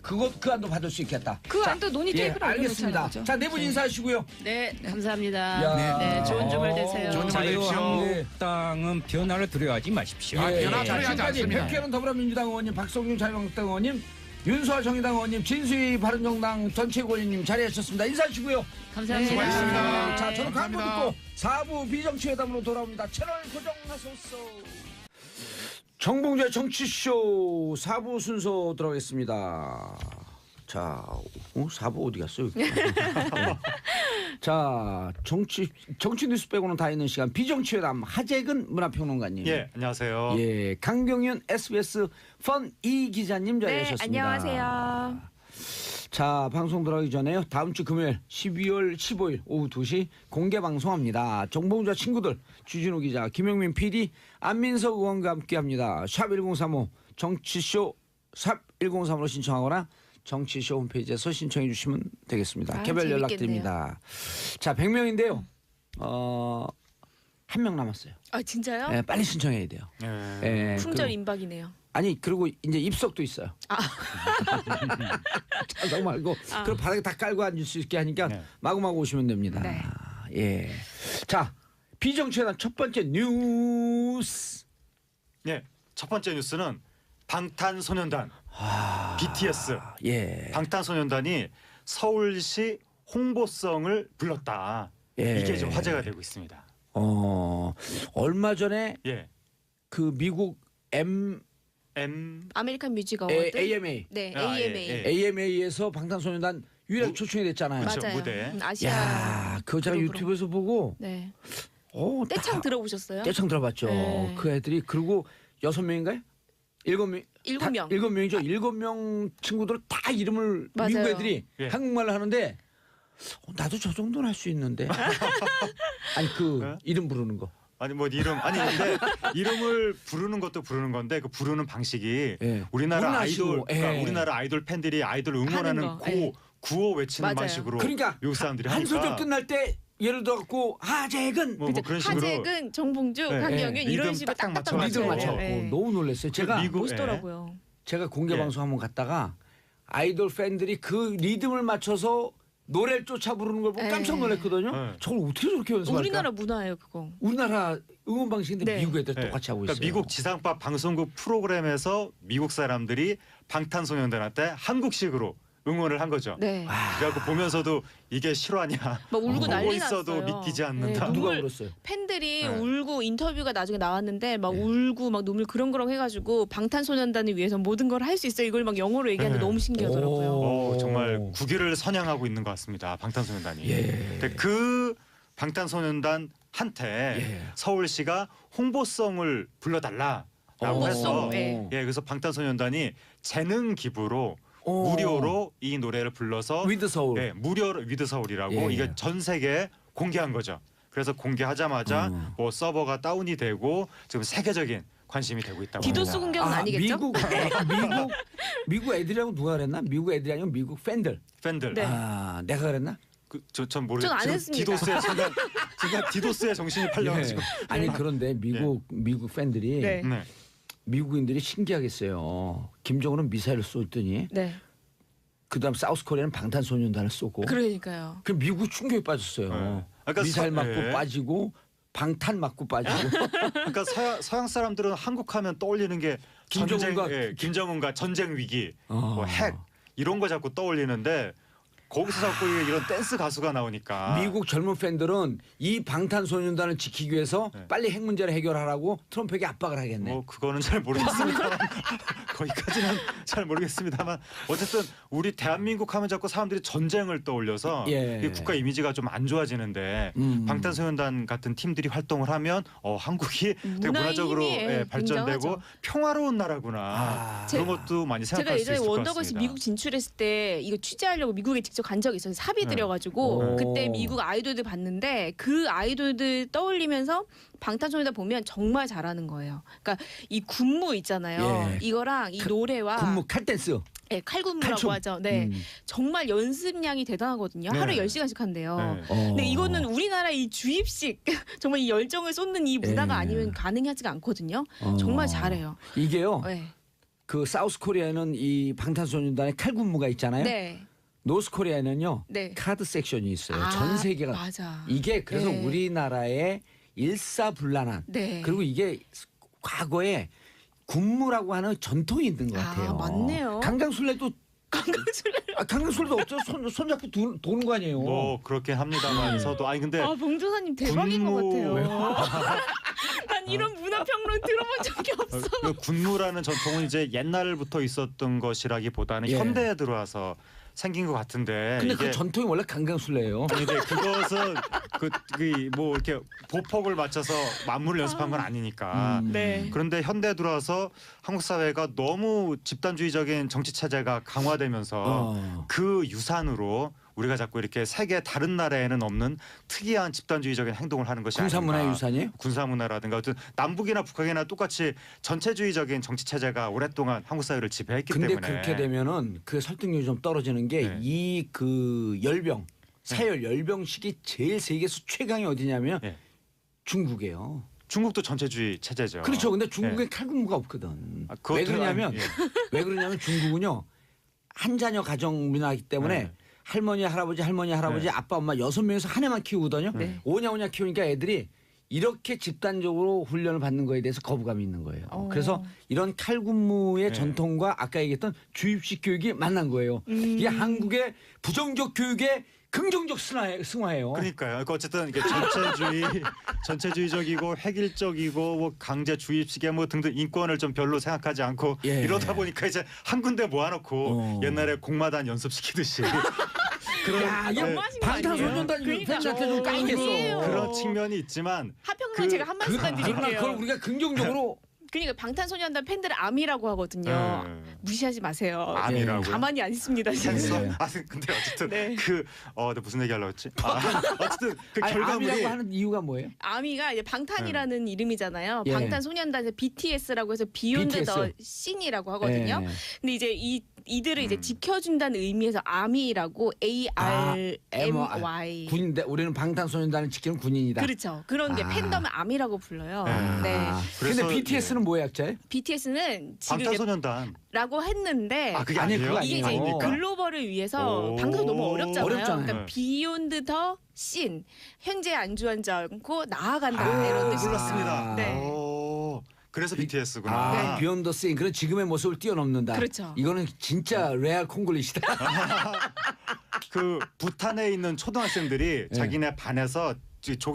[SPEAKER 2] 그 안도 받을 수 있겠다.
[SPEAKER 6] 그
[SPEAKER 2] 자,
[SPEAKER 6] 안도 논의
[SPEAKER 2] 예,
[SPEAKER 6] 테이블에 올려놓자는
[SPEAKER 2] 알겠습니다.
[SPEAKER 6] 거죠.
[SPEAKER 2] 자, 네 분 인사하시고요.
[SPEAKER 4] 네, 감사합니다.
[SPEAKER 2] 야.
[SPEAKER 4] 네, 좋은 주말 되세요.
[SPEAKER 5] 좋은 주말 되십시오.
[SPEAKER 3] 자유한국당은 변화를 두려워하지 마십시오.
[SPEAKER 5] 아,
[SPEAKER 2] 예.
[SPEAKER 5] 변화
[SPEAKER 2] 자,
[SPEAKER 5] 두려워하지
[SPEAKER 2] 지금까지
[SPEAKER 5] 않습니다.
[SPEAKER 2] 백혜련 더불어민주당 의원님, 박성준 자유한국당 의원님, 윤소아 정의당 의원님, 진수희 바른정당 전체의원님 자리하셨습니다. 인사하시고요.
[SPEAKER 4] 감사합니다.
[SPEAKER 5] 수고하셨습니다.
[SPEAKER 2] 자, 저는 광고
[SPEAKER 5] 감사합니다.
[SPEAKER 2] 듣고 4부 비정치회담으로 돌아옵니다. 채널 고정하소서. 정봉재 정치쇼 4부 순서 들어가겠습니다. 자, 4부 어디 갔어요? 자, 정치 뉴스 빼고는 다 있는 시간 비정치회담 하재근 문화평론가님.
[SPEAKER 7] 예, 안녕하세요.
[SPEAKER 2] 예, 강경윤 SBS 펀 이 기자님 자리하셨습니다.
[SPEAKER 6] 안녕하세요.
[SPEAKER 2] 자, 방송 들어가기 전에요. 다음 주 금요일 12월 15일 오후 2시 공개 방송합니다. 정봉자 친구들, 주진우 기자, 김영민 PD, 안민석 의원과 함께합니다. 샵 1035 정치쇼 샵 1035로 신청하거나 정치쇼 홈페이지에서 신청해 주시면 되겠습니다.
[SPEAKER 6] 아,
[SPEAKER 2] 개별
[SPEAKER 6] 재밌겠네요.
[SPEAKER 2] 연락드립니다. 자, 100명인데요. 한 명 남았어요.
[SPEAKER 6] 아 진짜요?
[SPEAKER 2] 예, 빨리 신청해야 돼요.
[SPEAKER 7] 예.
[SPEAKER 2] 예,
[SPEAKER 6] 품절
[SPEAKER 2] 그리고-
[SPEAKER 6] 임박이네요.
[SPEAKER 2] 아니 그리고 이제 입석도 있어요. 자석 말고 그럼 바닥에 다 깔고 앉을 수 있게 하니까
[SPEAKER 7] 네.
[SPEAKER 2] 마구마구 오시면 됩니다.
[SPEAKER 6] 네.
[SPEAKER 2] 예. 자, 비정치회담 첫 번째 뉴스.
[SPEAKER 7] 예, 첫 번째 뉴스는 방탄소년단 BTS
[SPEAKER 2] 예.
[SPEAKER 7] 방탄소년단이 서울시 홍보성을 불렀다.
[SPEAKER 2] 예.
[SPEAKER 7] 이게 지금 화제가 되고 있습니다.
[SPEAKER 2] 얼마 전에
[SPEAKER 7] 예,
[SPEAKER 2] 그 미국
[SPEAKER 6] 아메리칸 뮤직 어워드.
[SPEAKER 2] AMA
[SPEAKER 6] 네,
[SPEAKER 7] 아, 예,
[SPEAKER 6] AMA.
[SPEAKER 7] 예.
[SPEAKER 2] AMA에서 방탄소년단 유일하게 초청이 됐잖아요.
[SPEAKER 7] 그렇죠,
[SPEAKER 6] 맞아요.
[SPEAKER 7] 무대.
[SPEAKER 6] 아시아.
[SPEAKER 2] 야, 그거 제가
[SPEAKER 6] 그룹으로.
[SPEAKER 2] 유튜브에서 보고
[SPEAKER 6] 네.
[SPEAKER 2] 다
[SPEAKER 6] 떼창 들어보셨어요?
[SPEAKER 2] 떼창 들어봤죠.
[SPEAKER 6] 네.
[SPEAKER 2] 그 애들이 그리고 6명인가요? 7명.
[SPEAKER 6] 7명.
[SPEAKER 2] 7명이죠. 7명 친구들 다 이름을
[SPEAKER 6] 맞아요.
[SPEAKER 2] 미국 애들이
[SPEAKER 7] 예.
[SPEAKER 2] 한국말을 하는데 나도 저 정도는 할 수 있는데. 아니 그
[SPEAKER 7] 네?
[SPEAKER 2] 이름 부르는 거.
[SPEAKER 7] 아니 뭐 이름 아니 근데 이름을 부르는 것도 부르는 건데 그 부르는 방식이
[SPEAKER 2] 예.
[SPEAKER 7] 우리나라
[SPEAKER 2] 우리나라
[SPEAKER 7] 아이돌
[SPEAKER 2] 식으로,
[SPEAKER 7] 그러니까
[SPEAKER 2] 예.
[SPEAKER 7] 우리나라 아이돌 팬들이 아이돌 응원하는
[SPEAKER 6] 하는 거, 예.
[SPEAKER 7] 구호 외치는
[SPEAKER 6] 맞아요.
[SPEAKER 7] 방식으로
[SPEAKER 2] 그러니까
[SPEAKER 7] 미국 사람들이
[SPEAKER 2] 한
[SPEAKER 7] 하니까
[SPEAKER 2] 소절 끝날 때 예를 들어 갖고 하재근
[SPEAKER 7] 뭐 그런 식으로
[SPEAKER 6] 하재근, 정봉주,
[SPEAKER 7] 네.
[SPEAKER 6] 강경윤
[SPEAKER 7] 네.
[SPEAKER 6] 이런
[SPEAKER 7] 리듬
[SPEAKER 6] 식으로
[SPEAKER 7] 딱딱
[SPEAKER 6] 딱딱
[SPEAKER 2] 리듬
[SPEAKER 7] 맞춰가지고.
[SPEAKER 2] 맞춰
[SPEAKER 6] 맞춰요.
[SPEAKER 2] 갖고
[SPEAKER 6] 네.
[SPEAKER 2] 너무 놀랐어요. 제가
[SPEAKER 7] 미국-
[SPEAKER 6] 멋있더라고요.
[SPEAKER 2] 제가 공개
[SPEAKER 7] 예.
[SPEAKER 2] 방송 한번 갔다가 아이돌 팬들이 그 리듬을 맞춰서 노래를 쫓아 부르는 걸 보고
[SPEAKER 6] 예.
[SPEAKER 2] 깜짝 놀랐거든요.
[SPEAKER 7] 네.
[SPEAKER 2] 저걸 어떻게 저렇게 연습할까?
[SPEAKER 6] 우리나라 문화예요, 그거.
[SPEAKER 2] 우리나라 응원 방식인데
[SPEAKER 6] 네.
[SPEAKER 2] 미국 애들
[SPEAKER 7] 네.
[SPEAKER 2] 똑같이 하고 있어요.
[SPEAKER 7] 그러니까 미국 지상파 방송국 프로그램에서 미국 사람들이 방탄소년단한테 한국식으로 응원을 한 거죠.
[SPEAKER 6] 네.
[SPEAKER 7] 그래갖고 보면서도 이게 실화냐?
[SPEAKER 6] 막 울고
[SPEAKER 7] 보고
[SPEAKER 6] 난리
[SPEAKER 7] 있어도
[SPEAKER 6] 났어요.
[SPEAKER 7] 믿기지 않는다.
[SPEAKER 6] 네,
[SPEAKER 2] 누가
[SPEAKER 6] 눈물-
[SPEAKER 2] 울었어요?
[SPEAKER 6] 팬들이
[SPEAKER 7] 네.
[SPEAKER 6] 울고 인터뷰가 나중에 나왔는데 막 울고 막 눈물 그렁그렁 해가지고 방탄소년단을 위해서 모든 걸 할 수 있어 이걸 막 영어로 얘기하는데
[SPEAKER 7] 네.
[SPEAKER 6] 너무 신기하더라고요.
[SPEAKER 2] 오.
[SPEAKER 7] 정말 국위를 선양하고 있는 것 같습니다. 방탄소년단이.
[SPEAKER 2] 예.
[SPEAKER 7] 근데 그 방탄소년단한테
[SPEAKER 2] 예.
[SPEAKER 7] 서울시가 홍보성을 불러달라라고
[SPEAKER 6] 홍보송,
[SPEAKER 7] 해서
[SPEAKER 6] 예.
[SPEAKER 7] 예, 그래서 방탄소년단이 재능 기부로
[SPEAKER 2] 오.
[SPEAKER 7] 무료로 이 노래를 불러서
[SPEAKER 2] 위드 서울.
[SPEAKER 7] 예, 무료로 위드 서울이라고
[SPEAKER 2] 예.
[SPEAKER 7] 이게 전 세계에 공개한 거죠. 그래서 공개하자마자 뭐 서버가 다운이 되고 지금 세계적인 관심이 되고 있다고
[SPEAKER 6] 디도스
[SPEAKER 7] 합니다.
[SPEAKER 6] 공격은 아니겠죠?
[SPEAKER 2] 미국 애들이라고 누가 그랬나? 미국 애들이 아니고 미국 팬들.
[SPEAKER 7] 팬들.
[SPEAKER 6] 네.
[SPEAKER 2] 아, 내가 그랬나?
[SPEAKER 7] 전 모르겠어요.
[SPEAKER 6] 전안
[SPEAKER 7] 지금
[SPEAKER 6] 했습니다.
[SPEAKER 7] 디도스에 제가 디도스에 정신이 팔려가지고.
[SPEAKER 2] 예. 아니 그런데 미국 팬들이
[SPEAKER 6] 네.
[SPEAKER 7] 네.
[SPEAKER 2] 미국인들이 신기하겠어요. 김정은은 미사일을 쏘더니
[SPEAKER 6] 네.
[SPEAKER 2] 그다음 사우스 코리아는 방탄소년단을 쏘고.
[SPEAKER 6] 그러니까요.
[SPEAKER 2] 그 미국 충격에 빠졌어요.
[SPEAKER 7] 네. 그러니까
[SPEAKER 2] 미사일 맞고
[SPEAKER 7] 예.
[SPEAKER 2] 빠지고 방탄 맞고 빠지고.
[SPEAKER 7] 그러니까 서양 사람들은 한국하면 떠올리는 게 김정은과 전쟁 위기, 뭐 핵 이런 거 자꾸 떠올리는데 거기서 자꾸 이런 댄스 가수가 나오니까
[SPEAKER 2] 미국 젊은 팬들은 이 방탄소년단을 지키기 위해서
[SPEAKER 7] 네.
[SPEAKER 2] 빨리 핵 문제를 해결하라고 트럼프에게 압박을 하겠네.
[SPEAKER 7] 뭐 그거는 잘 모르겠습니다만 거기까지는 잘 모르겠습니다만 어쨌든 우리 대한민국 하면 자꾸 사람들이 전쟁을 떠올려서
[SPEAKER 2] 예.
[SPEAKER 7] 이 국가 이미지가 좀 안 좋아지는데 방탄소년단 같은 팀들이 활동을 하면 한국이 되게
[SPEAKER 6] 문화의
[SPEAKER 7] 문화적으로
[SPEAKER 6] 힘이, 예,
[SPEAKER 7] 발전되고
[SPEAKER 6] 굉장하죠.
[SPEAKER 7] 평화로운 나라구나
[SPEAKER 2] 아.
[SPEAKER 7] 그런 것도 많이
[SPEAKER 6] 제가
[SPEAKER 7] 생각할 수
[SPEAKER 6] 예전에
[SPEAKER 7] 있을 것
[SPEAKER 6] 원더걸스
[SPEAKER 7] 같습니다.
[SPEAKER 6] 미국 진출했을 때 이거 취재하려고 미국에 직접 간 적이 있어서 사비
[SPEAKER 7] 네.
[SPEAKER 6] 들여가지고
[SPEAKER 2] 오.
[SPEAKER 6] 그때 미국 아이돌들 봤는데 그 아이돌들 떠올리면서 방탄소년단 보면 정말 잘하는 거예요. 그러니까 이 군무 있잖아요.
[SPEAKER 2] 예.
[SPEAKER 6] 이거랑 이 노래와
[SPEAKER 2] 군무 칼댄스.
[SPEAKER 8] 네, 칼군무라고
[SPEAKER 2] 칼춤.
[SPEAKER 8] 하죠. 네. 정말 연습량이 대단하거든요.
[SPEAKER 5] 네.
[SPEAKER 8] 하루에 10시간씩 한대요.
[SPEAKER 5] 네.
[SPEAKER 8] 근데 이거는 우리나라 이 주입식 정말 이 열정을 쏟는 이 문화가
[SPEAKER 2] 예.
[SPEAKER 8] 아니면 가능하지가 않거든요. 정말 잘해요.
[SPEAKER 2] 이게요.
[SPEAKER 8] 네.
[SPEAKER 2] 그 사우스 코리아에는 이 방탄소년단의 칼군무가 있잖아요.
[SPEAKER 8] 네.
[SPEAKER 2] 노스 코리아에는요.
[SPEAKER 8] 네.
[SPEAKER 2] 카드 섹션이 있어요.
[SPEAKER 8] 아,
[SPEAKER 2] 전 세계가
[SPEAKER 8] 맞아.
[SPEAKER 2] 이게 그래서
[SPEAKER 8] 네.
[SPEAKER 2] 우리나라의 일사불란한
[SPEAKER 8] 네.
[SPEAKER 2] 그리고 이게 과거에 군무라고 하는 전통이 있는 것 같아요.
[SPEAKER 8] 아, 맞네요.
[SPEAKER 2] 강강술래도 강강술래도 없죠. 손잡고 도는 거 아니에요.
[SPEAKER 7] 뭐 그렇게 합니다만서도 아니 근데
[SPEAKER 8] 아, 봉조사님 대박인 것
[SPEAKER 7] 군무-
[SPEAKER 8] 같아요. 난 이런 문화평론 들어본 적이 없어.
[SPEAKER 7] 그 군무라는 전통은 이제 옛날부터 있었던 것이라기보다는
[SPEAKER 2] 예.
[SPEAKER 7] 현대에 들어와서 생긴 것 같은데
[SPEAKER 2] 근데
[SPEAKER 7] 이게
[SPEAKER 2] 그 전통이 원래 강강술래예요.
[SPEAKER 7] 근데 그것은 뭐 이렇게 보폭을 맞춰서 만물을 연습한 건 아니니까.
[SPEAKER 8] 네.
[SPEAKER 7] 그런데 현대에 들어와서 한국 사회가 너무 집단주의적인 정치 체제가 강화되면서 그 유산으로 우리가 자꾸 이렇게 세계 다른 나라에는 없는 특이한 집단주의적인 행동을 하는 것이
[SPEAKER 2] 군사문화의
[SPEAKER 7] 아닌가.
[SPEAKER 2] 유산이에요?
[SPEAKER 7] 군사문화라든가 어떤 남북이나 북한이나 똑같이 전체주의적인 정치 체제가 오랫동안 한국 사회를 지배했기
[SPEAKER 2] 근데
[SPEAKER 7] 때문에.
[SPEAKER 2] 그렇게 되면은 그 설득력이 좀 떨어지는 게
[SPEAKER 7] 네.
[SPEAKER 2] 이 그 열병 사열 열병식이 제일 세계에서 최강이 어디냐면
[SPEAKER 7] 네.
[SPEAKER 2] 중국이에요.
[SPEAKER 7] 중국도 전체주의 체제죠.
[SPEAKER 2] 그렇죠. 근데 중국에 칼군무가 없거든.
[SPEAKER 7] 아, 그것도
[SPEAKER 2] 왜 그러냐면
[SPEAKER 7] 아니- 예.
[SPEAKER 2] 왜 그러냐면 중국은요 한 자녀 가정 문화이기 때문에
[SPEAKER 7] 네.
[SPEAKER 2] 할머니 할아버지
[SPEAKER 7] 네.
[SPEAKER 2] 아빠 엄마 6명에서 한 애만 키우거든요.
[SPEAKER 8] 네.
[SPEAKER 2] 오냐 키우니까 애들이 이렇게 집단적으로 훈련을 받는 거에 대해서 거부감이 있는 거예요. 그래서 이런 칼군무의
[SPEAKER 7] 네.
[SPEAKER 2] 전통과 아까 얘기했던 주입식 교육이 만난 거예요. 이게 한국의 부정적 교육의 긍정적 승화예요.
[SPEAKER 7] 그러니까요. 그러니까 어쨌든 이게 전체주의적이고 획일적이고 뭐 강제 주입식에 뭐 등등 인권을 좀 별로 생각하지 않고
[SPEAKER 2] 예.
[SPEAKER 7] 이러다 보니까 이제 한 군데 모아놓고 옛날에 공마단 연습시키듯이
[SPEAKER 2] 야, 이게
[SPEAKER 8] 너무하신 거 아니에요?
[SPEAKER 2] 방탄소년단
[SPEAKER 8] 그러니까.
[SPEAKER 2] 팬한테 좀 까이겠어.
[SPEAKER 8] 아니에요.
[SPEAKER 7] 그런 측면이 있지만
[SPEAKER 8] 하평론 제가 한 말씀만
[SPEAKER 2] 그러나
[SPEAKER 8] 드릴게요.
[SPEAKER 2] 그걸 우리가 긍정적으로
[SPEAKER 8] 그러니까 방탄소년단 팬들을 암이라고 하거든요. 무시하지 마세요.
[SPEAKER 7] 암이라고요?
[SPEAKER 8] 가만히 안 있습니다. 지금.
[SPEAKER 7] 했어? 아 근데 어쨌든
[SPEAKER 8] 네.
[SPEAKER 7] 내가 무슨 얘기 하려고 했지? 어쨌든 그
[SPEAKER 2] 아니,
[SPEAKER 7] 결과물이
[SPEAKER 2] 암이라고 하는 이유가 뭐예요?
[SPEAKER 8] 아미가 이제 방탄이라는 이름이잖아요.
[SPEAKER 2] 예.
[SPEAKER 8] 방탄소년단에서 BTS라고 해서 비욘드
[SPEAKER 2] BTS.
[SPEAKER 8] 더 씬이라고 하거든요.
[SPEAKER 2] 예.
[SPEAKER 8] 근데 이제 이들을 이제 지켜준다는 의미에서 아미라고 ARMY.
[SPEAKER 2] 군인데 우리는 방탄소년단을 지키는 군인이다.
[SPEAKER 8] 그렇죠. 그런 게
[SPEAKER 2] 아.
[SPEAKER 8] 팬덤을 아미라고 불러요. 네.
[SPEAKER 2] 근데
[SPEAKER 7] 그래서,
[SPEAKER 2] BTS는 뭐의 약자예요?
[SPEAKER 8] BTS는 지금 이제
[SPEAKER 7] 방탄소년단
[SPEAKER 8] 라고 했는데
[SPEAKER 7] 그게
[SPEAKER 2] 아니,
[SPEAKER 7] 아니에요?
[SPEAKER 2] 그거
[SPEAKER 8] 이게 이제
[SPEAKER 2] 아니에요.
[SPEAKER 8] 글로벌을 위해서
[SPEAKER 7] 오.
[SPEAKER 8] 방송 너무 어렵잖아요.
[SPEAKER 2] 어렵잖아요.
[SPEAKER 8] 그러니까 비욘드 더 씬 현재 안주하지 않고 나아간다
[SPEAKER 2] 아,
[SPEAKER 8] 이런 뜻이
[SPEAKER 7] 몰랐습니다.
[SPEAKER 8] 네.
[SPEAKER 7] 그래서 BTS구나.
[SPEAKER 2] 비욘더 씬 그런 지금의 모습을 뛰어넘는다.
[SPEAKER 8] 그렇죠.
[SPEAKER 2] 이거는 진짜 레알 콩글리시다.
[SPEAKER 7] 그 부탄에 있는 초등학생들이 자기네 반에서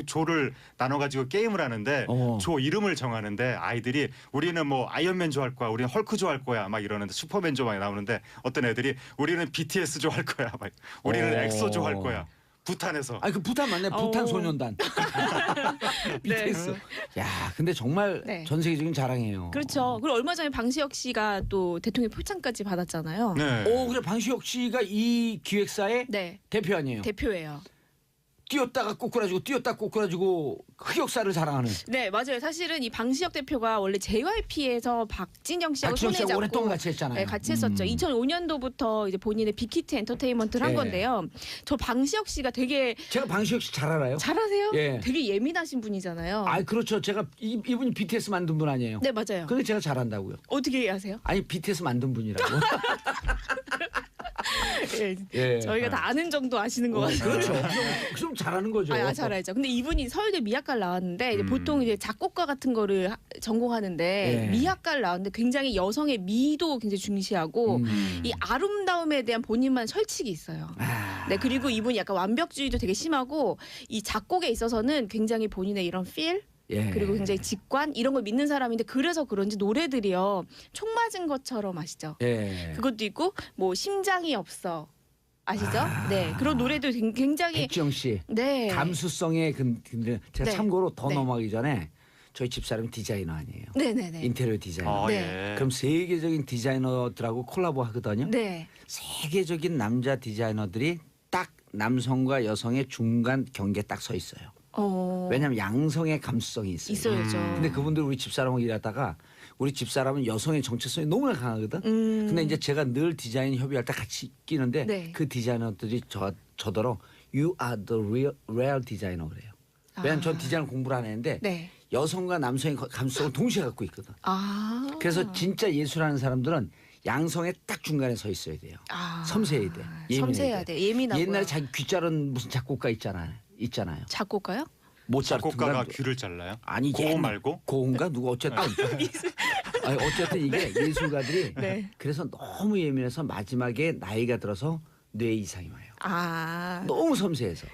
[SPEAKER 7] 조를 나눠가지고 게임을 하는데 조 이름을 정하는데 아이들이 우리는 뭐 아이언맨 좋아할 거야, 우리는 헐크 좋아할 거야 막 이러는데 슈퍼맨 조 많이 나오는데 어떤 애들이 우리는 BTS 좋아할 거야, 막 우리는 엑소 좋아할 거야. 부탄에서.
[SPEAKER 2] 아니 그 부탄 맞네. 부탄 소년단. BTS. 야, 근데 정말
[SPEAKER 8] 네.
[SPEAKER 2] 전 세계적인 자랑이에요.
[SPEAKER 8] 그렇죠. 그리고 얼마 전에 방시혁 씨가 또 대통령 표창까지 받았잖아요.
[SPEAKER 7] 네.
[SPEAKER 2] 그래 방시혁 씨가 이 기획사의
[SPEAKER 8] 네.
[SPEAKER 2] 대표 아니에요.
[SPEAKER 8] 대표예요.
[SPEAKER 2] 뛰었다가 꼬꾸라지고 뛰었다 꼬꾸라지고 흑역사를 자랑하는.
[SPEAKER 8] 네, 맞아요. 사실은 이 방시혁 대표가 원래 JYP에서 박진영 씨하고
[SPEAKER 2] 박진영
[SPEAKER 8] 손에
[SPEAKER 2] 씨하고
[SPEAKER 8] 잡고
[SPEAKER 2] 오랫동안 같이 했잖아요.
[SPEAKER 8] 네, 같이 했었죠. 2005년도부터 이제 본인의 빅히트 엔터테인먼트를 한
[SPEAKER 2] 예.
[SPEAKER 8] 건데요. 저 방시혁 씨가 되게
[SPEAKER 2] 제가 방시혁 씨 잘 알아요.
[SPEAKER 8] 잘하세요?
[SPEAKER 2] 예.
[SPEAKER 8] 되게 예민하신 분이잖아요.
[SPEAKER 2] 아 그렇죠. 제가 이분이 BTS 만든 분 아니에요.
[SPEAKER 8] 네, 맞아요.
[SPEAKER 2] 근데 제가 잘한다고요.
[SPEAKER 8] 어떻게 아세요?
[SPEAKER 2] 아니 BTS 만든 분이라고.
[SPEAKER 8] 예.
[SPEAKER 2] 예.
[SPEAKER 8] 저희가 다 아는 정도 아시는 것 같아요.
[SPEAKER 2] 그렇죠. 좀 잘하는 거죠.
[SPEAKER 8] 잘 알죠. 근데 이분이 서울대 미학과를 나왔는데 이제 보통 이제 작곡가 같은 거를 전공하는데
[SPEAKER 2] 예.
[SPEAKER 8] 미학과를 나왔는데 굉장히 여성의 미도 굉장히 중시하고 이 아름다움에 대한 본인만 설칙이 있어요. 네, 그리고 이분이 약간 완벽주의도 되게 심하고 이 작곡에 있어서는 굉장히 본인의 이런 필
[SPEAKER 2] 예.
[SPEAKER 8] 그리고 굉장히 직관 이런 걸 믿는 사람인데 그래서 그런지 노래들이요 총 맞은 것처럼 아시죠?
[SPEAKER 2] 예.
[SPEAKER 8] 그것도 있고 뭐 심장이 없어 아시죠? 네 그런 노래도 굉장히
[SPEAKER 2] 백지영 씨
[SPEAKER 8] 네
[SPEAKER 2] 감수성의 근데 제가
[SPEAKER 8] 네.
[SPEAKER 2] 참고로 더
[SPEAKER 8] 네.
[SPEAKER 2] 넘어가기 전에 저희 집사람이 디자이너 아니에요.
[SPEAKER 8] 네네네
[SPEAKER 2] 인테리어 디자이너.
[SPEAKER 8] 네.
[SPEAKER 2] 그럼 세계적인 디자이너들하고 콜라보 하거든요.
[SPEAKER 8] 네
[SPEAKER 2] 세계적인 남자 디자이너들이 딱 남성과 여성의 중간 경계에 딱 서 있어요. 왜냐하면 양성의 감수성이 있어요.
[SPEAKER 8] 있어야죠.
[SPEAKER 2] 근데 그분들 우리 집사람하고 일하다가 우리 집사람은 여성의 정체성이 너무나 강하거든. 근데 이제 제가 늘 디자인 협의할 때 같이 끼는데
[SPEAKER 8] 네.
[SPEAKER 2] 그 디자이너들이 저더러 You are the real designer 그래요. 왜냐하면 전 디자인 공부를 안 했는데
[SPEAKER 8] 네.
[SPEAKER 2] 여성과 남성의 감수성을 동시에 갖고 있거든.
[SPEAKER 8] 아.
[SPEAKER 2] 그래서 진짜 예술하는 사람들은 양성의 딱 중간에 서 있어야 돼요.
[SPEAKER 8] 아.
[SPEAKER 2] 섬세해야 돼. 예민해야
[SPEAKER 8] 섬세해야 돼. 예민하고.
[SPEAKER 2] 옛날에 자기 귀 자른 무슨 작곡가 있잖아요.
[SPEAKER 8] 작곡가요?
[SPEAKER 2] 모차르트인가
[SPEAKER 7] 작곡가가 귀를 잘라요?
[SPEAKER 2] 아니
[SPEAKER 7] 고음
[SPEAKER 2] 옛날-
[SPEAKER 7] 말고?
[SPEAKER 2] 고음가 누구 어쨌든 아니, 어쨌든 이게 예술가들이
[SPEAKER 8] 네.
[SPEAKER 2] 그래서 너무 예민해서 마지막에 나이가 들어서 뇌 이상이 와요.
[SPEAKER 8] 아.
[SPEAKER 2] 너무 섬세해서.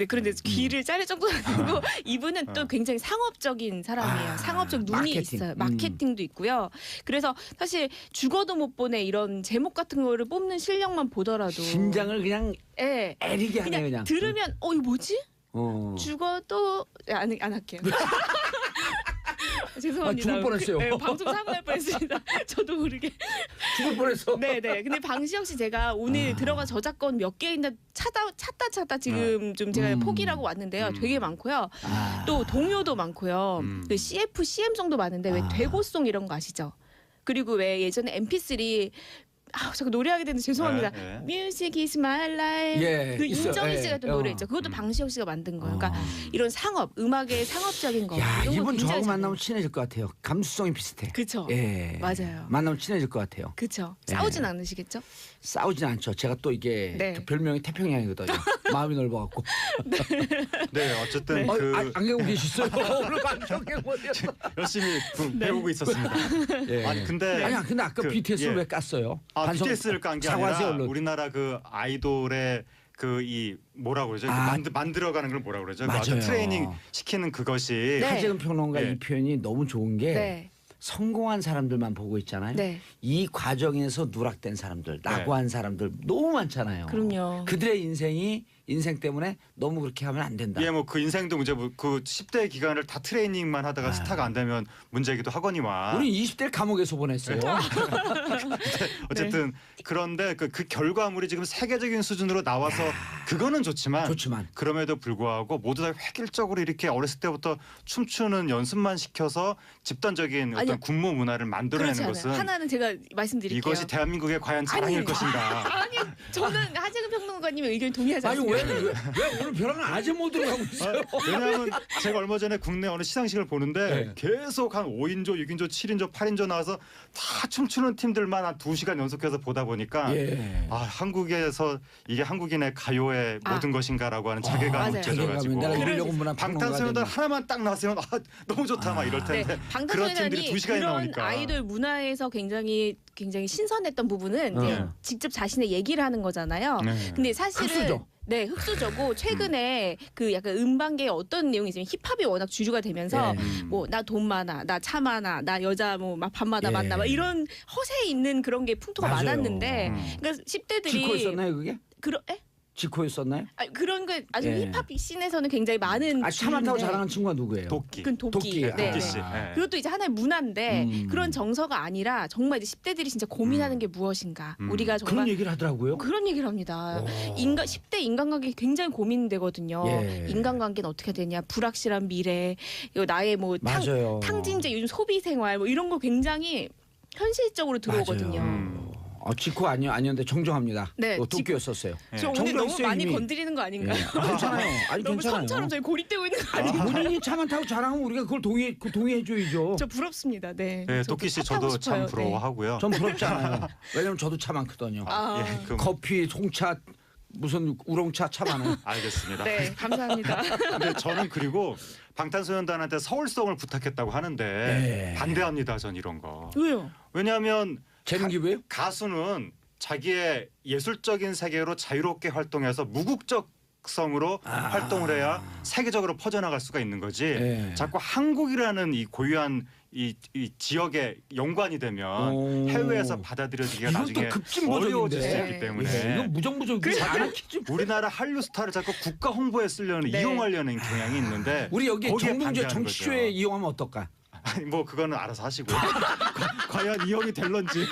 [SPEAKER 8] 그런데 귀를 자를 정도는 아니고 이분은 또 굉장히 상업적인 사람이에요.
[SPEAKER 2] 아,
[SPEAKER 8] 상업적 눈이
[SPEAKER 2] 마케팅.
[SPEAKER 8] 있어요. 마케팅도 있고요. 그래서 사실 죽어도 못 보내 이런 제목 같은 거를 뽑는 실력만 보더라도
[SPEAKER 2] 심장을 그냥
[SPEAKER 8] 예.
[SPEAKER 2] 애리게 하네
[SPEAKER 8] 그냥
[SPEAKER 2] 그냥.
[SPEAKER 8] 들으면 이거 뭐지?
[SPEAKER 2] 어.
[SPEAKER 8] 죽어도 안 할게요. 죄송합니다.
[SPEAKER 2] 죽을 뻔했어요.
[SPEAKER 8] 네, 방송 사고 날 뻔했습니다. 저도 모르게.
[SPEAKER 2] 죽을 뻔했어.
[SPEAKER 8] 네네. 근데 방시혁 씨 제가 오늘 들어간 저작권 몇 개 있나 찾다 지금 좀 제가 포기하고 왔는데요. 되게 많고요.
[SPEAKER 2] 아.
[SPEAKER 8] 또 동요도 많고요. 그 CF, CM송도 많은데 왜 되고송 이런 거 아시죠? 그리고 왜 예전에 MP3 자꾸 노래하게 되는데 죄송합니다.
[SPEAKER 7] 네,
[SPEAKER 8] Music is my life.
[SPEAKER 2] 예,
[SPEAKER 8] 그
[SPEAKER 2] 있어요.
[SPEAKER 8] 임정희
[SPEAKER 2] 예,
[SPEAKER 8] 씨가 했던 노래 있죠. 그것도 방시혁 씨가 만든 거예요. 그러니까 이런 상업, 음악의 상업적인 거.
[SPEAKER 2] 야,
[SPEAKER 8] 이런 거
[SPEAKER 2] 이분
[SPEAKER 8] 굉장히
[SPEAKER 2] 저하고
[SPEAKER 8] 잘해요.
[SPEAKER 2] 만나면 친해질 것 같아요. 감수성이 비슷해.
[SPEAKER 8] 그쵸.
[SPEAKER 2] 예.
[SPEAKER 8] 맞아요.
[SPEAKER 2] 만나면 친해질 것 같아요.
[SPEAKER 8] 그쵸.
[SPEAKER 2] 예.
[SPEAKER 8] 싸우진 않으시겠죠?
[SPEAKER 2] 싸우진 않죠. 제가 또 이게
[SPEAKER 8] 네.
[SPEAKER 2] 그 별명이 태평양이거든요. 마음이 넓어갖고.
[SPEAKER 7] 네, 어쨌든 그
[SPEAKER 2] 안경고 계셨어요. 오늘 방송에 뭐였어?
[SPEAKER 7] 열심히 배우고 있었습니다.
[SPEAKER 2] 예.
[SPEAKER 7] 아니 근데
[SPEAKER 2] 아니야, 근데 아까
[SPEAKER 7] 그,
[SPEAKER 2] BTS를
[SPEAKER 7] 예.
[SPEAKER 2] 왜 깠어요?
[SPEAKER 7] 아,
[SPEAKER 2] 반성-
[SPEAKER 7] BTS를 깐 게
[SPEAKER 2] 사과하세요,
[SPEAKER 7] 아니라
[SPEAKER 2] 얼른.
[SPEAKER 7] 우리나라 그 아이돌의 그 이 뭐라고 그러죠?
[SPEAKER 2] 아.
[SPEAKER 7] 만들어가는 걸 뭐라고 그러죠? 그
[SPEAKER 2] 맞아요.
[SPEAKER 7] 아주 트레이닝 시키는 그것이
[SPEAKER 8] 네.
[SPEAKER 2] 하재근 평론가
[SPEAKER 7] 예.
[SPEAKER 2] 이 표현이 너무 좋은 게
[SPEAKER 8] 네.
[SPEAKER 2] 성공한 사람들만 보고 있잖아요.
[SPEAKER 8] 네.
[SPEAKER 2] 이 과정에서 누락된 사람들, 낙오한 사람들 너무 많잖아요.
[SPEAKER 8] 그럼요.
[SPEAKER 2] 그들의 인생 때문에 너무 그렇게 하면 안 된다.
[SPEAKER 7] 예, 뭐 그 인생도 문제 그 10대 기간을 다 트레이닝만 하다가 스타가 안 되면 문제이기도 하거니와.
[SPEAKER 2] 우리 20대 감옥에서 보냈어요.
[SPEAKER 7] 어쨌든 그런데 그 결과물이 지금 세계적인 수준으로 나와서 그거는 좋지만 그럼에도 불구하고 모두 다 획일적으로 이렇게 어렸을 때부터 춤추는 연습만 시켜서 집단적인
[SPEAKER 8] 아니요.
[SPEAKER 7] 어떤 군무 문화를 만들어내는
[SPEAKER 8] 그렇지
[SPEAKER 7] 것은
[SPEAKER 8] 않아요. 하나는 제가 말씀드릴게요.
[SPEAKER 7] 이것이 대한민국의 과연 자랑일
[SPEAKER 8] 아니,
[SPEAKER 7] 것인가.
[SPEAKER 8] 아니 저는 하재근 평론가님의 의견 동의하지
[SPEAKER 2] 아니
[SPEAKER 8] 않습니다.
[SPEAKER 2] 왜 오늘 벼랑은 아재 모드로 가고 있어요?
[SPEAKER 7] 왜냐하면 제가 얼마 전에 국내 어느 시상식을 보는데 계속 한 5인조, 6인조, 7인조, 8인조 나와서 다 춤추는 팀들만 한 2시간 연속해서 보다 보니까 아, 한국에서 이게 한국인의 가요의 모든 것인가라고 하는 자괴감이 느껴져가지고 방탄소년단 하나만 딱 나왔으면 너무 좋다 막 이럴 텐데 그런 팀들이 2시간이
[SPEAKER 8] 그런
[SPEAKER 7] 나오니까
[SPEAKER 8] 아이돌 문화에서 굉장히 신선했던 부분은 이제 직접 자신의 얘기를 하는 거잖아요. 근데 사실은
[SPEAKER 2] 흑수저.
[SPEAKER 8] 네, 흑수저고 최근에 그 약간 음반계에 어떤 내용이 있으면 힙합이 워낙 주류가 되면서 뭐 나 돈 많아, 나 차 많아, 나 여자 뭐 막 밤마다 만나 막 이런 허세 있는 그런 게 풍토가
[SPEAKER 2] 맞아요.
[SPEAKER 8] 많았는데 그러니까 10대들이
[SPEAKER 2] 지코였었나요 그게?
[SPEAKER 8] 에?
[SPEAKER 2] 지코였었나요?
[SPEAKER 8] 그런 게 아주
[SPEAKER 2] 예.
[SPEAKER 8] 힙합 씬에서는 굉장히 많은
[SPEAKER 2] 차만 타고
[SPEAKER 8] 주류인데
[SPEAKER 2] 자랑하는 친구가 누구예요?
[SPEAKER 7] 도끼.
[SPEAKER 8] 그건 도끼.
[SPEAKER 2] 도끼.
[SPEAKER 8] 네.
[SPEAKER 7] 도끼 씨.
[SPEAKER 8] 그것도 이제 하나의 문화인데 그런 정서가 아니라 정말 이제 10대들이 진짜 고민하는 게 무엇인가. 우리가 정말
[SPEAKER 2] 그런 얘기를 하더라고요.
[SPEAKER 8] 그런 얘기를 합니다. 10대 인간관계 굉장히 고민되거든요.
[SPEAKER 2] 예.
[SPEAKER 8] 인간관계는 어떻게 되냐, 불확실한 미래, 나의 뭐
[SPEAKER 2] 맞아요.
[SPEAKER 8] 탕진제, 요즘 소비 생활 뭐 이런 거 굉장히 현실적으로 들어오거든요.
[SPEAKER 2] 맞아요. 지코 아니었는데 정정합니다.
[SPEAKER 8] 네,
[SPEAKER 2] 도끼였었어요.
[SPEAKER 8] 저 오늘
[SPEAKER 2] 정정
[SPEAKER 8] 너무
[SPEAKER 2] 있어요,
[SPEAKER 8] 많이
[SPEAKER 2] 이미.
[SPEAKER 8] 건드리는 거 아닌가요?
[SPEAKER 2] 괜찮아요. 아니
[SPEAKER 8] 너무
[SPEAKER 2] 괜찮아요.
[SPEAKER 8] 처음처럼 저희 고립되고 있는 거
[SPEAKER 2] 아니
[SPEAKER 8] 아니에요?
[SPEAKER 2] 본인이 차만 타고 자랑하면 우리가 그걸 동의해줘야죠.
[SPEAKER 8] 저 부럽습니다. 네.
[SPEAKER 7] 네, 도끼 씨
[SPEAKER 8] 차 타고
[SPEAKER 7] 저도 참
[SPEAKER 8] 싶어요.
[SPEAKER 7] 부러워하고요.
[SPEAKER 2] 전 부럽지 않아요. 왜냐면 저도 차 많거든요.
[SPEAKER 7] 예, 그럼
[SPEAKER 2] 커피, 홍차, 무슨 우롱차 차 많아요.
[SPEAKER 7] 알겠습니다.
[SPEAKER 8] 네, 감사합니다.
[SPEAKER 7] 근데 저는 그리고 방탄소년단한테 서울송을 부탁했다고 하는데
[SPEAKER 2] 네.
[SPEAKER 7] 반대합니다. 전 이런 거.
[SPEAKER 8] 왜요?
[SPEAKER 7] 왜냐하면
[SPEAKER 2] 재능 기부예요?
[SPEAKER 7] 가수는 자기의 예술적인 세계로 자유롭게 활동해서 무국적성으로 활동을 해야 세계적으로 퍼져나갈 수가 있는 거지.
[SPEAKER 2] 네.
[SPEAKER 7] 자꾸 한국이라는 이 고유한 이 지역에 연관이 되면 해외에서 받아들여지기가
[SPEAKER 2] 이건
[SPEAKER 7] 나중에
[SPEAKER 2] 또 급진보적인데.
[SPEAKER 7] 어려워질 수 있기 때문에
[SPEAKER 2] 이건 무정부적
[SPEAKER 7] 우리나라 한류 스타를 자꾸 국가 홍보에 쓰려는 이용하려는 경향이 있는데
[SPEAKER 2] 우리 여기
[SPEAKER 7] 거기에
[SPEAKER 2] 정봉재
[SPEAKER 7] 반대하는
[SPEAKER 2] 정치쇼에
[SPEAKER 7] 거죠.
[SPEAKER 2] 이용하면 어떨까?
[SPEAKER 7] 아니 뭐 그거는 알아서 하시고요. 과연 이용이 될런지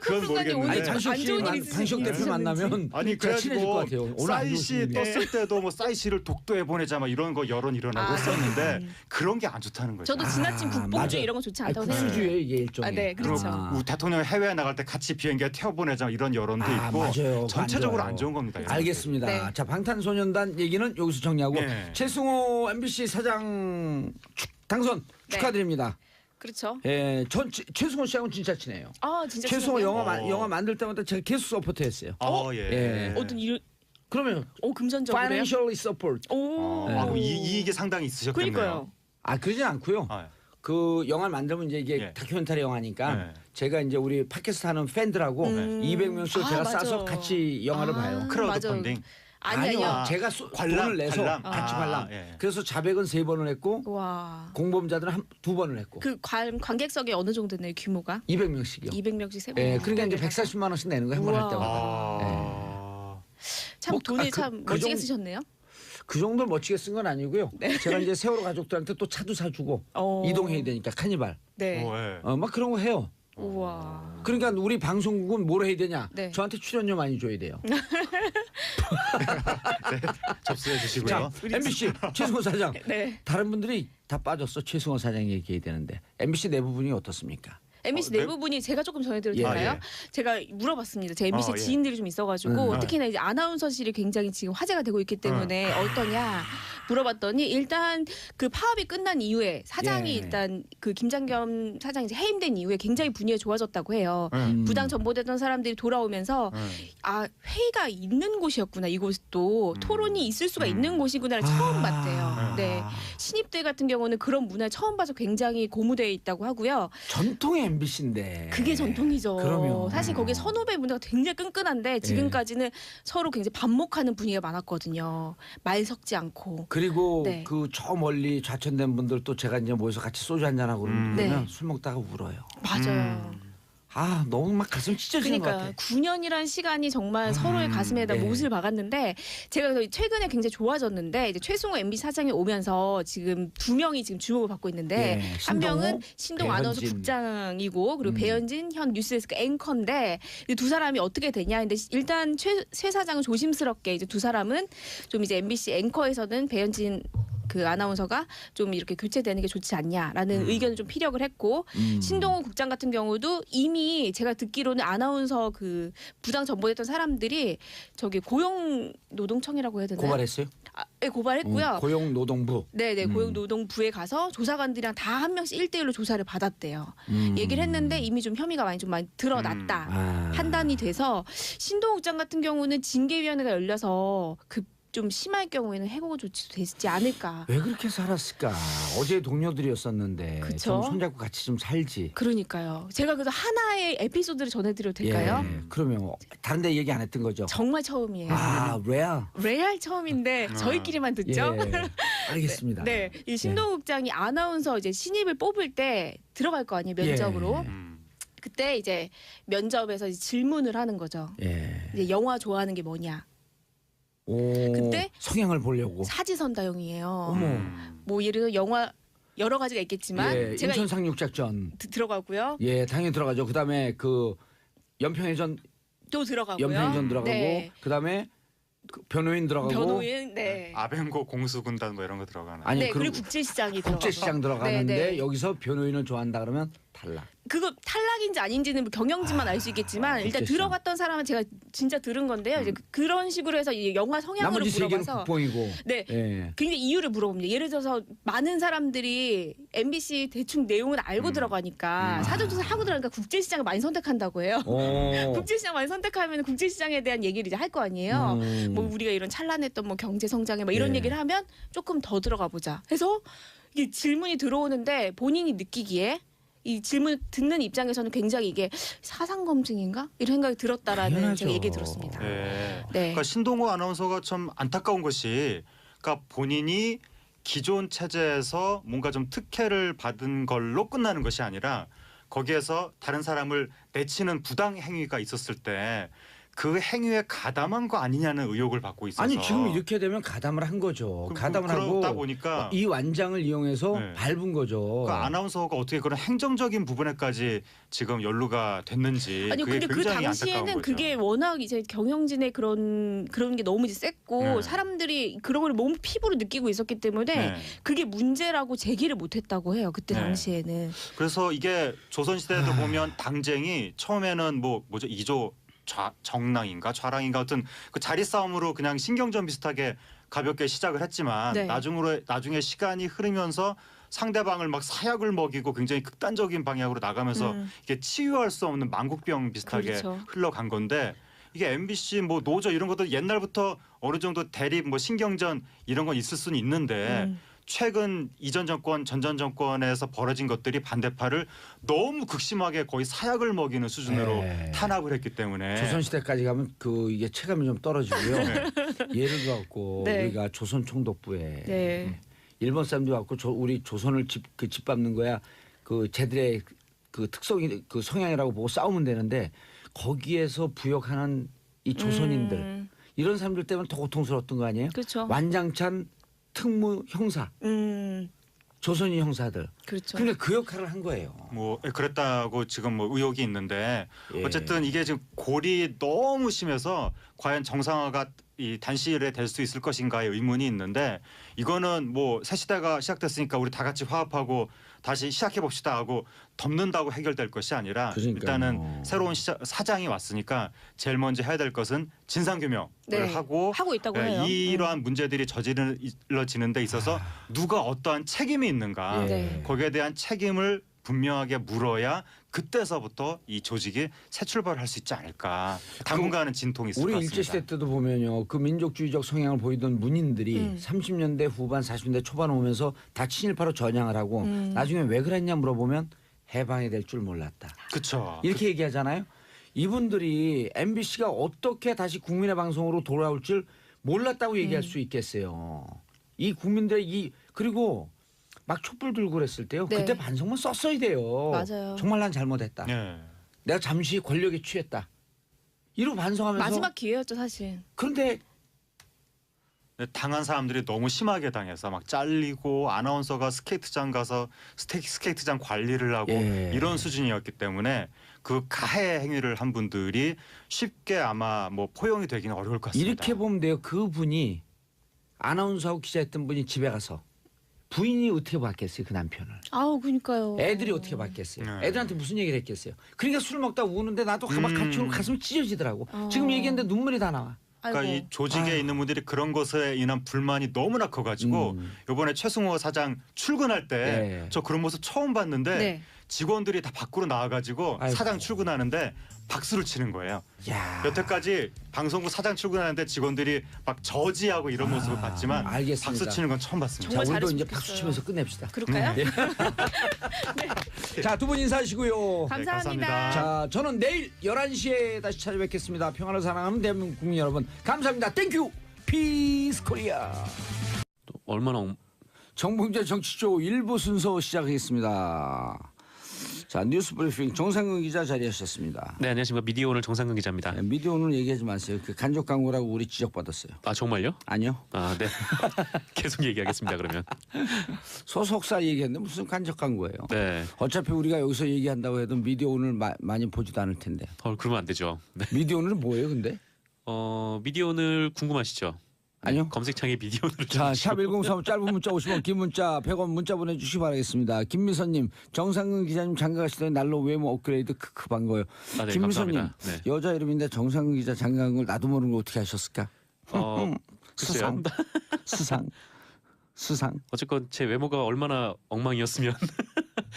[SPEAKER 7] 그건
[SPEAKER 6] 평론가님
[SPEAKER 7] 모르겠는데.
[SPEAKER 6] 오늘
[SPEAKER 2] 아니 장시혁
[SPEAKER 6] 안
[SPEAKER 2] 씨,
[SPEAKER 6] 좋은 일 있으신
[SPEAKER 2] 장시혁 대표
[SPEAKER 6] 있으셨는지.
[SPEAKER 2] 만나면
[SPEAKER 7] 아니
[SPEAKER 2] 제가 친해질 것
[SPEAKER 7] 그래가지고
[SPEAKER 2] 같아요. 오늘 안
[SPEAKER 7] 싸이
[SPEAKER 2] 좋으신
[SPEAKER 7] 씨
[SPEAKER 2] 일이에요.
[SPEAKER 7] 떴을 때도 뭐 싸이 씨를 독도에 보내자 막 이런 거 여론 일어나고 했었는데 그런 게 안 좋다는 거죠.
[SPEAKER 6] 저도 지나친
[SPEAKER 2] 아,
[SPEAKER 6] 국뽕주의
[SPEAKER 2] 맞아요.
[SPEAKER 6] 이런 거 좋지
[SPEAKER 2] 아니,
[SPEAKER 6] 않다고 생각해요.
[SPEAKER 2] 국수주의예요 이게 일종의.
[SPEAKER 6] 네, 그렇죠.
[SPEAKER 7] 우리 대통령 해외에 나갈 때 같이 비행기에 태워보내자 이런 여론도 있고
[SPEAKER 2] 맞아요.
[SPEAKER 7] 전체적으로
[SPEAKER 2] 안
[SPEAKER 7] 안 좋은 겁니다.
[SPEAKER 2] 알겠습니다.
[SPEAKER 6] 네.
[SPEAKER 2] 자 방탄소년단 얘기는 여기서 정리하고
[SPEAKER 7] 네.
[SPEAKER 2] 최승호 MBC 사장 당선
[SPEAKER 6] 네.
[SPEAKER 2] 축하드립니다.
[SPEAKER 6] 그렇죠.
[SPEAKER 2] 예, 최승호 씨하고는 진짜 친해요.
[SPEAKER 6] 아 진짜
[SPEAKER 2] 최승호
[SPEAKER 6] 친하네요.
[SPEAKER 2] 영화 만들 때마다 제가 계속 서포트했어요.
[SPEAKER 7] 예.
[SPEAKER 2] 예.
[SPEAKER 6] 어떤 일
[SPEAKER 2] 그러면
[SPEAKER 6] 금전적으로요?
[SPEAKER 2] financially support.
[SPEAKER 6] 오.
[SPEAKER 7] 그럼 이익이 상당히 있으셨겠네요.
[SPEAKER 6] 그러니까요.
[SPEAKER 2] 아 그러진 않고요.
[SPEAKER 7] 아,
[SPEAKER 2] 그 영화를 만들면 이제 이게
[SPEAKER 7] 예.
[SPEAKER 2] 다큐멘터리 영화니까
[SPEAKER 7] 네.
[SPEAKER 2] 제가 이제 우리 팟캐스트 하는 팬들하고 200명씩 제가
[SPEAKER 6] 맞아.
[SPEAKER 2] 싸서 같이 영화를 봐요.
[SPEAKER 7] 크라우드
[SPEAKER 6] 맞아.
[SPEAKER 7] 펀딩.
[SPEAKER 6] 아니요.
[SPEAKER 7] 아,
[SPEAKER 2] 제가
[SPEAKER 7] 관람,
[SPEAKER 2] 돈을 내서
[SPEAKER 7] 관람.
[SPEAKER 2] 같이
[SPEAKER 7] 아,
[SPEAKER 2] 관람.
[SPEAKER 7] 예.
[SPEAKER 2] 그래서 자백은 3번을 했고
[SPEAKER 6] 와.
[SPEAKER 2] 공범자들은 2번을 했고
[SPEAKER 6] 그 관객석이 어느 정도 되나요? 규모가?
[SPEAKER 2] 200명씩이요.
[SPEAKER 6] 200명씩 세 번.
[SPEAKER 2] 예, 그러니까 이제 140만 원씩 내는 거예요. 한 번 할
[SPEAKER 6] 우와.
[SPEAKER 2] 때마다.
[SPEAKER 6] 참
[SPEAKER 2] 뭐,
[SPEAKER 6] 돈을
[SPEAKER 2] 그-
[SPEAKER 6] 참
[SPEAKER 2] 그
[SPEAKER 6] 멋지게
[SPEAKER 2] 정도-
[SPEAKER 6] 쓰셨네요.
[SPEAKER 2] 그 정도 멋지게 쓴 건 아니고요. 제가 이제 세월호 가족들한테 또 차도 사주고
[SPEAKER 6] 어.
[SPEAKER 2] 이동해야 되니까 카니발.
[SPEAKER 6] 네.
[SPEAKER 2] 막 그런 거 해요.
[SPEAKER 6] 우와.
[SPEAKER 2] 그러니까 우리 방송국은 뭘 해야 되냐?
[SPEAKER 6] 네.
[SPEAKER 2] 저한테 출연료 많이 줘야 돼요.
[SPEAKER 7] 접수해
[SPEAKER 2] 자,
[SPEAKER 7] 주시고요.
[SPEAKER 2] MBC 최승호 사장.
[SPEAKER 6] 네.
[SPEAKER 2] 다른 분들이 다 빠졌어. 최승호 사장 얘기해야 되는데 MBC 내부 분이 어떻습니까?
[SPEAKER 6] MBC
[SPEAKER 7] 네.
[SPEAKER 6] 내부분이 제가 조금 전해드려도
[SPEAKER 2] 예.
[SPEAKER 6] 될까요?
[SPEAKER 7] 아, 예.
[SPEAKER 6] 제가 물어봤습니다. 제 MBC
[SPEAKER 7] 예.
[SPEAKER 6] 지인들이 좀 있어가지고
[SPEAKER 2] 네.
[SPEAKER 6] 특히나 이제 아나운서실이 굉장히 지금 화제가 되고 있기 때문에 어떠냐 물어봤더니 일단 그 파업이 끝난 이후에 사장이
[SPEAKER 2] 예.
[SPEAKER 6] 일단 그 김장겸 사장이 이제 해임된 이후에 굉장히 분위기가 좋아졌다고 해요. 부당 전보되던 사람들이 돌아오면서 아 회의가 있는 곳이었구나 이곳도 토론이 있을 수가 있는 곳이구나를 처음 봤대요. 네 신입들 같은 경우는 그런 문화를 처음 봐서 굉장히 고무되어 있다고 하고요.
[SPEAKER 2] 전통의 MBC인데.
[SPEAKER 6] 그게 전통이죠.
[SPEAKER 2] 그러면.
[SPEAKER 6] 사실 거기에 선후배 문화가 굉장히 끈끈한데 지금까지는 서로 굉장히 반목하는 분위기가 많았거든요. 말 섞지 않고.
[SPEAKER 2] 그리고
[SPEAKER 6] 네.
[SPEAKER 2] 그 저 멀리 좌천된 분들 또 제가 이제 모여서 같이 소주 한잔 하고 그러면
[SPEAKER 6] 네.
[SPEAKER 2] 술 먹다가 울어요.
[SPEAKER 6] 맞아요.
[SPEAKER 2] 아 너무 막 가슴 찢어지는 것
[SPEAKER 6] 그러니까
[SPEAKER 2] 같아.
[SPEAKER 6] 9년이란 시간이 정말 서로의 가슴에다
[SPEAKER 2] 네.
[SPEAKER 6] 못을 박았는데 제가 그래서 최근에 굉장히 좋아졌는데 이제 최승호 MBC 사장이 오면서 지금 2명이 지금 주목을 받고 있는데
[SPEAKER 2] 네,
[SPEAKER 6] 한
[SPEAKER 2] 신동호,
[SPEAKER 6] 명은 신동 아나운서
[SPEAKER 2] 배현진.
[SPEAKER 6] 국장이고 그리고 배현진 현 뉴스데스크 앵커인데 이 두 사람이 어떻게 되냐 근데 일단 최 사장은 조심스럽게 이제 두 사람은 좀 이제 MBC 앵커에서는 배현진 그 아나운서가 좀 이렇게 교체되는 게 좋지 않냐라는 의견을 좀 피력을 했고 신동호 국장 같은 경우도 이미 제가 듣기로는 아나운서 그 부당 전보됐던 사람들이 저기 고용노동청이라고 해야 되나요?
[SPEAKER 2] 고발했어요?
[SPEAKER 6] 네, 고발했고요.
[SPEAKER 2] 고용노동부.
[SPEAKER 6] 네네 고용노동부에 가서 조사관들이랑 다 한 명씩 1대1로 조사를 받았대요. 얘기를 했는데 이미 좀 혐의가 많이 드러났다.
[SPEAKER 2] 아.
[SPEAKER 6] 판단이 돼서 신동욱 국장 같은 경우는 징계위원회가 열려서 그 좀 심할 경우에는 해고 조치도 되지 않을까.
[SPEAKER 2] 왜 그렇게 살았을까? 어제 동료들이었었는데
[SPEAKER 6] 그쵸?
[SPEAKER 2] 좀 손잡고 같이 좀 살지.
[SPEAKER 6] 그러니까요. 제가 그래서 하나의 에피소드를 전해드려도 될까요?
[SPEAKER 2] 예, 그러면 다른 데 얘기 안 했던 거죠?
[SPEAKER 6] 정말 처음이에요.
[SPEAKER 2] 아, 레알.
[SPEAKER 6] 레알 처음인데 저희끼리만 듣죠.
[SPEAKER 2] 예. 알겠습니다.
[SPEAKER 6] 네, 이 신동욱 국장이 아나운서 이제 신입을 뽑을 때 들어갈 거 아니에요 면접으로.
[SPEAKER 2] 예.
[SPEAKER 6] 그때 이제 면접에서 이제 질문을 하는 거죠.
[SPEAKER 2] 예.
[SPEAKER 6] 이제 영화 좋아하는 게 뭐냐?
[SPEAKER 2] 오,
[SPEAKER 6] 그때
[SPEAKER 2] 성향을 보려고.
[SPEAKER 6] 사지선다형이에요.
[SPEAKER 2] 어머.
[SPEAKER 6] 뭐 예를 들어 영화 여러 가지가 있겠지만
[SPEAKER 2] 예,
[SPEAKER 6] 제가
[SPEAKER 2] 인천 상륙작전.
[SPEAKER 6] 들어가고요.
[SPEAKER 2] 예, 당연히 들어가죠. 그다음에 그 연평해전
[SPEAKER 6] 또 들어가고요.
[SPEAKER 2] 연평해전 들어가고
[SPEAKER 6] 네.
[SPEAKER 2] 그다음에 그 변호인 들어가고
[SPEAKER 6] 변호인 네.
[SPEAKER 7] 아벤고 공수군단 뭐 이런 거 들어가는.
[SPEAKER 2] 아니,
[SPEAKER 6] 네,
[SPEAKER 2] 그리고
[SPEAKER 6] 그리고 국제시장이 들어가고.
[SPEAKER 2] 국제시장 들어가는데
[SPEAKER 6] 네, 네.
[SPEAKER 2] 여기서 변호인을 좋아한다 그러면 탈락.
[SPEAKER 6] 그거 탈락인지 아닌지는 뭐 경영진만 알 수 있겠지만 일단
[SPEAKER 2] 국제시장.
[SPEAKER 6] 들어갔던 사람은 제가 진짜 들은 건데요. 이제 그런 식으로 해서 이 영화 성향으로
[SPEAKER 2] 나머지 세 개는
[SPEAKER 6] 물어봐서
[SPEAKER 2] 국뽕이고.
[SPEAKER 6] 네.
[SPEAKER 2] 예.
[SPEAKER 6] 굉장히 이유를 물어봅니다. 예를 들어서 많은 사람들이 MBC 대충 내용은 알고 들어가니까 사전조사 하고 들어가니까 국제시장을 많이 선택한다고 해요.
[SPEAKER 2] 오.
[SPEAKER 6] 국제시장 많이 선택하면 국제시장에 대한 얘기를 이제 할 거 아니에요. 뭐 우리가 이런 찬란했던 뭐 경제 성장에 막 이런
[SPEAKER 2] 예.
[SPEAKER 6] 얘기를 하면 조금 더 들어가 보자. 해서 이게 질문이 들어오는데 본인이 느끼기에 이 질문 듣는 입장에서는 굉장히 이게 사상 검증인가 이런 생각이 들었다라는
[SPEAKER 2] 당연하죠.
[SPEAKER 6] 제가 얘기 들었습니다.
[SPEAKER 7] 네.
[SPEAKER 6] 네.
[SPEAKER 7] 그러니까 신동호 아나운서가 참 안타까운 것이, 그러니까 본인이 기존 체제에서 뭔가 좀 특혜를 받은 걸로 끝나는 것이 아니라 거기에서 다른 사람을 내치는 부당 행위가 있었을 때 그 행위에 가담한 거 아니냐는 의혹을 받고 있어서.
[SPEAKER 2] 아니 지금 이렇게 되면 가담을 한 거죠. 가담을
[SPEAKER 7] 그러다
[SPEAKER 2] 하고
[SPEAKER 7] 보니까
[SPEAKER 2] 이 완장을 이용해서
[SPEAKER 7] 네.
[SPEAKER 2] 밟은 거죠.
[SPEAKER 7] 그 아나운서가 어떻게 그런 행정적인 부분에까지 지금 연루가 됐는지
[SPEAKER 8] 아니
[SPEAKER 7] 그게
[SPEAKER 8] 근데 그
[SPEAKER 7] 굉장히 안타까운
[SPEAKER 8] 당시에는
[SPEAKER 7] 거죠.
[SPEAKER 8] 그게 워낙 이제 경영진의 그런 게 너무 이제 셌고
[SPEAKER 7] 네.
[SPEAKER 8] 사람들이 그런 걸 몸 피부로 느끼고 있었기 때문에
[SPEAKER 7] 네.
[SPEAKER 8] 그게 문제라고 제기를 못했다고 해요. 그때
[SPEAKER 7] 네.
[SPEAKER 8] 당시에는.
[SPEAKER 7] 그래서 이게 조선시대에도 보면 당쟁이 처음에는 뭐죠 2조 정랑인가 좌랑인가 어떤 그 자리 싸움으로 그냥 신경전 비슷하게 가볍게 시작을 했지만
[SPEAKER 8] 네.
[SPEAKER 7] 나중에 시간이 흐르면서 상대방을 막 사약을 먹이고 굉장히 극단적인 방향으로 나가면서 이게 치유할 수 없는 만국병 비슷하게
[SPEAKER 8] 그렇죠.
[SPEAKER 7] 흘러간 건데 이게 MBC 뭐 노조 이런 것도 옛날부터 어느 정도 대립 뭐 신경전 이런 건 있을 수는 있는데 최근 이전 정권 전전 정권에서 벌어진 것들이 반대파를 너무 극심하게 거의 사약을 먹이는 수준으로
[SPEAKER 2] 네.
[SPEAKER 7] 탄압을 했기 때문에
[SPEAKER 2] 조선시대까지 가면 그 이게 체감이 좀 떨어지고요. 예를 들어갖고
[SPEAKER 8] 네.
[SPEAKER 2] 우리가 조선 총독부에
[SPEAKER 8] 네.
[SPEAKER 2] 일본 사람들이 왔고 우리 조선을 짓밟는 거야. 그 쟤들의 그 특성이 그 성향이라고 보고 싸우면 되는데 거기에서 부역하는 이 조선인들 이런 사람들 때문에 더 고통스러웠던 거 아니에요?
[SPEAKER 8] 그렇죠.
[SPEAKER 2] 완장찬 특무 형사, 조선인 형사들.
[SPEAKER 8] 그렇죠.
[SPEAKER 2] 그러니까 그 역할을 한 거예요.
[SPEAKER 7] 뭐 그랬다고 지금 뭐 의혹이 있는데
[SPEAKER 2] 예.
[SPEAKER 7] 어쨌든 이게 지금 골이 너무 심해서 과연 정상화가 이 단시일에 될 수 있을 것인가의 의문이 있는데 이거는 뭐 새 시대가 시작됐으니까 우리 다 같이 화합하고 다시 시작해 봅시다 하고 덮는다고 해결될 것이 아니라
[SPEAKER 2] 그러니까요.
[SPEAKER 7] 일단은 새로운 사장이 왔으니까 제일 먼저 해야 될 것은 진상규명을
[SPEAKER 8] 네.
[SPEAKER 7] 하고
[SPEAKER 8] 있다고 해요.
[SPEAKER 7] 이러한 문제들이 저질러지는 데 있어서 누가 어떠한 책임이 있는가
[SPEAKER 2] 예.
[SPEAKER 8] 네.
[SPEAKER 7] 거기에 대한 책임을 분명하게 물어야 그때서부터 이 조직이 새 출발할 수 있지 않을까. 당분간은 진통이 있을 것
[SPEAKER 2] 우리
[SPEAKER 7] 같습니다.
[SPEAKER 2] 일제시대 때도 보면요. 그 민족주의적 성향을 보이던 문인들이 30년대 후반 40년대 초반 오면서 다 친일파로 전향을 하고 나중에 왜 그랬냐 물어보면 해방이 될 줄 몰랐다.
[SPEAKER 7] 그렇죠.
[SPEAKER 2] 이렇게 얘기하잖아요. 이분들이 MBC가 어떻게 다시 국민의 방송으로 돌아올 줄 몰랐다고 얘기할 수 있겠어요. 이 국민들의 그리고 막 촛불 들고 그랬을 때요.
[SPEAKER 8] 네.
[SPEAKER 2] 그때 반성문 썼어야 돼요.
[SPEAKER 8] 맞아요.
[SPEAKER 2] 정말 난 잘못했다.
[SPEAKER 7] 예.
[SPEAKER 2] 내가 잠시 권력에 취했다. 이러고 반성하면서
[SPEAKER 8] 마지막 기회였죠 사실.
[SPEAKER 2] 그런데
[SPEAKER 7] 당한 사람들이 너무 심하게 당해서 막 잘리고 아나운서가 스케이트장 가서 스케이트장 관리를 하고
[SPEAKER 2] 예.
[SPEAKER 7] 이런 수준이었기 때문에 그 가해 행위를 한 분들이 쉽게 아마 뭐 포용이 되기는 어려울 것 같습니다.
[SPEAKER 2] 이렇게 보면 돼요. 그분이 아나운서하고 기자했던 분이 집에 가서 부인이 어떻게 봤겠어요. 그 남편을.
[SPEAKER 8] 아우 그러니까요.
[SPEAKER 2] 애들이 어떻게 봤겠어요.
[SPEAKER 7] 네.
[SPEAKER 2] 애들한테 무슨 얘기를 했겠어요. 그러니까 술 먹다 우는데 나도 막 같이 울고 가슴이 찢어지더라고. 지금 얘기했는데 눈물이 다 나와.
[SPEAKER 7] 그러니까
[SPEAKER 8] 아이고.
[SPEAKER 7] 이 조직에 있는 분들이 그런 것에 인한 불만이 너무나 커가지고 이번에 최승호 사장 출근할 때 저
[SPEAKER 2] 네.
[SPEAKER 7] 그런 모습 처음 봤는데
[SPEAKER 8] 네.
[SPEAKER 7] 직원들이 다 밖으로 나와가지고
[SPEAKER 2] 아이고.
[SPEAKER 7] 사장 출근하는데 박수를 치는 거예요.
[SPEAKER 2] 야.
[SPEAKER 7] 여태까지 방송국 사장 출근하는데 직원들이 막 저지하고 이런 모습을 봤지만
[SPEAKER 2] 알겠습니다.
[SPEAKER 7] 박수 치는 건 처음 봤습니다.
[SPEAKER 2] 자,
[SPEAKER 8] 정말
[SPEAKER 2] 오늘도 이제
[SPEAKER 8] 잘했으면
[SPEAKER 2] 박수
[SPEAKER 8] 좋겠어요.
[SPEAKER 2] 치면서 끝냅시다.
[SPEAKER 8] 그럴까요?
[SPEAKER 2] 자, 두 분 인사하시고요.
[SPEAKER 8] 감사합니다.
[SPEAKER 7] 감사합니다.
[SPEAKER 2] 자, 저는 내일 11시에 다시 찾아뵙겠습니다. 평화를 사랑하는 대한민국 국민 여러분, 감사합니다. 땡큐. 피스 코리아.
[SPEAKER 1] 또 얼마나
[SPEAKER 2] 정봉재 정치쇼 1부 순서 시작하겠습니다. 자, 뉴스 브리핑 정상근 기자 자리하셨습니다.
[SPEAKER 1] 네, 안녕하십니까. 미디어 오늘 정상근 기자입니다.
[SPEAKER 2] 네, 미디어 오늘 얘기하지 마세요. 그 간접 광고라고 우리 지적받았어요.
[SPEAKER 1] 아, 정말요?
[SPEAKER 2] 아니요.
[SPEAKER 1] 아, 네. 계속 얘기하겠습니다. 그러면.
[SPEAKER 2] 소속사 얘기했는데 무슨 간접 광고예요.
[SPEAKER 1] 네.
[SPEAKER 2] 어차피 우리가 여기서 얘기한다고 해도 미디어 오늘 많이 보지도 않을 텐데.
[SPEAKER 1] 그러면 안 되죠. 네.
[SPEAKER 2] 미디어 오늘은 뭐예요, 근데?
[SPEAKER 1] 미디어 오늘 궁금하시죠?
[SPEAKER 2] 아니요.
[SPEAKER 1] 검색창에 미디어 오늘
[SPEAKER 2] 자, 샵 1035 짧은 문자 50원, 긴 문자 100원 문자 보내주시기 바라겠습니다. 김미선님, 정상근 기자님 장가 가시더니 날로 외모 업그레이드 크크 반가워요.
[SPEAKER 1] 아, 네,
[SPEAKER 2] 김미선님,
[SPEAKER 1] 감사합니다. 네.
[SPEAKER 2] 여자 이름인데 정상근 기자 장가 간 걸 나도 모르는 걸 어떻게 하셨을까?
[SPEAKER 1] 글쎄요.
[SPEAKER 2] 수상.
[SPEAKER 1] 어쨌건 제 외모가 얼마나 엉망이었으면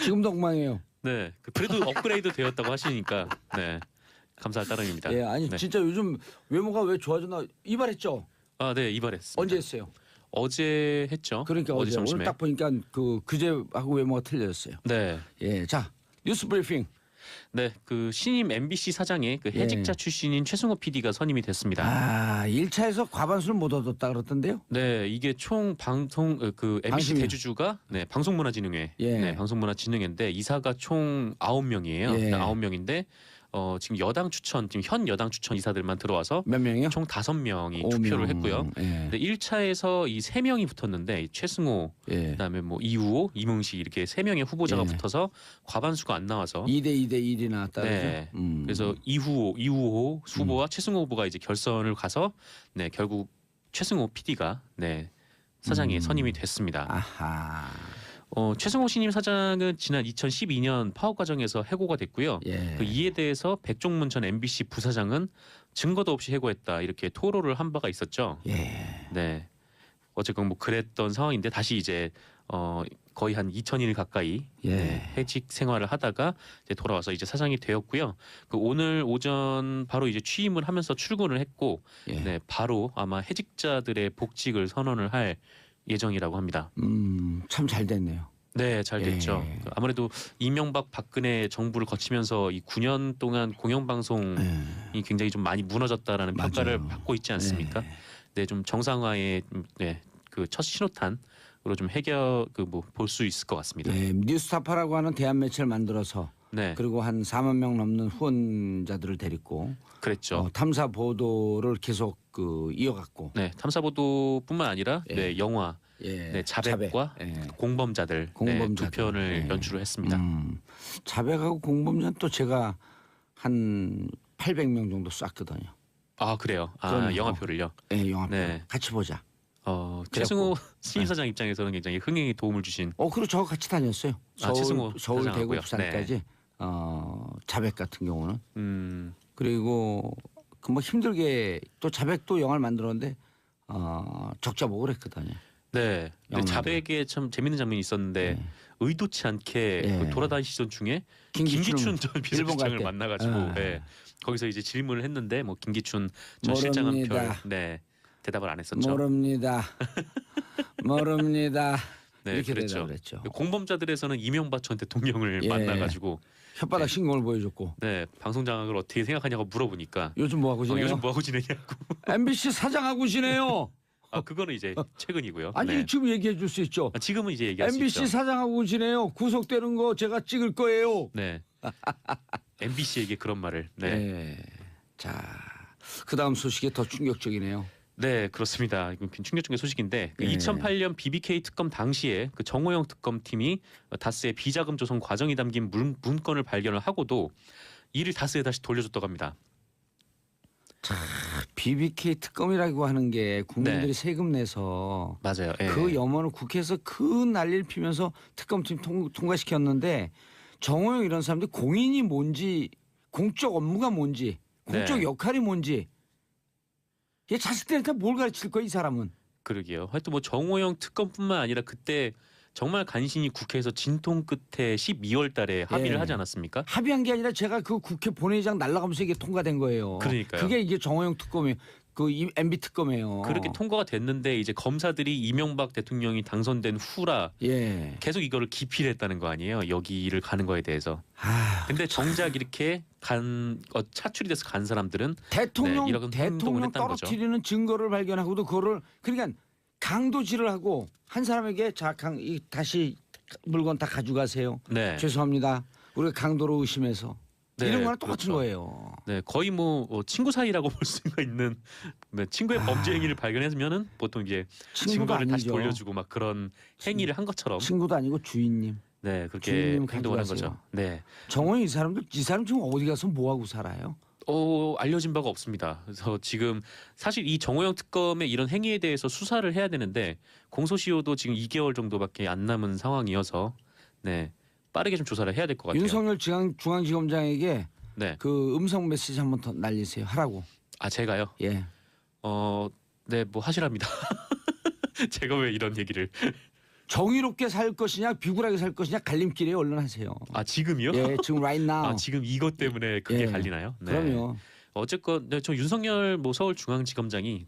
[SPEAKER 2] 지금도 엉망이에요.
[SPEAKER 1] 네. 그래도 업그레이드 되었다고 하시니까 네. 감사할 따름입니다.
[SPEAKER 2] 예, 아니
[SPEAKER 1] 네.
[SPEAKER 2] 진짜 요즘 외모가 왜 좋아졌나 이발했죠?
[SPEAKER 1] 아, 네, 이발했습니다.
[SPEAKER 2] 언제 했어요?
[SPEAKER 1] 어제 했죠.
[SPEAKER 2] 그러니까 어제
[SPEAKER 1] 점심에.
[SPEAKER 2] 오늘 딱 보니까 그제하고 외모가 틀려졌어요.
[SPEAKER 1] 네.
[SPEAKER 2] 예, 자 뉴스 브리핑.
[SPEAKER 1] 네, 그 신임 MBC 사장에 그 해직자
[SPEAKER 2] 예.
[SPEAKER 1] 출신인 최승호 PD가 선임이 됐습니다.
[SPEAKER 2] 아, 1차에서 과반수를 못 얻었다 그러던데요?
[SPEAKER 1] 네, 이게 총 방송 그 MBC
[SPEAKER 2] 방심위원.
[SPEAKER 1] 대주주가 네, 방송문화진흥회,
[SPEAKER 2] 예.
[SPEAKER 1] 네, 방송문화진흥회인데 이사가 총 9명이에요.
[SPEAKER 2] 예.
[SPEAKER 1] 9명인데 지금 여당 추천 지금 현 여당 추천 이사들만 들어와서
[SPEAKER 2] 몇 명이요?
[SPEAKER 1] 총 5명이
[SPEAKER 2] 5명.
[SPEAKER 1] 투표를 했고요.
[SPEAKER 2] 예.
[SPEAKER 1] 근데 1차에서 이 3명이 붙었는데 최승호
[SPEAKER 2] 예.
[SPEAKER 1] 그다음에 뭐 이우호, 이문식 이렇게 3명의 후보자가
[SPEAKER 2] 예.
[SPEAKER 1] 붙어서 과반수가 안 나와서
[SPEAKER 2] 2대 1이 나왔다.
[SPEAKER 1] 네.
[SPEAKER 2] 그죠?
[SPEAKER 1] 그래서 이우호 후보와 최승호 후보가 이제 결선을 가서 네, 결국 최승호 PD가 네, 사장에 선임이 됐습니다.
[SPEAKER 2] 아하.
[SPEAKER 1] 최승호 신임 사장은 지난 2012년 파업 과정에서 해고가 됐고요.
[SPEAKER 2] 예.
[SPEAKER 1] 그 이에 대해서 백종문 전 MBC 부사장은 증거도 없이 해고했다 이렇게 토로를 한 바가 있었죠.
[SPEAKER 2] 예.
[SPEAKER 1] 네. 어쨌건 뭐 그랬던 상황인데 다시 이제 거의 한 2,000일 가까이
[SPEAKER 2] 예.
[SPEAKER 1] 네, 해직 생활을 하다가 이제 돌아와서 이제 사장이 되었고요. 그 오늘 오전 바로 이제 취임을 하면서 출근을 했고,
[SPEAKER 2] 예.
[SPEAKER 1] 네 바로 아마 해직자들의 복직을 선언을 할 예정이라고 합니다.
[SPEAKER 2] 참 잘 됐네요.
[SPEAKER 1] 네, 잘 됐죠.
[SPEAKER 2] 예.
[SPEAKER 1] 아무래도 이명박 박근혜 정부를 거치면서 이 9년 동안 공영방송이
[SPEAKER 2] 예.
[SPEAKER 1] 굉장히 좀 많이 무너졌다라는
[SPEAKER 2] 맞아요.
[SPEAKER 1] 평가를 받고 있지 않습니까?
[SPEAKER 2] 예.
[SPEAKER 1] 네, 좀 정상화의 네, 그 첫 신호탄으로 좀 뭐 볼 수 있을 것 같습니다.
[SPEAKER 2] 예. 뉴스타파라고 하는 대한 매체를 만들어서
[SPEAKER 1] 네,
[SPEAKER 2] 그리고 한 4만 명 넘는 후원자들을 데리고
[SPEAKER 1] 그랬죠.
[SPEAKER 2] 탐사 보도를 계속 이어갔고
[SPEAKER 1] 네, 탐사 보도뿐만 아니라
[SPEAKER 2] 예.
[SPEAKER 1] 네, 영화,
[SPEAKER 2] 예.
[SPEAKER 1] 네, 자백과
[SPEAKER 2] 예.
[SPEAKER 1] 공범자들,
[SPEAKER 2] 공범자들.
[SPEAKER 1] 네, 두 편을
[SPEAKER 2] 예.
[SPEAKER 1] 연출을 했습니다.
[SPEAKER 2] 자백하고 공범자는 또 제가 한 800명 정도 쐈거든요.
[SPEAKER 1] 아 그래요. 아
[SPEAKER 2] 그럼요.
[SPEAKER 1] 영화표를요.
[SPEAKER 2] 예, 영화표.
[SPEAKER 1] 네.
[SPEAKER 2] 같이 보자.
[SPEAKER 1] 최승호 신임사장 입장에서는 굉장히 흥행에 도움을 주신.
[SPEAKER 2] 그리고 저하고 같이 다녔어요.
[SPEAKER 1] 최승호
[SPEAKER 2] 서울 대구,
[SPEAKER 1] 사장하고요.
[SPEAKER 2] 부산까지. 자백 같은 경우는. 그리고 뭐 힘들게 또 자백도 영화를 만들었는데 적자 보고 그랬거든요.
[SPEAKER 1] 네. 근데
[SPEAKER 2] 영화도.
[SPEAKER 1] 자백에 참 재밌는 장면이 있었는데
[SPEAKER 2] 네.
[SPEAKER 1] 의도치 않게
[SPEAKER 2] 예.
[SPEAKER 1] 그 돌아다니시던 중에
[SPEAKER 2] 김기춘
[SPEAKER 1] 전
[SPEAKER 2] 일본 갈
[SPEAKER 1] 비서실장을
[SPEAKER 2] 때.
[SPEAKER 1] 만나가지고
[SPEAKER 2] 아.
[SPEAKER 1] 네. 거기서 이제 질문을 했는데 뭐 김기춘 전 실장은
[SPEAKER 2] 모릅니다.
[SPEAKER 1] 대답을 안 했었죠.
[SPEAKER 2] 모릅니다. 모릅니다.
[SPEAKER 1] 네,
[SPEAKER 2] 이렇게
[SPEAKER 1] 그랬죠.
[SPEAKER 2] 대답을 했죠.
[SPEAKER 1] 공범자들에서는 이명박 전 대통령을
[SPEAKER 2] 예.
[SPEAKER 1] 만나가지고
[SPEAKER 2] 혓바닥 신공을 보여줬고
[SPEAKER 1] 네 방송 장악을 어떻게 생각하냐고 물어보니까
[SPEAKER 2] 요즘 뭐 하고 지내요?
[SPEAKER 1] 요즘 뭐 하고 지내냐고.
[SPEAKER 2] MBC 사장하고 지내요.
[SPEAKER 1] 그거는 이제 최근이고요.
[SPEAKER 2] 아니
[SPEAKER 1] 네.
[SPEAKER 2] 지금 얘기해 줄 수 있죠.
[SPEAKER 1] 지금은 이제 얘기할 수
[SPEAKER 2] MBC
[SPEAKER 1] 있죠.
[SPEAKER 2] 사장하고 지내요. 구속되는 거 제가 찍을 거예요.
[SPEAKER 1] 네. MBC에게 그런 말을. 네.
[SPEAKER 2] 네. 자, 그다음 소식이 더 충격적이네요.
[SPEAKER 1] 네, 그렇습니다. 이건 충격적인 소식인데 그
[SPEAKER 2] 네.
[SPEAKER 1] 2008년 BBK 특검 당시에 그 정호영 특검팀이 다스의 비자금 조성 과정이 담긴 문건을 발견을 하고도 이를 다스에 다시 돌려줬다고 합니다.
[SPEAKER 2] BBK 특검이라고 하는 게 국민들이
[SPEAKER 1] 네.
[SPEAKER 2] 세금 내서
[SPEAKER 1] 맞아요. 예.
[SPEAKER 2] 그 염원을 국회에서 그 난리를 피면서 특검팀 통과시켰는데 정호영 이런 사람들이 공인이 뭔지 공적 업무가 뭔지 공적
[SPEAKER 1] 네.
[SPEAKER 2] 역할이 뭔지 얘 자식들한테 뭘 가르칠 거야 이 사람은.
[SPEAKER 1] 그러게요. 하여튼 뭐 정호영 특검뿐만 아니라 그때 정말 간신히 국회에서 진통 끝에 12월 달에 합의를
[SPEAKER 2] 예.
[SPEAKER 1] 하지 않았습니까?
[SPEAKER 2] 합의한 게 아니라 제가 그 국회 본회의장 날아가면서 이게 통과된 거예요.
[SPEAKER 1] 그러니까요.
[SPEAKER 2] 그게 이게 정호영 특검이에요. 그 MB 특검이에요.
[SPEAKER 1] 그렇게 통과가 됐는데 이제 검사들이 이명박 대통령이 당선된 후라
[SPEAKER 2] 예.
[SPEAKER 1] 계속 이거를 기피를 했다는 거 아니에요. 여기를 가는 거에 대해서. 근데 정작 이렇게 차출이 돼서 간 사람들은
[SPEAKER 2] 대통령
[SPEAKER 1] 네, 이런 행동을
[SPEAKER 2] 대통령
[SPEAKER 1] 했다는 거죠.
[SPEAKER 2] 떨어뜨리는 증거를 발견하고도 그거를 그러니까 강도질을 하고 한 사람에게 다시 물건 다 가져가세요.
[SPEAKER 1] 네.
[SPEAKER 2] 죄송합니다. 우리가 강도로 의심해서
[SPEAKER 1] 네,
[SPEAKER 2] 이런 거랑 똑같은
[SPEAKER 1] 그렇죠.
[SPEAKER 2] 거예요.
[SPEAKER 1] 네, 거의 뭐 친구 사이라고 볼 수가 있는 친구의 범죄 행위를 발견했으면은 보통 이제
[SPEAKER 2] 친구도
[SPEAKER 1] 증거를 다시
[SPEAKER 2] 아니죠.
[SPEAKER 1] 돌려주고 막 그런 행위를 한 것처럼
[SPEAKER 2] 친구도 아니고 주인님.
[SPEAKER 1] 네 그렇게
[SPEAKER 2] 주인님
[SPEAKER 1] 행동을 한
[SPEAKER 2] 가져가세요.
[SPEAKER 1] 거죠. 네,
[SPEAKER 2] 정호영 이 사람 지금 어디 가서 뭐 하고 살아요?
[SPEAKER 1] 알려진 바가 없습니다. 그래서 지금 사실 이 정호영 특검의 이런 행위에 대해서 수사를 해야 되는데 공소시효도 지금 2개월 정도밖에 안 남은 상황이어서 네 빠르게 좀 조사를 해야 될 것 같아요.
[SPEAKER 2] 윤석열 중앙지검장에게
[SPEAKER 1] 네,
[SPEAKER 2] 그 음성 메시지 한번 더 날리세요. 하라고.
[SPEAKER 1] 제가요.
[SPEAKER 2] 예.
[SPEAKER 1] 네, 뭐 하시랍니다. 제가 왜 이런 얘기를?
[SPEAKER 2] 정의롭게 살 것이냐 비굴하게 살 것이냐 갈림길에 얼른 하세요.
[SPEAKER 1] 지금이요?
[SPEAKER 2] 예, 지금 right now.
[SPEAKER 1] 지금 이것 때문에 그게
[SPEAKER 2] 예.
[SPEAKER 1] 갈리나요? 네.
[SPEAKER 2] 그럼요.
[SPEAKER 1] 어쨌건 저 윤석열 서울중앙지검장이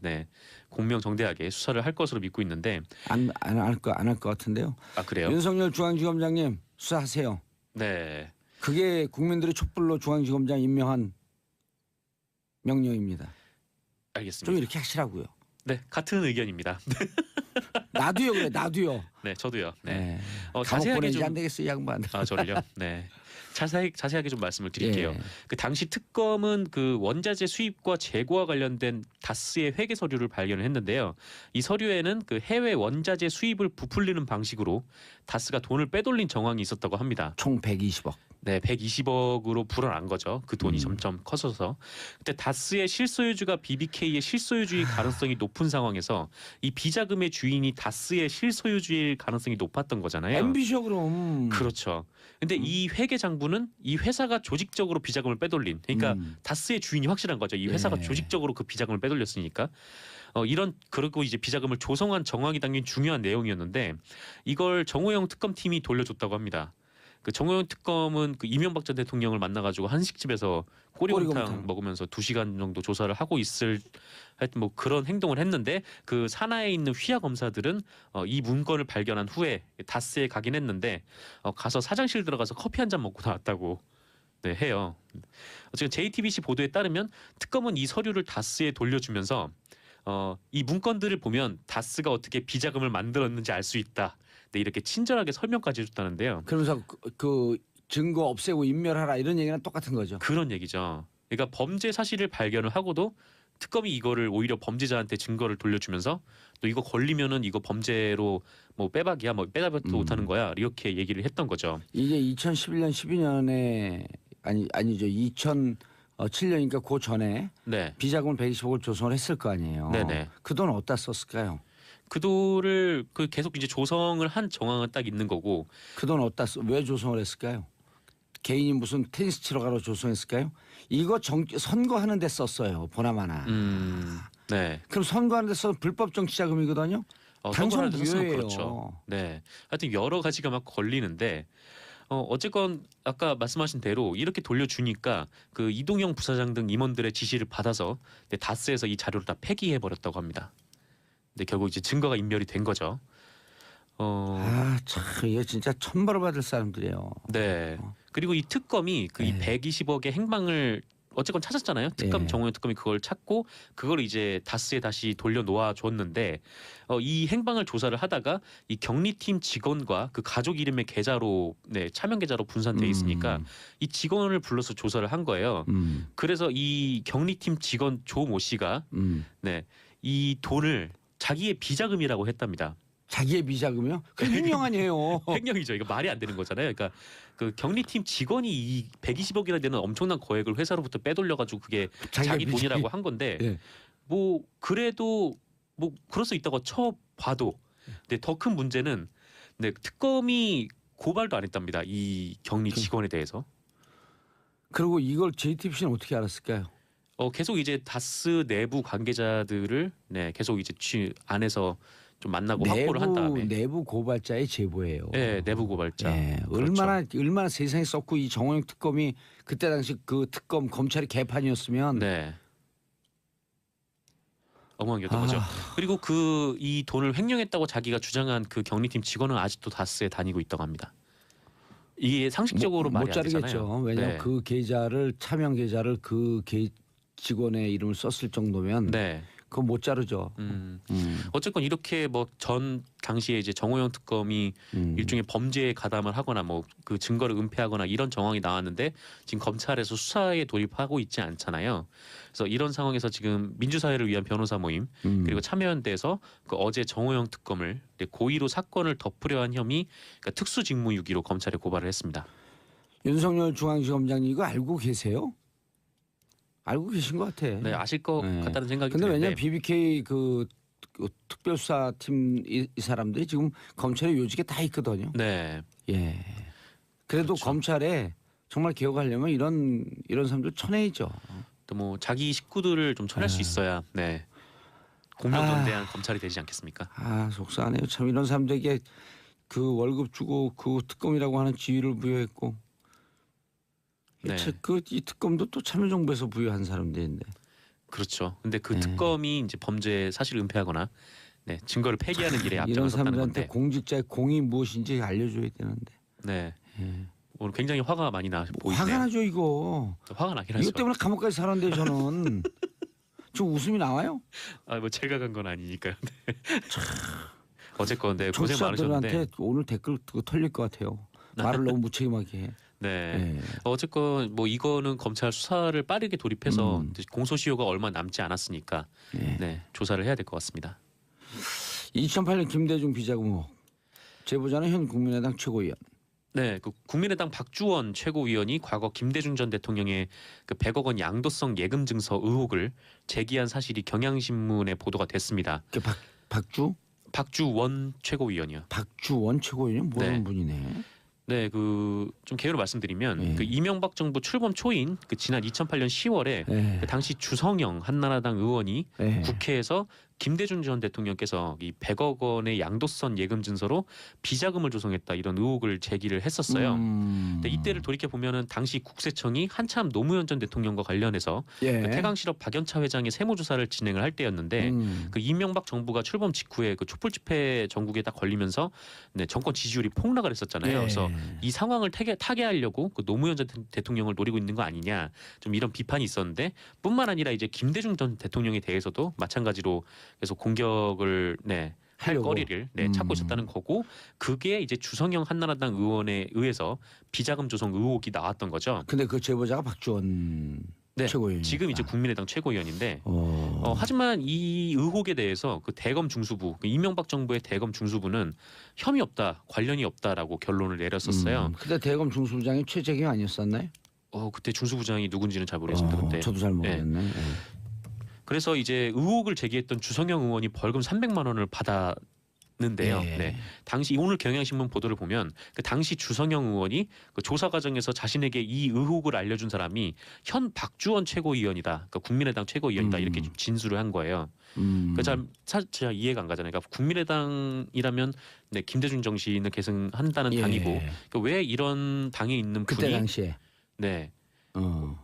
[SPEAKER 1] 공명정대하게 수사를 할 것으로 믿고 있는데
[SPEAKER 2] 안 할 것 같은데요.
[SPEAKER 1] 그래요?
[SPEAKER 2] 윤석열 중앙지검장님 수사하세요.
[SPEAKER 1] 네.
[SPEAKER 2] 그게 국민들의 촛불로 중앙지검장 임명한 명령입니다.
[SPEAKER 1] 알겠습니다.
[SPEAKER 2] 좀 이렇게 하시라고요.
[SPEAKER 1] 네, 같은 의견입니다.
[SPEAKER 2] 나도요 그래 나도요.
[SPEAKER 1] 네, 저도요. 네.
[SPEAKER 2] 네. 감옥
[SPEAKER 1] 자세하게
[SPEAKER 2] 보내지
[SPEAKER 1] 좀
[SPEAKER 2] 안 되겠어 이 양반.
[SPEAKER 1] 저를요. 네. 자세하게 좀 말씀을 드릴게요.
[SPEAKER 2] 예.
[SPEAKER 1] 그 당시 특검은 그 원자재 수입과 재고와 관련된 다스의 회계 서류를 발견을 했는데요. 이 서류에는 그 해외 원자재 수입을 부풀리는 방식으로 다스가 돈을 빼돌린 정황이 있었다고 합니다.
[SPEAKER 2] 총 120억.
[SPEAKER 1] 네, 120억으로 불어난 거죠. 그 돈이 점점 커져서. 그때 다스의 실소유주가 BBK의 실소유주일 가능성이 높은 상황에서 이 비자금의 주인이 다스의 실소유주일 가능성이 높았던 거잖아요.
[SPEAKER 2] MB죠 그럼.
[SPEAKER 1] 그렇죠. 근데 이 회계 장부는 이 회사가 조직적으로 비자금을 빼돌린, 그러니까 다스의 주인이 확실한 거죠. 이 회사가
[SPEAKER 2] 예.
[SPEAKER 1] 조직적으로 그 비자금을 빼돌렸으니까. 그리고 이제 비자금을 조성한 정황이 담긴 중요한 내용이었는데 이걸 정호영 특검팀이 돌려줬다고 합니다. 그 정호영 특검은 그 이명박 전 대통령을 만나가지고 한식집에서 꼬리곰탕
[SPEAKER 2] 꼬리곰탕.
[SPEAKER 1] 먹으면서 2시간 정도 조사를 하고 있을 하여튼 뭐 그런 행동을 했는데 그 산하에 있는 휘하 검사들은 이 문건을 발견한 후에 다스에 가긴 했는데 가서 사장실 들어가서 커피 한 잔 먹고 나왔다고 네, 해요. 지금 JTBC 보도에 따르면 특검은 이 서류를 다스에 돌려주면서 이 문건들을 보면 다스가 어떻게 비자금을 만들었는지 알 수 있다. 네, 이렇게 친절하게 설명까지 해줬다는데요.
[SPEAKER 2] 그러면서 그 증거 없애고 인멸하라 이런 얘기랑 똑같은 거죠.
[SPEAKER 1] 그런 얘기죠. 그러니까 범죄 사실을 발견을 하고도 특검이 이거를 오히려 범죄자한테 증거를 돌려주면서 너 이거 걸리면은 이거 범죄로 뭐 빼박이야, 뭐 빼박도 못하는 거야 이렇게 얘기를 했던 거죠.
[SPEAKER 2] 이게 2011년 12년에 아니죠. 2007년이니까 그 전에
[SPEAKER 1] 네,
[SPEAKER 2] 비자금을 120억을 조성을 했을 거 아니에요.
[SPEAKER 1] 네네.
[SPEAKER 2] 그 돈 어디다 썼을까요?
[SPEAKER 1] 그 돈을 그 계속 이제 조성을 한 정황은 딱 있는 거고.
[SPEAKER 2] 그 돈 어디다 왜 조성을 했을까요? 개인이 무슨 테니스 치러 가러 조성했을까요? 이거 선거하는 데 썼어요. 보나마나.
[SPEAKER 1] 네.
[SPEAKER 2] 그럼 선거하는 데 써서 불법 정치 자금이거든요. 당선
[SPEAKER 1] 선거를 했으면
[SPEAKER 2] 무효예요.
[SPEAKER 1] 그렇죠. 네. 하여튼 여러 가지가 막 걸리는데 어쨌건 아까 말씀하신 대로 이렇게 돌려주니까 그 이동영 부사장 등 임원들의 지시를 받아서 다스에서 이 자료를 다 폐기해 버렸다고 합니다. 근데 결국 이제 증거가 인멸이 된 거죠.
[SPEAKER 2] 참 이게 진짜 천벌을 받을 사람들이에요.
[SPEAKER 1] 네. 그리고 이 특검이 그 이
[SPEAKER 2] 네.
[SPEAKER 1] 120억의 행방을 어쨌건 찾았잖아요. 특검
[SPEAKER 2] 네.
[SPEAKER 1] 정호영 특검이 그걸 찾고 그걸 이제 다스에 다시 돌려놓아 줬는데 이 행방을 조사를 하다가 이 격리팀 직원과 그 가족 이름의 계좌로 차명 계좌로 분산돼 있으니까 이 직원을 불러서 조사를 한 거예요. 그래서 이 격리팀 직원 조모 씨가 이 돈을 자기의 비자금이라고 했답니다.
[SPEAKER 2] 자기의 비자금이요? 그 횡령 아니에요.
[SPEAKER 1] 횡령이죠. 이거 말이 안 되는 거잖아요. 그러니까 그 격리팀 직원이 이 120억이나 되는 엄청난 거액을 회사로부터 빼돌려가지고 그게 자기 돈이라고 한 건데
[SPEAKER 2] 네.
[SPEAKER 1] 뭐 그래도 뭐 그럴 수 있다고 쳐봐도 근데 더 큰 문제는 특검이 고발도 안 했답니다. 이 격리 직원에 대해서.
[SPEAKER 2] 그리고 이걸 JTBC는 어떻게 알았을까요?
[SPEAKER 1] 계속 이제 다스 내부 관계자들을 계속 이제 안에서 좀 만나고 확보를 한 다음에
[SPEAKER 2] 내부 고발자의 제보예요.
[SPEAKER 1] 네, 내부 고발자.
[SPEAKER 2] 네,
[SPEAKER 1] 그렇죠.
[SPEAKER 2] 얼마나 세상에 썼고 이 정호영 특검이 그때 당시 그 특검 검찰이 개판이었으면
[SPEAKER 1] 네. 엉망이었던 거죠. 그리고 그 이 돈을 횡령했다고 자기가 주장한 그 격리팀 직원은 아직도 다스에 다니고 있다고 합니다. 이게 상식적으로 말이
[SPEAKER 2] 못
[SPEAKER 1] 안 되잖아요.
[SPEAKER 2] 자르겠죠. 왜냐하면
[SPEAKER 1] 네.
[SPEAKER 2] 그 계좌를 차명 계좌를 그 직원의 이름을 썼을 정도면
[SPEAKER 1] 네.
[SPEAKER 2] 그거 못 자르죠.
[SPEAKER 1] 어쨌건 이렇게 뭐 전 당시에 이제 정호영 특검이 일종의 범죄에 가담을 하거나 뭐 그 증거를 은폐하거나 이런 정황이 나왔는데 지금 검찰에서 수사에 돌입하고 있지 않잖아요. 그래서 이런 상황에서 지금 민주사회를 위한 변호사 모임 그리고 참여연대에서 그 어제 정호영 특검을 고의로 사건을 덮으려 한 혐의 그러니까 특수직무유기로 검찰에 고발을 했습니다.
[SPEAKER 2] 윤석열 중앙지검장님 이거 알고 계세요? 알고 계신 것 같아.
[SPEAKER 1] 네, 아실 것 같다는 생각이
[SPEAKER 2] 근데
[SPEAKER 1] 드는데.
[SPEAKER 2] 왜냐면 BBK 그 특별수사팀 이 사람들이 지금 검찰의 요직에 다 있거든요.
[SPEAKER 1] 네.
[SPEAKER 2] 예. 그래도
[SPEAKER 1] 그렇죠.
[SPEAKER 2] 검찰에 정말 개혁하려면 이런 사람들 쳐내야죠.
[SPEAKER 1] 또 뭐 자기 식구들을 좀 쳐낼 수 있어야 공명정대한 검찰이 되지 않겠습니까?
[SPEAKER 2] 속상하네요. 참 이런 사람들에게 그 월급 주고 그 특검이라고 하는 지위를 부여했고
[SPEAKER 1] 네.
[SPEAKER 2] 이 특검도 또 참여정부에서 부여한 사람들인데.
[SPEAKER 1] 그렇죠. 근데 그 특검이 이제 범죄 사실 은폐하거나 증거를 폐기하는 일에
[SPEAKER 2] 이런
[SPEAKER 1] 앞장섰다는
[SPEAKER 2] 사람들한테
[SPEAKER 1] 건데.
[SPEAKER 2] 공직자의 공이 무엇인지 알려줘야 되는데.
[SPEAKER 1] 네. 오늘 굉장히 화가 많이 나 보이네요.
[SPEAKER 2] 화가 나죠 이거.
[SPEAKER 1] 화가 나긴 하죠.
[SPEAKER 2] 이것 때문에 감옥까지 살았는데 저는 좀 웃음이 나와요.
[SPEAKER 1] 뭐 제가 간 건 아니니까요. 어쨌건 네, 고생
[SPEAKER 2] 청취자들한테
[SPEAKER 1] 많으셨는데.
[SPEAKER 2] 오늘 댓글 그거 털릴 것 같아요. 말을 너무 무책임하게 해.
[SPEAKER 1] 네.
[SPEAKER 2] 네.
[SPEAKER 1] 어쨌건 뭐 이거는 검찰 수사를 빠르게 돌입해서
[SPEAKER 2] 음.
[SPEAKER 1] 공소시효가 얼마 남지 않았으니까
[SPEAKER 2] 네.
[SPEAKER 1] 네, 조사를 해야 될 것 같습니다.
[SPEAKER 2] 2008년 김대중 비자금 의혹. 제보자는 현 국민의당 최고위원.
[SPEAKER 1] 네, 그 국민의당 박주원 최고위원이 과거 김대중 전 대통령의 그 100억 원 양도성 예금 증서 의혹을 제기한 사실이 경향신문에 보도가 됐습니다.
[SPEAKER 2] 그
[SPEAKER 1] 박주원 최고위원이요.
[SPEAKER 2] 박주원 최고위원은 모르는
[SPEAKER 1] 네.
[SPEAKER 2] 분이네.
[SPEAKER 1] 네, 그 좀 개요를 말씀드리면
[SPEAKER 2] 네.
[SPEAKER 1] 그 이명박 정부 출범 초인 그 지난 2008년 10월에
[SPEAKER 2] 네.
[SPEAKER 1] 그 당시 주성영 한나라당 의원이
[SPEAKER 2] 네.
[SPEAKER 1] 국회에서 김대중 전 대통령께서 이 100억 원의 양도성 예금 증서로 비자금을 조성했다 이런 의혹을 제기를 했었어요. 근데 이때를 돌이켜 보면은 당시 국세청이 한참 노무현 전 대통령과 관련해서
[SPEAKER 2] 예.
[SPEAKER 1] 그 태강실업 박연차 회장의 세무조사를 진행을 할 때였는데 그 이명박 정부가 출범 직후에 그 촛불 집회 전국에 딱 걸리면서 네, 정권 지지율이 폭락을 했었잖아요.
[SPEAKER 2] 예.
[SPEAKER 1] 그래서 이 상황을 타개하려고 그 노무현 전 대통령을 노리고 있는 거 아니냐 좀 이런 비판이 있었는데 뿐만 아니라 이제 김대중 전 대통령에 대해서도 마찬가지로 그래서 공격을 네, 할
[SPEAKER 2] 하려고.
[SPEAKER 1] 거리를 네, 찾고 있었다는 거고 그게 이제 주성영 한나라당 의원에 의해서 비자금 조성 의혹이 나왔던 거죠.
[SPEAKER 2] 근데 그 제보자가 박주원
[SPEAKER 1] 네,
[SPEAKER 2] 최고위원.
[SPEAKER 1] 지금 이제 국민의당 최고위원인데
[SPEAKER 2] 어.
[SPEAKER 1] 하지만 이 의혹에 대해서 그 대검 중수부 그 이명박 정부의 대검 중수부는 혐의 없다 관련이 없다라고 결론을 내렸었어요.
[SPEAKER 2] 근데 대검 중수부장이 최재경 아니었었나요?
[SPEAKER 1] 그때 중수부장이 누군지는 잘 모르겠습니다. 그때
[SPEAKER 2] 저도 잘 모르겠네. 예.
[SPEAKER 1] 그래서 이제 의혹을 제기했던 주성영 의원이 벌금 300만 원을 받았는데요.
[SPEAKER 2] 예.
[SPEAKER 1] 네. 당시 오늘 경향신문 보도를 보면 그 당시 주성영 의원이 그 조사 과정에서 자신에게 이 의혹을 알려준 사람이 현 박주원 최고위원이다. 그러니까 국민의당 최고위원이다. 이렇게 좀 진술을 한 거예요. 그러니까 잘 이해가 안 가잖아요. 그러니까 국민의당이라면 네, 김대중 정신을 계승한다는
[SPEAKER 2] 예.
[SPEAKER 1] 당이고 그러니까 왜 이런 당에 있는
[SPEAKER 2] 그때
[SPEAKER 1] 분이
[SPEAKER 2] 당시에.
[SPEAKER 1] 네.
[SPEAKER 2] 어.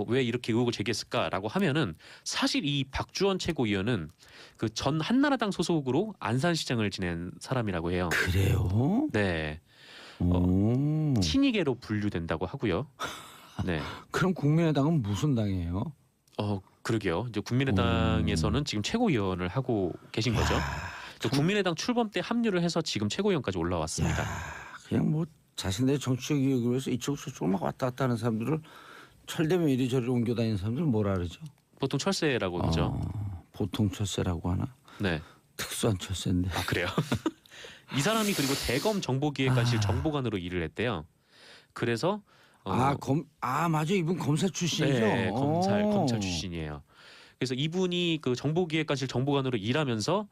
[SPEAKER 1] 왜 이렇게 의혹을 제기했을까라고 하면은 사실 이 박주원 최고위원은 그 전 한나라당 소속으로 안산시장을 지낸 사람이라고 해요.
[SPEAKER 2] 그래요?
[SPEAKER 1] 네,
[SPEAKER 2] 오.
[SPEAKER 1] 친이계로 분류된다고 하고요. 네,
[SPEAKER 2] 그럼 국민의당은 무슨 당이에요?
[SPEAKER 1] 그러게요. 이제 국민의당에서는 지금 최고위원을 하고 계신 거죠. 또 국민의당 출범 때 합류를 해서 지금 최고위원까지 올라왔습니다.
[SPEAKER 2] 그냥 뭐 자신들의 정치적 이익을 위해서 이쪽 저쪽을 막 왔다 갔다 하는 사람들을 철되면 이리저리 옮겨 다니는 사람들 뭐라 그러죠?
[SPEAKER 1] 보통 철새라고 하죠.
[SPEAKER 2] 보통 철새라고 하나?
[SPEAKER 1] 네,
[SPEAKER 2] 특수한 철새인데.
[SPEAKER 1] 그래요. 이 사람이 그리고 대검 정보기획관실 정보관으로 일을 했대요. 그래서
[SPEAKER 2] 맞아, 이분 검사 출신이죠.
[SPEAKER 1] 네, 검찰 출신이에요. 그래서 이분이 그 정보기획관실 정보관으로 일하면서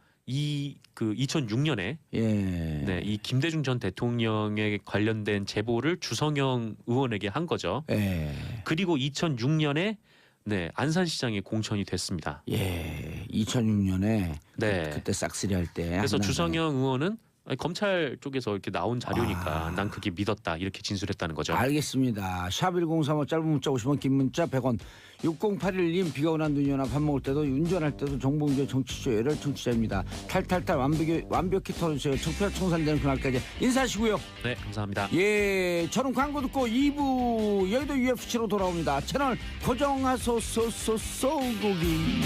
[SPEAKER 1] 그 2006년에
[SPEAKER 2] 예.
[SPEAKER 1] 네, 이 김대중 전 대통령에 관련된 제보를 주성영 의원에게 한 거죠.
[SPEAKER 2] 예.
[SPEAKER 1] 그리고 2006년에 네, 안산시장에 공천이 됐습니다.
[SPEAKER 2] 예. 2006년에
[SPEAKER 1] 네.
[SPEAKER 2] 그때 싹쓸이 할 때.
[SPEAKER 1] 그래서 주성영 의원은 아니, 검찰 쪽에서 이렇게 나온 자료니까 난 그게 믿었다 이렇게 진술했다는 거죠.
[SPEAKER 2] 알겠습니다. 샵 1035 짧은 문자 50원 긴 문자 100원 6081님 비가 오나 눈이 오나 밥 먹을 때도 운전할 때도 정보운전 정치쇼 열혈 청취자입니다. 탈탈탈 완벽히 털어주세요. 청취자 청산되는 그날까지 인사하시고요.
[SPEAKER 1] 네, 감사합니다.
[SPEAKER 2] 예, 저는 광고 듣고 2부 여의도 UFC로 돌아옵니다. 채널 고정하소서 소고기.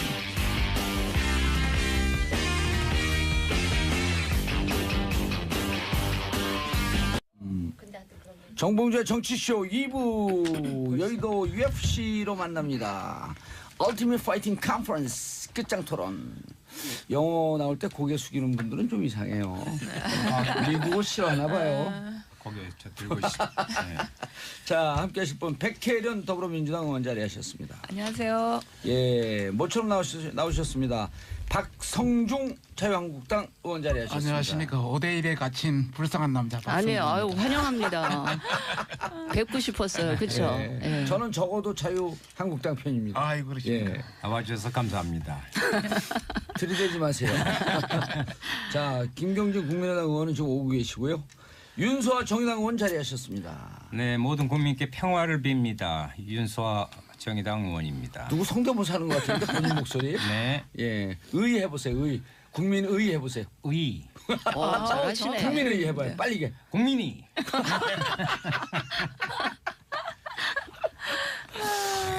[SPEAKER 2] 정봉주의 정치쇼 2부 여의도 UFC로 만납니다. 얼티밋 파이팅 컨퍼런스 끝장 토론. 영어 나올 때 고개 숙이는 분들은 좀 이상해요. 미국을 싫어하나 봐요.
[SPEAKER 3] 거기 저 들고 있어. 네.
[SPEAKER 2] 자, 함께 하실 분 백혜련 더불어민주당 의원 자리하셨습니다.
[SPEAKER 6] 안녕하세요.
[SPEAKER 2] 예, 모처럼 나오셨습니다. 박성중 자유한국당 의원 자리하셨습니다.
[SPEAKER 5] 안녕하십니까. 5대1에 갇힌 불쌍한 남자
[SPEAKER 4] 아니에요. 아유,
[SPEAKER 5] 박성준입니다.
[SPEAKER 4] 환영합니다. 뵙고 싶었어요. 그렇죠?
[SPEAKER 2] 예. 저는 적어도 자유한국당 편입니다.
[SPEAKER 5] 아이고 그러십니까.
[SPEAKER 2] 예.
[SPEAKER 3] 와주셔서 감사합니다.
[SPEAKER 2] 들이대지 마세요. 자, 김경진 국민의당 의원은 지금 오고 계시고요. 윤소아 정의당 의원 자리하셨습니다.
[SPEAKER 3] 네, 모든 국민께 평화를 빕니다. 윤소아 정의당 의원입니다.
[SPEAKER 2] 누구 성대모사 하는 것 같은데 본인 목소리?
[SPEAKER 3] 네,
[SPEAKER 2] 예, 의 해보세요. 의. 국민의 해보세요.
[SPEAKER 3] 의
[SPEAKER 4] 잘하시네.
[SPEAKER 2] 국민의 해봐요. 빨리 게.
[SPEAKER 3] 국민이.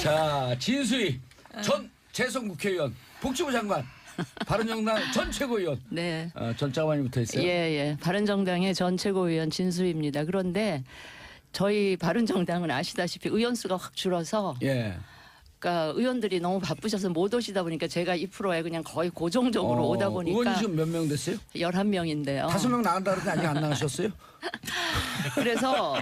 [SPEAKER 2] 자, 진수희 전 재선 국회의원 복지부 장관. 바른정당 전 최고위원.
[SPEAKER 4] 네.
[SPEAKER 2] 전자가 많이 붙어 있어요.
[SPEAKER 4] 예. 바른정당의 전 최고위원 진수입니다. 그런데 저희 바른정당은 아시다시피 의원 수가 확 줄어서
[SPEAKER 2] 예.
[SPEAKER 4] 그러니까 의원들이 너무 바쁘셔서 못 오시다 보니까 제가 이 프로에 그냥 거의 고정적으로 오다 보니까
[SPEAKER 2] 의원이 지금 몇 명 됐어요?
[SPEAKER 4] 11명인데요.
[SPEAKER 2] 5명 나간다 그러는데 아직 안 나가셨어요?
[SPEAKER 4] 그래서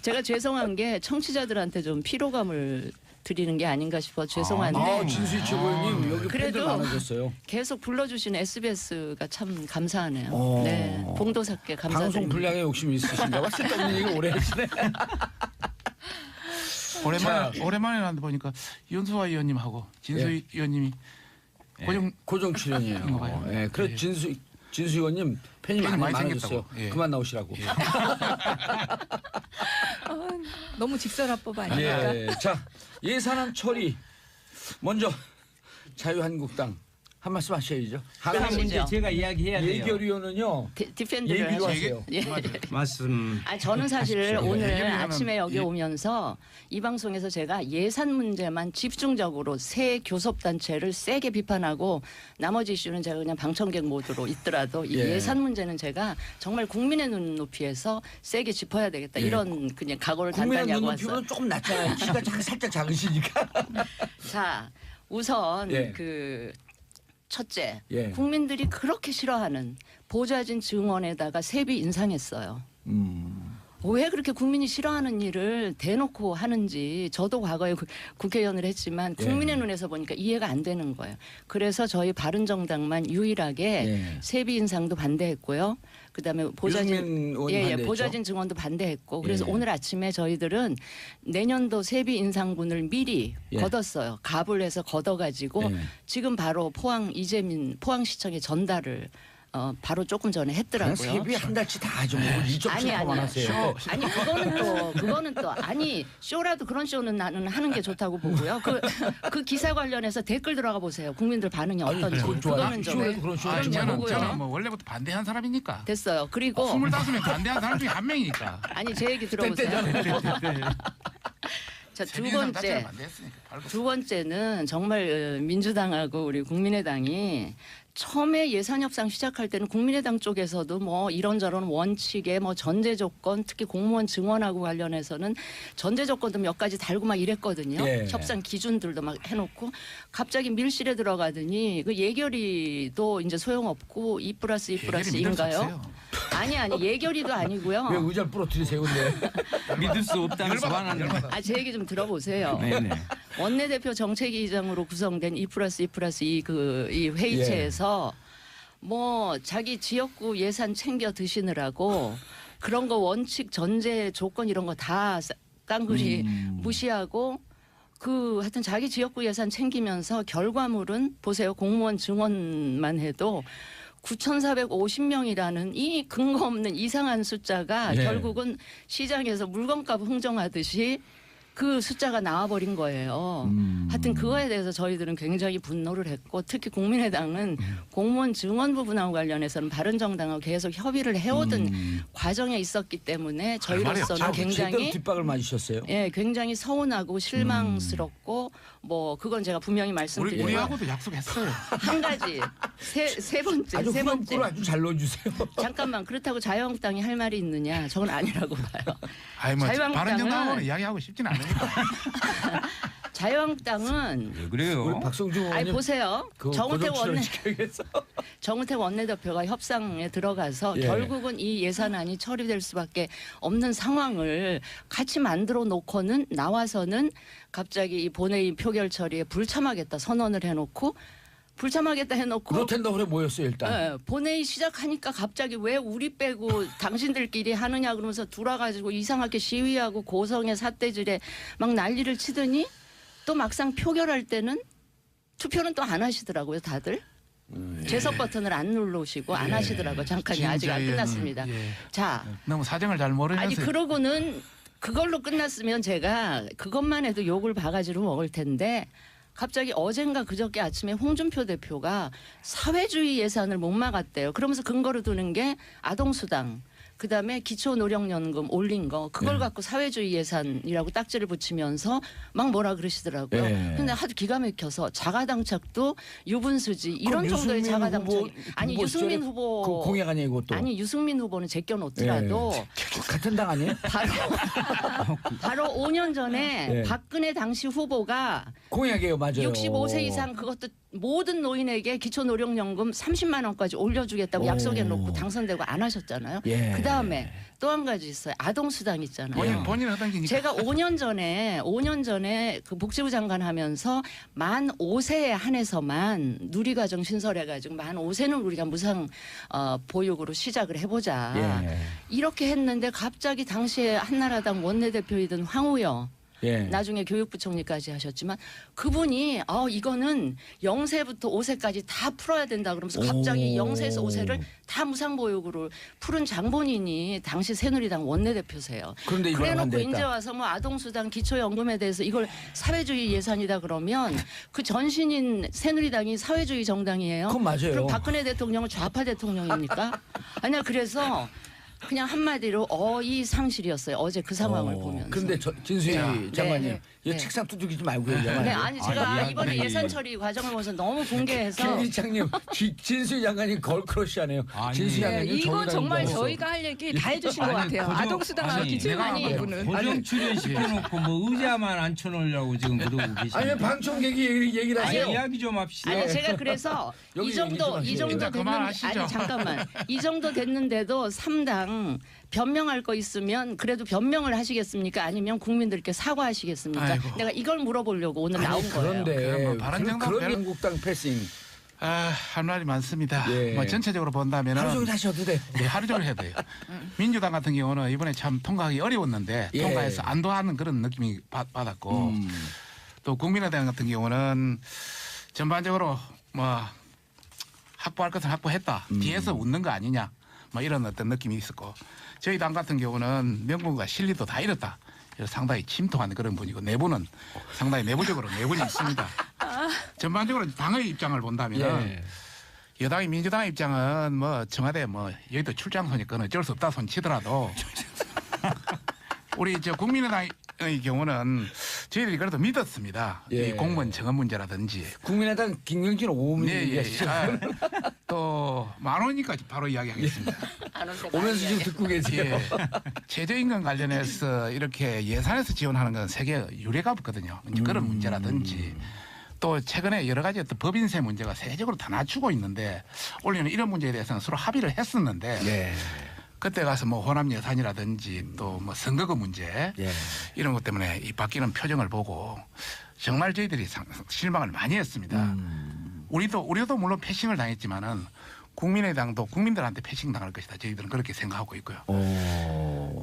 [SPEAKER 4] 제가 죄송한 게 청취자들한테 좀 피로감을 드리는 게 아닌가 싶어 죄송한데
[SPEAKER 2] 진수희 최고위원님 여기 팬들
[SPEAKER 4] 그래도
[SPEAKER 2] 많아졌어요.
[SPEAKER 4] 계속 불러주시는 SBS가 참 감사하네요.
[SPEAKER 2] 어.
[SPEAKER 4] 네, 봉도사께 감사드립니다.
[SPEAKER 2] 방송 분량에 욕심이 있으신가 봐. 쓸데없는 얘기 오래 하시네.
[SPEAKER 5] 오랜만에 나는데 보니까 윤수아 의원님하고 진수희 의원님이
[SPEAKER 2] 고정 출연이에요.
[SPEAKER 5] 봐요.
[SPEAKER 2] 예, 그래
[SPEAKER 5] 예.
[SPEAKER 2] 진수 의원님 팬이
[SPEAKER 5] 팬이 많이
[SPEAKER 2] 많아졌어요.
[SPEAKER 5] 생겼다고. 예.
[SPEAKER 2] 그만 나오시라고.
[SPEAKER 6] 너무 직설합법 아닙니까?
[SPEAKER 2] 예. 자, 예산안 처리. 먼저 자유한국당 한 말씀 하셔야죠.
[SPEAKER 3] 한 문제 제가 이야기해야 돼요.
[SPEAKER 2] 예결위원은요.
[SPEAKER 4] 디펜드를
[SPEAKER 2] 예비로
[SPEAKER 4] 하셔.
[SPEAKER 2] 하세요.
[SPEAKER 4] 예.
[SPEAKER 3] 말씀.
[SPEAKER 4] 저는 사실 오늘
[SPEAKER 5] 예비로는
[SPEAKER 4] 아침에 여기
[SPEAKER 5] 예.
[SPEAKER 4] 오면서 이 방송에서 제가 예산 문제만 집중적으로 새 교섭단체를 세게 비판하고 나머지 이슈는 제가 그냥 방청객 모드로 있더라도 이
[SPEAKER 2] 예.
[SPEAKER 4] 예산 문제는 제가 정말 국민의 눈높이에서 세게 짚어야 되겠다
[SPEAKER 2] 예.
[SPEAKER 4] 이런 그냥 각오를
[SPEAKER 2] 국민의
[SPEAKER 4] 단단히 하고
[SPEAKER 2] 눈높이보다
[SPEAKER 4] 왔어요.
[SPEAKER 2] 조금 낮잖아요. 키가 살짝 작으시니까.
[SPEAKER 4] 자, 우선
[SPEAKER 2] 예.
[SPEAKER 4] 첫째,
[SPEAKER 2] 예.
[SPEAKER 4] 국민들이 그렇게 싫어하는 보좌진 증원에다가 세비 인상했어요. 왜 그렇게 국민이 싫어하는 일을 대놓고 하는지 저도 과거에 국회의원을 했지만 국민의
[SPEAKER 2] 예.
[SPEAKER 4] 눈에서 보니까 이해가 안 되는 거예요. 그래서 저희 바른정당만 유일하게
[SPEAKER 2] 예.
[SPEAKER 4] 세비 인상도 반대했고요. 그다음에
[SPEAKER 2] 유승민
[SPEAKER 4] 보좌진
[SPEAKER 2] 의원이 반대했죠?
[SPEAKER 4] 보좌진 증원도 반대했고 그래서
[SPEAKER 2] 예.
[SPEAKER 4] 오늘 아침에 저희들은 내년도 세비 인상분을 미리
[SPEAKER 2] 예.
[SPEAKER 4] 걷었어요. 갑을 해서 걷어가지고
[SPEAKER 2] 예.
[SPEAKER 4] 지금 바로 포항시청에 전달을 바로 조금 전에 했더라고요.
[SPEAKER 2] 세비 한 달치 다 하죠. 뭐 2.7%만 하세요.
[SPEAKER 4] 아니 그거는 또 아니 쇼라도 그런 쇼는 나는 하는 게 좋다고 보고요. 그 기사 관련해서 댓글 들어가 보세요. 국민들 반응이 어떤지.
[SPEAKER 2] 그건 좋아요.
[SPEAKER 4] 그거는 좀
[SPEAKER 2] 쇼라도 그런 쇼
[SPEAKER 5] 아니,
[SPEAKER 2] 하지 말고.
[SPEAKER 5] 저는 뭐 원래부터 반대한 사람이니까.
[SPEAKER 4] 됐어요. 그리고
[SPEAKER 5] 25명 반대한 사람 중에 한 명이니까.
[SPEAKER 4] 아니 제 얘기 들어보세요. 자,
[SPEAKER 5] 세비 인상 자체를 반대했으니까. 바로
[SPEAKER 4] 두 번째는 정말 민주당하고 우리 국민의당이 처음에 예산 협상 시작할 때는 국민의당 쪽에서도 뭐 이런저런 원칙에 뭐 전제 조건 특히 공무원 증원하고 관련해서는 전제 조건도 몇 가지 달고 막 이랬거든요.
[SPEAKER 2] 예.
[SPEAKER 4] 협상 기준들도 막 해놓고 갑자기 밀실에 들어가더니 그 예결위도 이제 소용없고 2+2+2인가요? 아니 예결위도 아니고요.
[SPEAKER 2] 왜 의자를 부러뜨리세요, 근데?
[SPEAKER 3] 믿을 수 없다면서 화나는.
[SPEAKER 4] 제 얘기 좀 들어보세요.
[SPEAKER 3] 네네.
[SPEAKER 4] 원내대표 정책위의장으로 구성된 2+2+2 이 회의체에서 뭐 자기 지역구 예산 챙겨 드시느라고 그런 거 원칙 전제 조건 이런 거 다 깡그리 무시하고 하여튼 자기 지역구 예산 챙기면서 결과물은 보세요. 공무원 증원만 해도 9,450명이라는 이 근거 없는 이상한 숫자가
[SPEAKER 2] 예.
[SPEAKER 4] 결국은 시장에서 물건값 흥정하듯이 그 숫자가 나와버린 거예요. 하여튼 그거에 대해서 저희들은 굉장히 분노를 했고 특히 국민의당은 공무원 증원 부분하고 관련해서는 바른정당하고 계속 협의를 해오던 과정에 있었기 때문에 저희로서는
[SPEAKER 2] 제대로
[SPEAKER 4] 굉장히
[SPEAKER 2] 뒷박을 맞으셨어요.
[SPEAKER 4] 굉장히 서운하고 실망스럽고 뭐 그건 제가 분명히 말씀드리고
[SPEAKER 5] 우리하고도 약속했어요.
[SPEAKER 4] 한 가지 세 번째
[SPEAKER 2] 아주 후렴구를 아주 잘 넣어주세요.
[SPEAKER 4] 잠깐만 그렇다고 자유한국당이 할 말이 있느냐 저는 아니라고 봐요.
[SPEAKER 5] 아니 뭐
[SPEAKER 4] 자유한국당은-
[SPEAKER 5] 바른정당하고는 이야기하고 싶진 않으니까.
[SPEAKER 4] 자유한국당은
[SPEAKER 3] 왜 그래요?
[SPEAKER 2] 우리 박성중
[SPEAKER 4] 아니
[SPEAKER 2] 의원님
[SPEAKER 4] 보세요.
[SPEAKER 2] 그
[SPEAKER 4] 정우택
[SPEAKER 2] 고정 출연시켜야겠어.
[SPEAKER 4] 정우택 원내대표가 협상에 들어가서
[SPEAKER 2] 예.
[SPEAKER 4] 결국은 이 예산안이 처리될 수밖에 없는 상황을 같이 만들어 놓고는 나와서는 갑자기 이 본회의 표결 처리에 불참하겠다 선언을 해놓고 불참하겠다 해놓고
[SPEAKER 2] 로텐더홀에 모였어요 일단.
[SPEAKER 4] 예, 본회의 시작하니까 갑자기 왜 우리 빼고 당신들끼리 하느냐 그러면서 돌아가지고 이상하게 시위하고 고성의 삿대질에 막 난리를 치더니 또 막상 표결할 때는 투표는 또 안 하시더라고요 다들. 제석 버튼을 안 누르시고 안 하시더라고요. 잠깐이 아직 안 끝났습니다. 자,
[SPEAKER 5] 너무 사정을 잘 모르면서.
[SPEAKER 4] 아니 그러고는 그걸로 끝났으면 제가 그것만 해도 욕을 바가지로 먹을 텐데 갑자기 어젠가 그저께 아침에 홍준표 대표가 사회주의 예산을 못 막았대요. 그러면서 근거로 두는 게 아동수당 그다음에 기초노령연금 올린 거 그걸
[SPEAKER 2] 네.
[SPEAKER 4] 갖고 사회주의 예산이라고 딱지를 붙이면서 막 뭐라 그러시더라고요.
[SPEAKER 2] 네.
[SPEAKER 4] 근데 하도 기가 막혀서 자가당착도 유분수지 이런
[SPEAKER 2] 그럼
[SPEAKER 4] 정도의
[SPEAKER 2] 유승민
[SPEAKER 4] 자가당착.
[SPEAKER 2] 후보
[SPEAKER 4] 아니
[SPEAKER 2] 후보
[SPEAKER 4] 유승민
[SPEAKER 2] 시절에
[SPEAKER 4] 후보
[SPEAKER 2] 그 공약 아니에요 이것도.
[SPEAKER 4] 아니 유승민 후보는 제껴놓더라도
[SPEAKER 2] 같은 당 아니에요?
[SPEAKER 4] 바로 5년 전에
[SPEAKER 2] 네.
[SPEAKER 4] 박근혜 당시 후보가
[SPEAKER 2] 공약이에요 맞아요.
[SPEAKER 4] 65세 이상 그것도 모든 노인에게 기초노령연금 30만 원까지 올려주겠다고
[SPEAKER 2] 오.
[SPEAKER 4] 약속해놓고 당선되고 안 하셨잖아요.
[SPEAKER 2] 예.
[SPEAKER 4] 그다음에 또 한 가지 있어요. 아동수당 있잖아요.
[SPEAKER 5] 본인 하던 기니까.
[SPEAKER 4] 제가 5년 전에 그 복지부 장관 하면서 만 5세에 한해서만 누리과정 신설해가지고 만 5세는 우리가 무상 보육으로 시작을 해보자.
[SPEAKER 2] 예.
[SPEAKER 4] 이렇게 했는데 갑자기 당시에 한나라당 원내대표이던 황우여
[SPEAKER 2] 예.
[SPEAKER 4] 나중에 교육부총리까지 하셨지만 그분이 이거는 0세부터 5세까지 다 풀어야 된다 그러면서 갑자기
[SPEAKER 2] 오.
[SPEAKER 4] 0세에서 5세를 다 무상보육으로 푸른 장본인이 당시 새누리당 원내대표세요.
[SPEAKER 2] 그런데 이걸
[SPEAKER 4] 그래놓고
[SPEAKER 2] 반대했다.
[SPEAKER 4] 이제 와서 뭐 아동수당 기초연금에 대해서 이걸 사회주의 예산이다 그러면 그 전신인 새누리당이 사회주의 정당이에요.
[SPEAKER 2] 그건 맞아요.
[SPEAKER 4] 그럼 박근혜 대통령은 좌파 대통령입니까? 아니야 그래서 그냥 한마디로 어이상실이었어요. 어제 그 상황을 보면서.
[SPEAKER 2] 근데 진수희 장관님
[SPEAKER 4] 네.
[SPEAKER 2] 이
[SPEAKER 4] 네.
[SPEAKER 2] 책상 두들기지 말고요.
[SPEAKER 4] 네, 아니 제가 이번에
[SPEAKER 3] 아니,
[SPEAKER 4] 예산 처리 과정을 보면서 너무 공개해서
[SPEAKER 2] 김기창님 진수희 장관님 걸크러시하네요.
[SPEAKER 3] 아니.
[SPEAKER 2] 진수희
[SPEAKER 6] 네,
[SPEAKER 2] 장관님
[SPEAKER 6] 이건 정말
[SPEAKER 2] 정의당이라고.
[SPEAKER 6] 저희가 할 얘기 다 해주신 것 같아요. 아동수당하고 기초연금 부분은.
[SPEAKER 3] 고정 출연시켜놓고 뭐 의자만 앉혀놓으려고 지금 그러고 계시네.
[SPEAKER 2] 아니 방청객이 얘기를
[SPEAKER 3] 아니,
[SPEAKER 2] 하세요.
[SPEAKER 3] 이야기 좀 합시다.
[SPEAKER 4] 아니 제가 그래서
[SPEAKER 2] 여기
[SPEAKER 4] 이 정도
[SPEAKER 2] 얘기 좀
[SPEAKER 5] 이제
[SPEAKER 4] 됐는데
[SPEAKER 5] 그만하시죠.
[SPEAKER 4] 아니 잠깐만 이 정도 됐는데도 3당 변명할 거 있으면 그래도 변명을 하시겠습니까? 아니면 국민들께 사과하시겠습니까?
[SPEAKER 5] 아이고.
[SPEAKER 4] 내가 이걸 물어보려고 오늘 나온 거예요.
[SPEAKER 2] 그런데
[SPEAKER 5] 뭐 바른정당
[SPEAKER 2] 그런
[SPEAKER 5] 별-
[SPEAKER 2] 한국당 패싱
[SPEAKER 5] 할 말이 많습니다.
[SPEAKER 2] 예.
[SPEAKER 5] 뭐 전체적으로 본다면은
[SPEAKER 2] 하루 종일 하셔도 돼요.
[SPEAKER 5] 네, 하루 종일 해야 돼요. 민주당 같은 경우는 이번에 참 통과하기 어려웠는데
[SPEAKER 2] 예.
[SPEAKER 5] 통과해서 안도하는 그런 느낌이 받았고 또 국민의당 같은 경우는 전반적으로 뭐 확보할 것은 확보했다. 뒤에서 웃는 거 아니냐. 뭐 이런 어떤 느낌이 있었고 저희 당 같은 경우는 명분과 실리도 다 잃었다. 그래서 상당히 침통한 그런 분이고 내부는 상당히 내부적으로 내분이 있습니다. 전반적으로 당의 입장을 본다면
[SPEAKER 2] 예.
[SPEAKER 5] 여당이 민주당의 입장은 뭐 청와대 뭐 여의도 출장소니까 어쩔 수 없다 손 치더라도 우리 저 국민의당의 경우는 저희들이 그래도 믿었습니다.
[SPEAKER 2] 예.
[SPEAKER 5] 이 공무원 정원 문제라든지
[SPEAKER 2] 국민의당 김경진 오음이 얘기하시죠.
[SPEAKER 5] 또 만 원이니까 바로 이야기하겠습니다.
[SPEAKER 2] 오면서 지금 듣고 계세요.
[SPEAKER 5] 예. 최저임금 관련해서 이렇게 예산에서 지원하는 건 세계 유례가 없거든요. 이제 그런 문제라든지 또 최근에 여러 가지 어떤 법인세 문제가 세계적으로 다 낮추고 있는데 올해는 이런 문제에 대해서는 서로 합의를 했었는데
[SPEAKER 2] 예.
[SPEAKER 5] 그때 가서 뭐 호남 예산이라든지 또 뭐 선거금 문제
[SPEAKER 2] 예.
[SPEAKER 5] 이런 것 때문에 이 바뀌는 표정을 보고 정말 저희들이 실망을 많이 했습니다. 우리도 물론 패싱을 당했지만은 국민의당도 국민들한테 패싱 당할 것이다. 저희들은 그렇게 생각하고 있고요.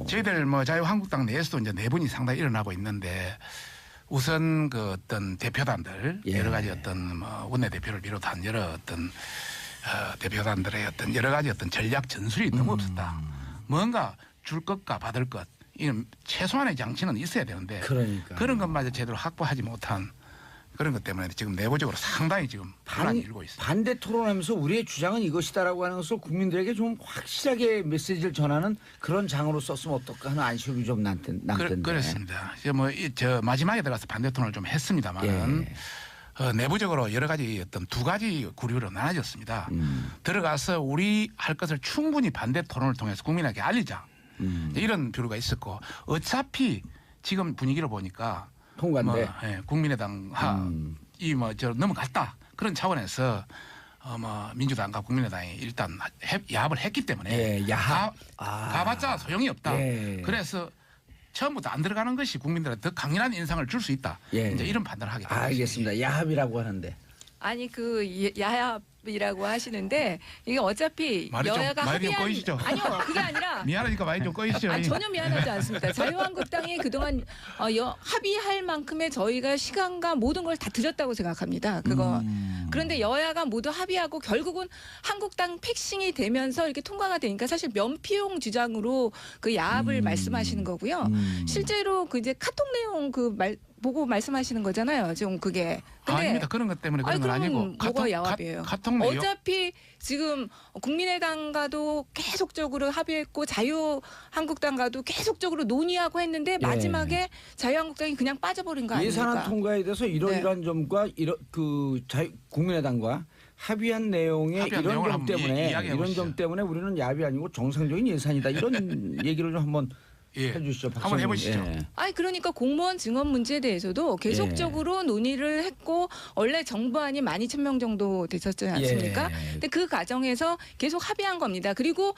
[SPEAKER 5] 저희들 뭐 자유한국당 내에서도 이제 내분이 상당히 일어나고 있는데 우선 그 어떤 대표단들
[SPEAKER 2] 예.
[SPEAKER 5] 여러 가지 어떤 뭐 원내대표를 비롯한 여러 어떤 대표단들의 어떤 여러 가지 어떤 전략 전술이 너무 없었다. 뭔가 줄 것과 받을 것 이런 최소한의 장치는 있어야 되는데
[SPEAKER 2] 그러니까.
[SPEAKER 5] 그런 것마저 제대로 확보하지 못한 그런 것 때문에 지금 내부적으로 상당히 지금 반란이 일고 있습니다.
[SPEAKER 2] 반대 토론하면서 우리의 주장은 이것이다라고 하는 것을 국민들에게 좀 확실하게 메시지를 전하는 그런 장으로 썼으면 어떨까 하는 안심이 좀 남던데.
[SPEAKER 5] 그렇습니다. 저 마지막에 들어가서 반대 토론을 좀 했습니다만은
[SPEAKER 2] 예.
[SPEAKER 5] 내부적으로 여러 가지 어떤 두 가지 구류로 나눠졌습니다. 들어가서 우리 할 것을 충분히 반대 토론을 통해서 국민에게 알리자. 이런 비류가 있었고 어차피 지금 분위기를 보니까
[SPEAKER 2] 통과인데.
[SPEAKER 5] 국민의당 이뭐저 넘어갔다 그런 차원에서 뭐 민주당과 국민의당이 일단 야합을 했기 때문에
[SPEAKER 2] 예, 야합.
[SPEAKER 5] 가봤자 소용이 없다.
[SPEAKER 2] 예.
[SPEAKER 5] 그래서 처음부터 안 들어가는 것이 국민들한테 더 강인한 인상을 줄 수 있다.
[SPEAKER 2] 예.
[SPEAKER 5] 이제 이런 판단을 하게 됩니다.
[SPEAKER 2] 알겠습니다. 야합이라고 하는데.
[SPEAKER 6] 아니 그 야합이라고 하시는데 이게 어차피
[SPEAKER 5] 말이 좀-
[SPEAKER 6] 여야가
[SPEAKER 5] 말이 좀
[SPEAKER 6] 합의한
[SPEAKER 5] 꼬이시죠?
[SPEAKER 6] 아니요 그게 아니라
[SPEAKER 5] 미안하니까 많이 좀 꺼이시죠.
[SPEAKER 6] 아니, 전혀 미안하지 않습니다. 자유한국당이 그동안 합의할 만큼의 저희가 시간과 모든 걸 다 드렸다고 생각합니다. 그거 그런데 여야가 모두 합의하고 결국은 한국당 패싱이 되면서 이렇게 통과가 되니까 사실 면피용 주장으로 그 야합을 말씀하시는 거고요. 실제로 그 이제 카톡 내용 보고 말씀하시는 거잖아요. 지금 그게. 근데
[SPEAKER 5] 아닙니다. 그런 것 때문에 그런 건
[SPEAKER 6] 그러면
[SPEAKER 5] 아니고
[SPEAKER 6] 뭐가 야합이에요?
[SPEAKER 5] 카톡 내용.
[SPEAKER 6] 어차피 지금 국민의당과도 계속적으로 합의했고 자유한국당과도 계속적으로 논의하고 했는데 마지막에 자유한국당이 그냥 빠져버린 거 아닙니까?
[SPEAKER 2] 예산안 통과에 대해서 이러이러한 점과 국민의당과 합의한 내용의
[SPEAKER 5] 합의한
[SPEAKER 2] 이런
[SPEAKER 5] 내용을
[SPEAKER 2] 점
[SPEAKER 5] 한번
[SPEAKER 2] 때문에
[SPEAKER 5] 이야기해
[SPEAKER 2] 이런
[SPEAKER 5] 보시죠.
[SPEAKER 2] 점 때문에 우리는 야합이 아니고 정상적인 예산이다 이런 얘기를 좀 한번
[SPEAKER 5] 예.
[SPEAKER 2] 해주시죠.
[SPEAKER 5] 한번 해보시죠.
[SPEAKER 6] 아니 그러니까 공무원 증언 문제에 대해서도 계속적으로 논의를 했고 원래 정부안이 12,000명 정도 됐었지 않습니까?
[SPEAKER 2] 예.
[SPEAKER 6] 근데 그 과정에서 계속 합의한 겁니다. 그리고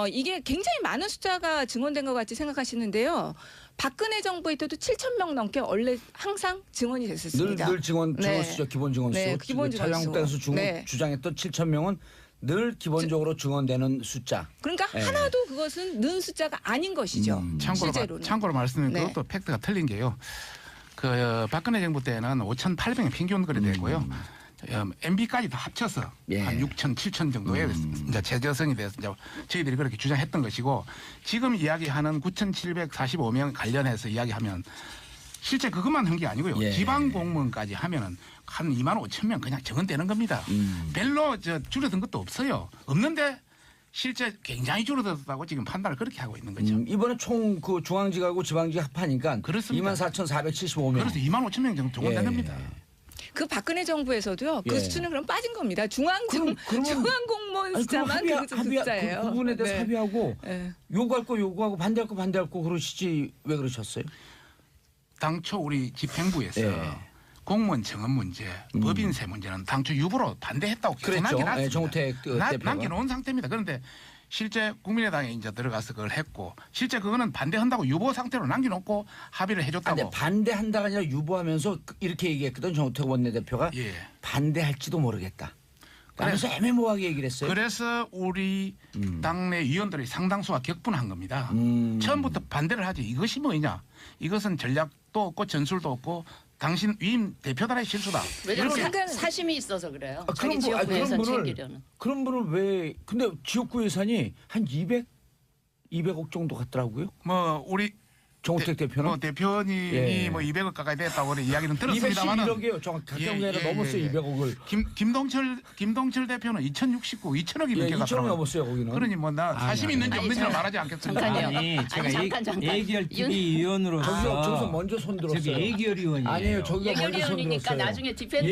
[SPEAKER 6] 이게 굉장히 많은 숫자가 증언된 것 같이 생각하시는데요. 박근혜 정부에 때도 7,000명 넘게 원래 항상 증언이 됐었습니다.
[SPEAKER 2] 늘 증언
[SPEAKER 6] 네.
[SPEAKER 2] 수죠. 기본 증언 수.
[SPEAKER 6] 네, 기본 증언 수.
[SPEAKER 2] 자유한국당에서
[SPEAKER 6] 네.
[SPEAKER 2] 주장했던 7,000명은 늘 기본적으로 증언되는 숫자.
[SPEAKER 6] 그러니까
[SPEAKER 2] 네.
[SPEAKER 6] 하나도 그것은 는 숫자가 아닌 것이죠. 실제로는.
[SPEAKER 5] 참고로 말씀드리면
[SPEAKER 6] 네.
[SPEAKER 5] 그것도 팩트가 틀린 게요. 박근혜 정부 때는 5,800명 평균 거리 됐고요. MB까지 다 합쳐서
[SPEAKER 2] 예.
[SPEAKER 5] 한 6천, 7천 정도의 이제 재조성이 돼서 이제 저희들이 그렇게 주장했던 것이고 지금 이야기하는 9,745명 관련해서 이야기하면 실제 그것만 한 게 아니고요.
[SPEAKER 2] 예.
[SPEAKER 5] 지방 공무원까지 하면은 한 25,000명 그냥 정언되는 겁니다. 별로 줄어든 것도 없어요. 없는데 실제 굉장히 줄어들었다고 지금 판단을 그렇게 하고 있는 거죠.
[SPEAKER 2] 이번에 총 그 중앙지하고 지방지 합하니까
[SPEAKER 5] 그렇습니다.
[SPEAKER 2] 24,475명.
[SPEAKER 5] 그래서 25,000명 정도 정언된
[SPEAKER 2] 예.
[SPEAKER 5] 겁니다.
[SPEAKER 6] 그 박근혜 정부에서도요. 그
[SPEAKER 2] 예.
[SPEAKER 6] 수준은 그럼 빠진 겁니다. 중앙
[SPEAKER 2] 그러면-
[SPEAKER 6] 공무원 숫자만 그 숫자예요.
[SPEAKER 2] 그 부분에 대해서
[SPEAKER 6] 네.
[SPEAKER 2] 합의하고
[SPEAKER 6] 네.
[SPEAKER 2] 요구할 거 요구하고 반대할 거 반대할 거 그러시지 왜 그러셨어요?
[SPEAKER 5] 당초 우리 집행부에서
[SPEAKER 2] 예.
[SPEAKER 5] 공무원 정원 문제, 법인세 문제는 당초 유보로 반대했다고 계속
[SPEAKER 2] 그랬죠.
[SPEAKER 5] 남겨놨습니다.
[SPEAKER 2] 예, 정우택 대표가.
[SPEAKER 5] 남겨놓은 상태입니다. 그런데 실제 국민의당에 이제 들어가서 그걸 했고 실제 그거는 반대한다고 유보 상태로 남겨놓고 합의를 해줬다고.
[SPEAKER 2] 근데 반대한다가 아니라 유보하면서 이렇게 얘기했거든 정우택 원내대표가
[SPEAKER 5] 예.
[SPEAKER 2] 반대할지도 모르겠다. 그래서 애매모호하게 얘기를 했어요.
[SPEAKER 5] 그래서 우리 당내 위원들이 상당수가 격분한 겁니다. 처음부터 반대를 하지. 이것이 뭐냐? 이것은 전략도 없고 전술도 없고 당신 위임 대표단의 실수다.
[SPEAKER 4] 왜냐하면
[SPEAKER 6] 이렇게-
[SPEAKER 4] 사심이 있어서 그래요.
[SPEAKER 2] 아,
[SPEAKER 4] 자기
[SPEAKER 2] 그런 분- 아,
[SPEAKER 4] 지역구
[SPEAKER 2] 그런
[SPEAKER 4] 예산
[SPEAKER 2] 분을-
[SPEAKER 4] 챙기려는.
[SPEAKER 2] 그런 분을 왜 근데 지역구 예산이 한 200억 정도 같더라고요.
[SPEAKER 5] 뭐 우리
[SPEAKER 2] 정우택 대표는
[SPEAKER 5] 뭐 대표님이
[SPEAKER 2] 예.
[SPEAKER 5] 뭐 200억 가까이 됐다고 그런 이야기는 들었습니다만은
[SPEAKER 2] 211억이에요. 정확하게 아니라 넘었어요.
[SPEAKER 5] 예.
[SPEAKER 2] 200억을.
[SPEAKER 5] 김동철 대표는 2,069, 2천억이
[SPEAKER 2] 예,
[SPEAKER 5] 넘게
[SPEAKER 2] 2천억이
[SPEAKER 5] 갔더라고요.
[SPEAKER 2] 넘었어요. 거기는.
[SPEAKER 5] 그러니 뭐 나 사심 있는지
[SPEAKER 4] 아니,
[SPEAKER 5] 없는지는
[SPEAKER 4] 저-
[SPEAKER 5] 말하지 않겠습니다.
[SPEAKER 4] 잠깐요.
[SPEAKER 3] 아니 제가
[SPEAKER 4] 잠깐.
[SPEAKER 3] 예결
[SPEAKER 4] 윤-
[SPEAKER 3] TV위원으로서
[SPEAKER 2] 저기서 먼저 손 들었어요.
[SPEAKER 3] 저기 예결위원이에요.
[SPEAKER 2] 아니에요. 저기가 먼저 손
[SPEAKER 4] 예결위원이니까
[SPEAKER 2] 들었어요.
[SPEAKER 4] 나중에 디펜드